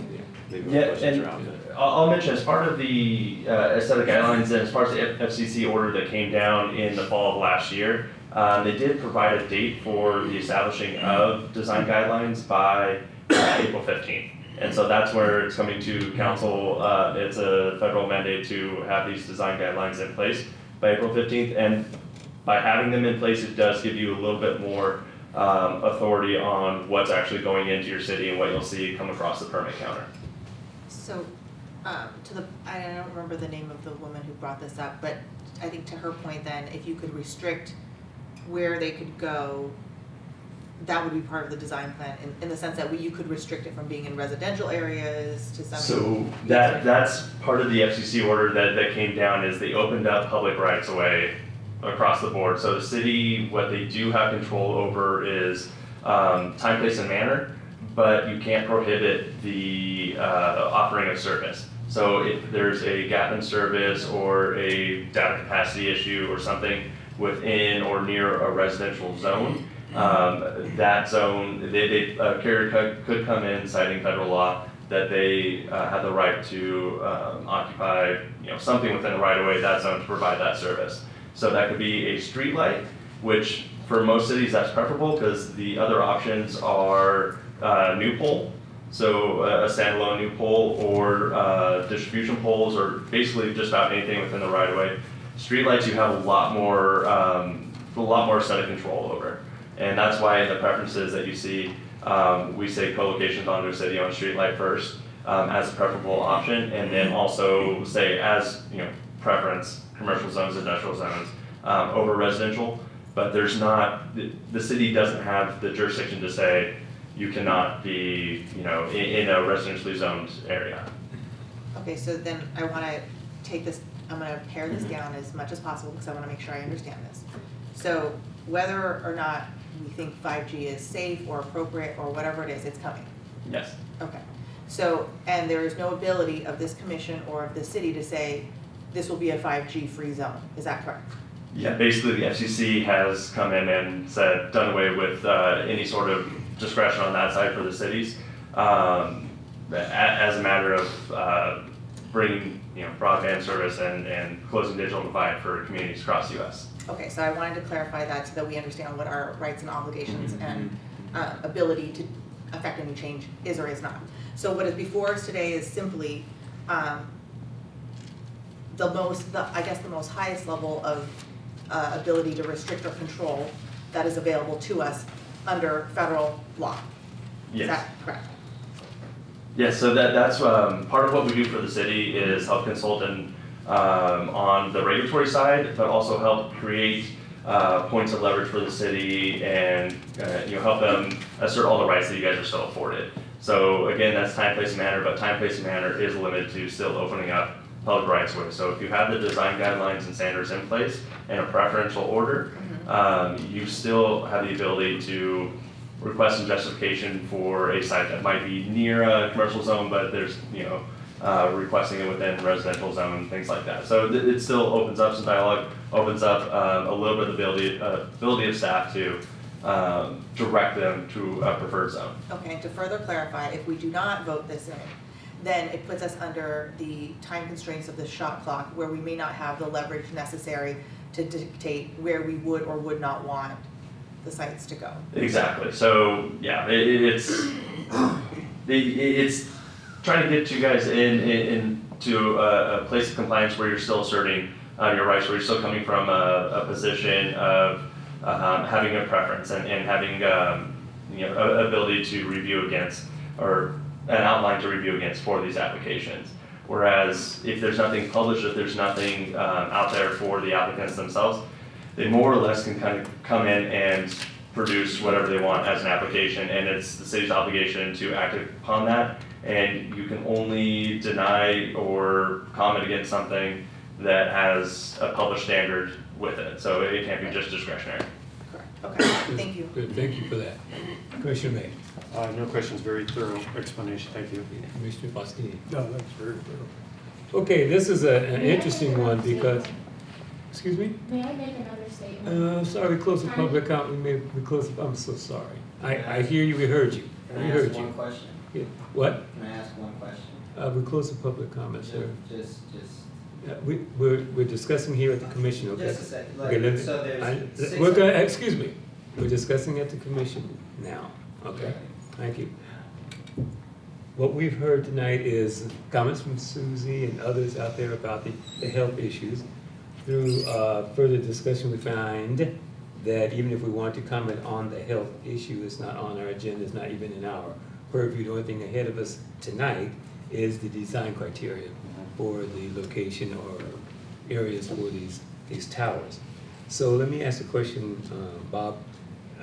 maybe Yeah, questions and around it. I'll mention as part of the aesthetic guidelines and as far as the FCC order that came down in the fall of last year, they did provide a date for the establishing of design guidelines by April 15th. And so that's where it's coming to council. It's a federal mandate to have these design guidelines in place by April 15th. And by having them in place, it does give you a little bit more authority on what's actually going into your city and what you'll see come across the permit counter. So, I don't remember the name of the woman who brought this up, but I think to her point then, if you could restrict where they could go, that would be part of the design plan, in the sense that you could restrict it from being in residential areas to some. So that's part of the FCC order that came down, is they opened up public rights of way across the board. So the city, what they do have control over is time, place, and manner, but you can't prohibit the offering of service. So if there's a gap in service or a data capacity issue or something within or near a residential zone, that zone, a carrier could come in citing federal law that they have the right to occupy, something within the right of way, that zone, to provide that service. So that could be a street light, which for most cities that's preferable because the other options are new pole, so a standalone new pole, or distribution poles, or basically just about anything within the right of way. Street lights you have a lot more set of control over, and that's why in the preferences that you see, we say co-locations onto a city-owned street light first as a preferable option, and then also say as preference commercial zones, industrial zones over residential. But there's not, the city doesn't have the jurisdiction to say you cannot be, in a residentially zoned area. Okay, so then I want to take this, I'm going to pare this down as much as possible because I want to make sure I understand this. So whether or not we think 5G is safe or appropriate or whatever it is, it's coming. Yes. Okay. So, and there is no ability of this commission or of the city to say this will be a 5G free zone. Is that correct? Yeah, basically the FCC has come in and said, done away with any sort of discretion on that side for the cities, as a matter of bringing broadband service and closing digital divide for communities across the U.S. Okay, so I wanted to clarify that so that we understand what our rights and obligations and ability to affect any change is or is not. So what is before us today is simply the most highest level of ability to restrict or control that is available to us under federal law. Yes. Is that correct? Yes, so that's part of what we do for the city is help consult and on the regulatory side, but also help create points of leverage for the city and help them assert all the rights that you guys are still afforded. So again, that's time, place, and manner, but time, place, and manner is limited to still opening up public rights of way. So if you have the design guidelines and standards in place in a preferential order, you still have the ability to request some justification for a site that might be near a commercial zone, but there's, requesting it within residential zone, things like that. So it still opens up some dialogue, opens up a little bit of the ability of staff to direct them to a preferred zone. Okay, to further clarify, if we do not vote this in, then it puts us under the time constraints of the shot clock, where we may not have the leverage necessary to dictate where we would or would not want the sites to go. Exactly. So yeah, it's trying to get you guys into a place of compliance where you're still asserting your rights, where you're still coming from a position of having a preference and having ability to review against, or an outline to review against for these applications. Whereas if there's nothing published, if there's nothing out there for the applicants themselves, they more or less can kind of come in and produce whatever they want as an application, and it's the city's obligation to act upon that. And you can only deny or comment against something that has a published standard with it. So it can't be just discretionary. Okay, thank you. Good, thank you for that. Commissioner May. No questions, very thorough explanation, thank you. Commissioner Faustini. No, that's very thorough. Okay, this is an interesting one because, excuse me? May I make another statement? Sorry, we closed the public comment. We closed, I'm so sorry. I hear you, we heard you. Can We I heard ask you. one question? Yeah. What? Can I ask one question? We closed the public comment, sir. Just. We're discussing here at the commission, okay? Just a second, Okay, let me- so there's we're gonna, excuse me, we're discussing at the commission now, okay? Thank you. What we've heard tonight is comments from Susie and others out there about the health issues. Through further discussion, we find that even if we want to comment on the health issue, it's not on our agenda, it's not even in our purview. The only thing ahead of us tonight is the design criteria for the location or areas for these towers. So let me ask a question, Bob.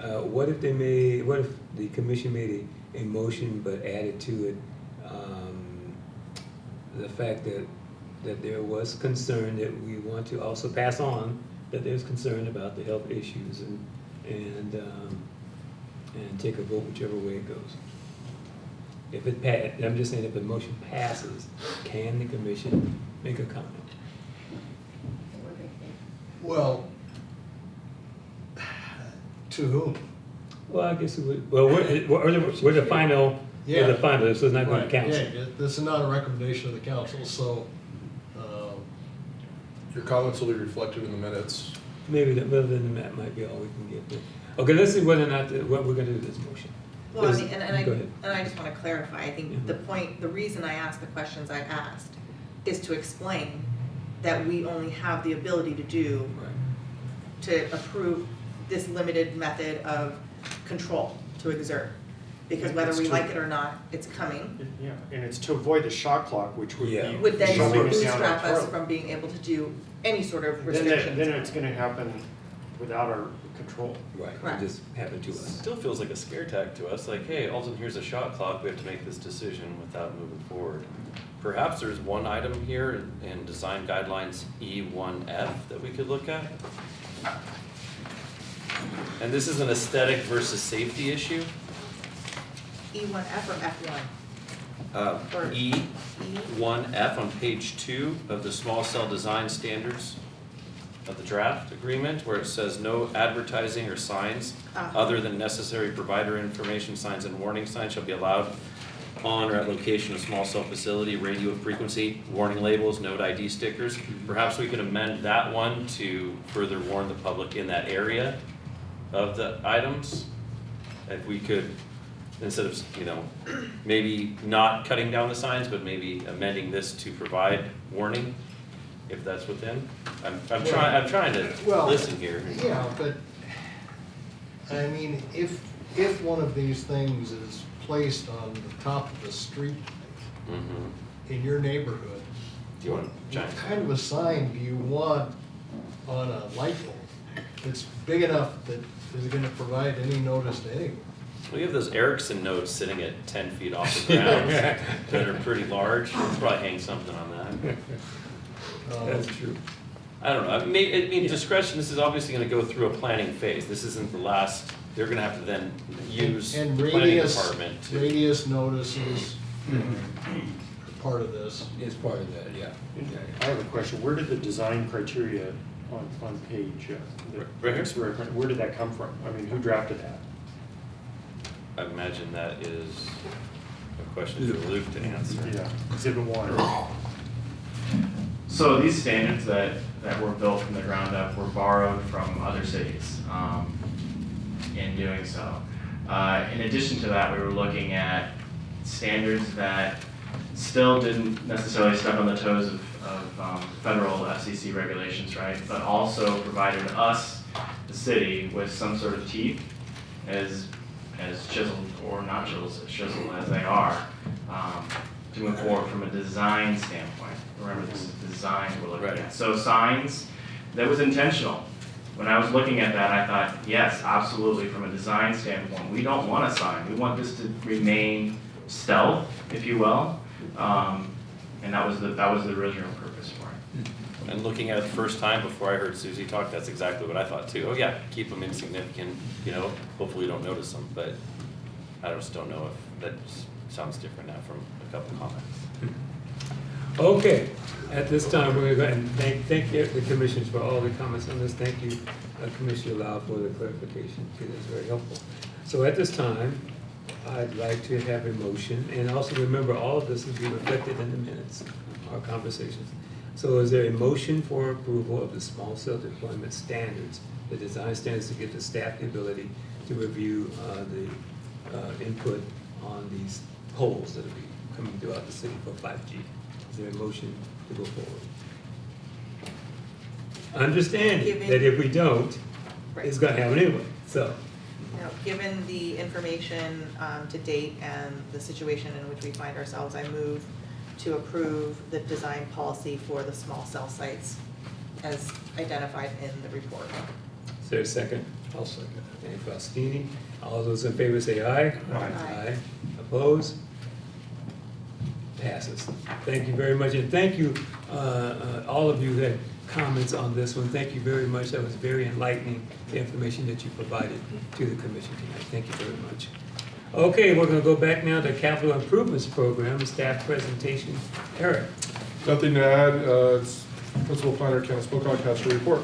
What if the commission made a motion but added to it the fact that there was concern, that we want to also pass on that there's concern about the health issues and take a vote whichever way it goes? If it I'm just saying, if the motion passes, can the commission make a comment? Well, to whom? Well, I guess it would, well, we're the final, Yeah. we're the final, so it's not going to Right, council. yeah, this is not a recommendation of the council, so, Your comments will be reflected in the minutes. Maybe that might be all we can get. But- Okay, let's see whether or not, what we're gonna do with this motion. Well, I Is- mean, Go ahead. and I just want to clarify, I think the reason I asked the questions I asked is to explain that we only have the ability to approve this limited method of control to exert. Because whether we like it or not, it's coming. Yeah, and it's to avoid the shot clock, which would be Would then shoving us down bootstrap our us throat. from being able to do any sort of Then restrictions. then it's gonna happen without our control. Right, Correct. it just happened to us. Still feels like a scare tactic to us, like, hey, Alton, here's a shot clock, we have to make this decision without moving forward. Perhaps there's one item here in design guidelines E1F that we could look at. And this is an aesthetic versus safety issue. E1F or F1? Or E1F on page 2 of the small cell design standards of the draft agreement, where it says no advertising or signs other than necessary provider information signs and warning signs shall be allowed on or at location of small cell facility, radio frequency, warning labels, node ID stickers. Perhaps we could amend that one to further warn the public in that area of the items. If we could, instead of, maybe not cutting down the signs, but maybe amending this to provide warning, if that's within. I'm trying to listen here. Yeah, but, I mean, if one of these things is placed on the top of the street in your neighborhood, you want to chime What kind of a sign do you want on a light pole that's big enough that is gonna provide any notice to anyone? Well, you have those Ericsson nodes sitting at 10 feet off the ground that are pretty large. You could probably hang something on that. That's true. I don't know. I mean, discretion, this is obviously going to go through a planning phase. This isn't the last, they're going to have to then use the And planning department to. radius notices are part of this. It's part of that, yeah. I have a question. Where did the design criteria on page? Right here? Where did that come from? I mean, who drafted that? I imagine that is a question for Luke to answer. Yeah, exhibit 1. So these standards that were built from the ground up were borrowed from other cities in doing so. In addition to that, we were looking at standards that still didn't necessarily step on the toes of federal FCC regulations, right? But also provided us, the city, with some sort of teeth as chiseled or not chiseled as they are, to move forward from a design standpoint. Remember, this is design we're looking at. So signs, that was intentional. When I was looking at that, I thought, yes, absolutely, from a design standpoint, we don't want a sign. We want this to remain stealth, if you will. And that was the original purpose for it. And looking at it the first time before I heard Susie talk, that's exactly what I thought too. Oh yeah, keep them insignificant, hopefully you don't notice them, but I just don't know if that sounds different now from a couple comments. Okay, at this time, we're going to go ahead and thank the commissioners for all the comments on this. Thank you, Commissioner Lau, for the clarification. It is very helpful. So at this time, I'd like to have a motion, and also remember, all of this will be reflected in the minutes, our conversations. So is there a motion for approval of the small cell deployment standards, the design standards to give the staff the ability to review the input on these poles that will be coming throughout the city for 5G? Is there a motion to go forward? Understanding that if we don't, it's going to happen anyway, so. Now, given the information to date and the situation in which we find ourselves, I move to approve the design policy for the small cell sites as identified in the report. Is there a second? I'll second. And Faustini, all those in favor say aye. Aye. Opposed? Passes. Thank you very much, and thank you, all of you who had comments on this one. Thank you very much. That was very enlightening, the information that you provided to the commission tonight. Thank you very much. Okay, we're going to go back now to Capital Improvements Program, staff presentation. Eric. Nothing to add. It's Principal Planner Kenneth Spokock has to report.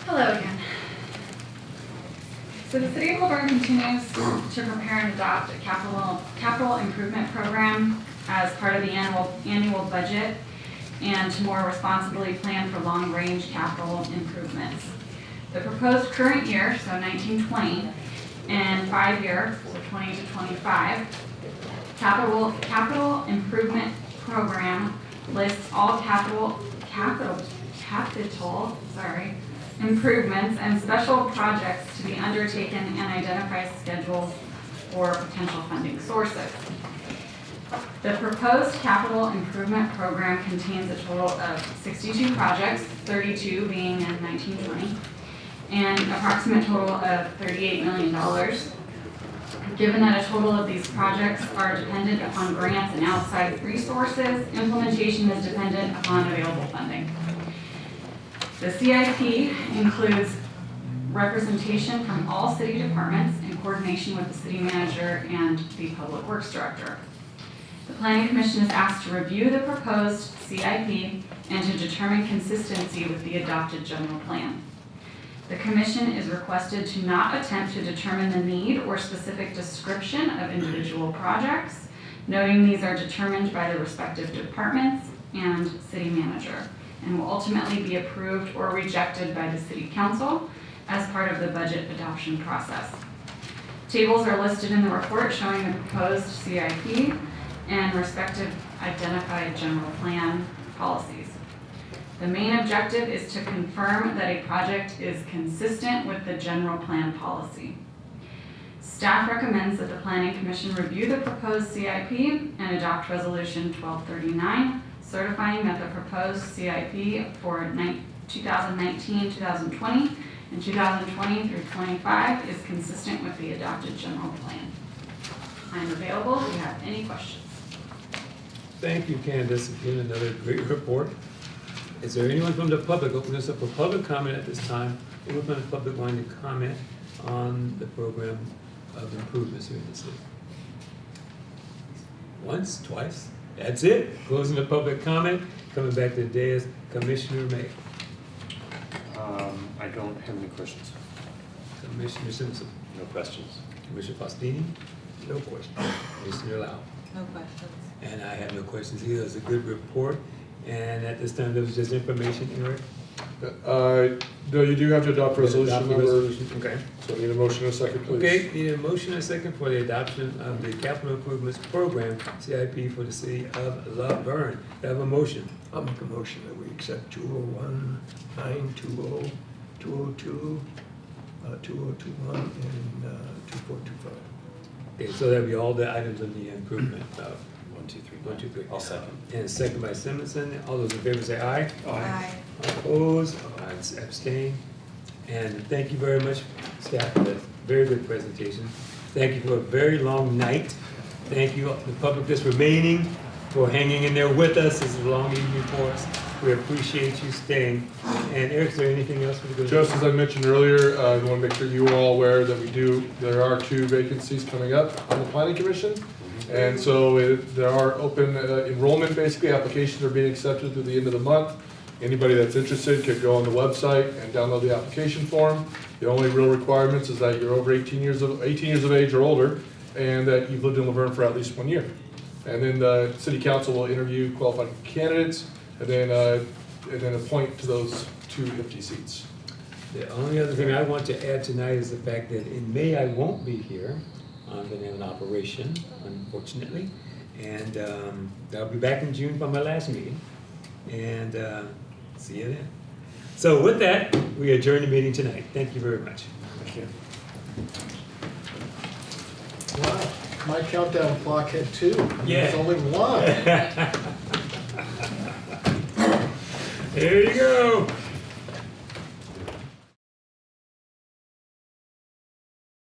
Hello again. So the City of Laverne continues to prepare and adopt a capital improvement program as part of the annual budget and to more responsibly plan for long-range capital improvements. The proposed current year, so 1920, and 5-year, so 20 to 25, capital improvement program lists all capital improvements and special projects to be undertaken and identifies schedules for potential funding sources. The proposed capital improvement program contains a total of 62 projects, 32 being in 1920, and an approximate total of $38 million. Given that a total of these projects are dependent upon grants and outside resources, implementation is dependent upon available funding. The CIP includes representation from all city departments in coordination with the city manager and the public works director. The Planning Commission is asked to review the proposed CIP and to determine consistency with the adopted general plan. The Commission is requested to not attempt to determine the need or specific description of individual projects, noting these are determined by the respective departments and city manager, and will ultimately be approved or rejected by the City Council as part of the budget adoption process. Tables are listed in the report showing the proposed CIP and respective identified general plan policies. The main objective is to confirm that a project is consistent with the general plan policy. Staff recommends that the Planning Commission review the proposed CIP and adopt Resolution 1239, certifying that the proposed CIP for 2019-2020 and 2020 through 25 is consistent with the adopted general plan. I'm available if you have any questions. Thank you, Candace. Again, another great report. Is there anyone from the public, open this up for public comment at this time? Anyone from the public wanting to comment on the program of improvements here in the city? Once, twice, that's it. Closing the public comment, coming back to the dais, Commissioner May. I don't have any questions. Commissioner Simpson. No questions. Commissioner Faustini. No question. Commissioner Lau. No questions. And I have no questions either. It's a good report. And at this time, there was just information, Eric? No, you do have to adopt resolution Adopt the number. resolution, okay. So I need a motion and a second, please. Okay, need a motion and a second for the adoption of the capital improvements program, CIP, for the city of Laverne. Do I have a motion? I'll make a motion that we accept 201, 920, 202, 2021, and 2425. Okay, so that'll be all the items of the improvement. 1, 2, 3. 1, 2, 3. I'll second. And second by Simonson. All those in favor say aye. Aye. Opposed, abstain. And thank you very much, staff, for that very good presentation. Thank you for a very long night. Thank you, the public that's remaining, for hanging in there with us. This is a long evening for us. We appreciate you staying. And Eric, is there anything else for the good? Just as I mentioned earlier, I want to make sure you are all aware that there are 2 vacancies coming up on the Planning Commission. And so there are open enrollment, basically, applications are being accepted through the end of the month. Anybody that's interested could go on the website and download the application form. The only real requirements is that you're over 18 years of age or older, and that you've lived in Laverne for at least 1 year. And then the city council will interview qualified candidates, and then appoint to those 2 empty seats. The only other thing I want to add tonight is the fact that in May I won't be here. I'm going to have an operation, unfortunately, and I'll be back in June for my last meeting, and see you then. So with that, we adjourn the meeting tonight. Thank you very much. Thank you. Wow, my countdown clock had 2. Yeah. There's only 1. There you go.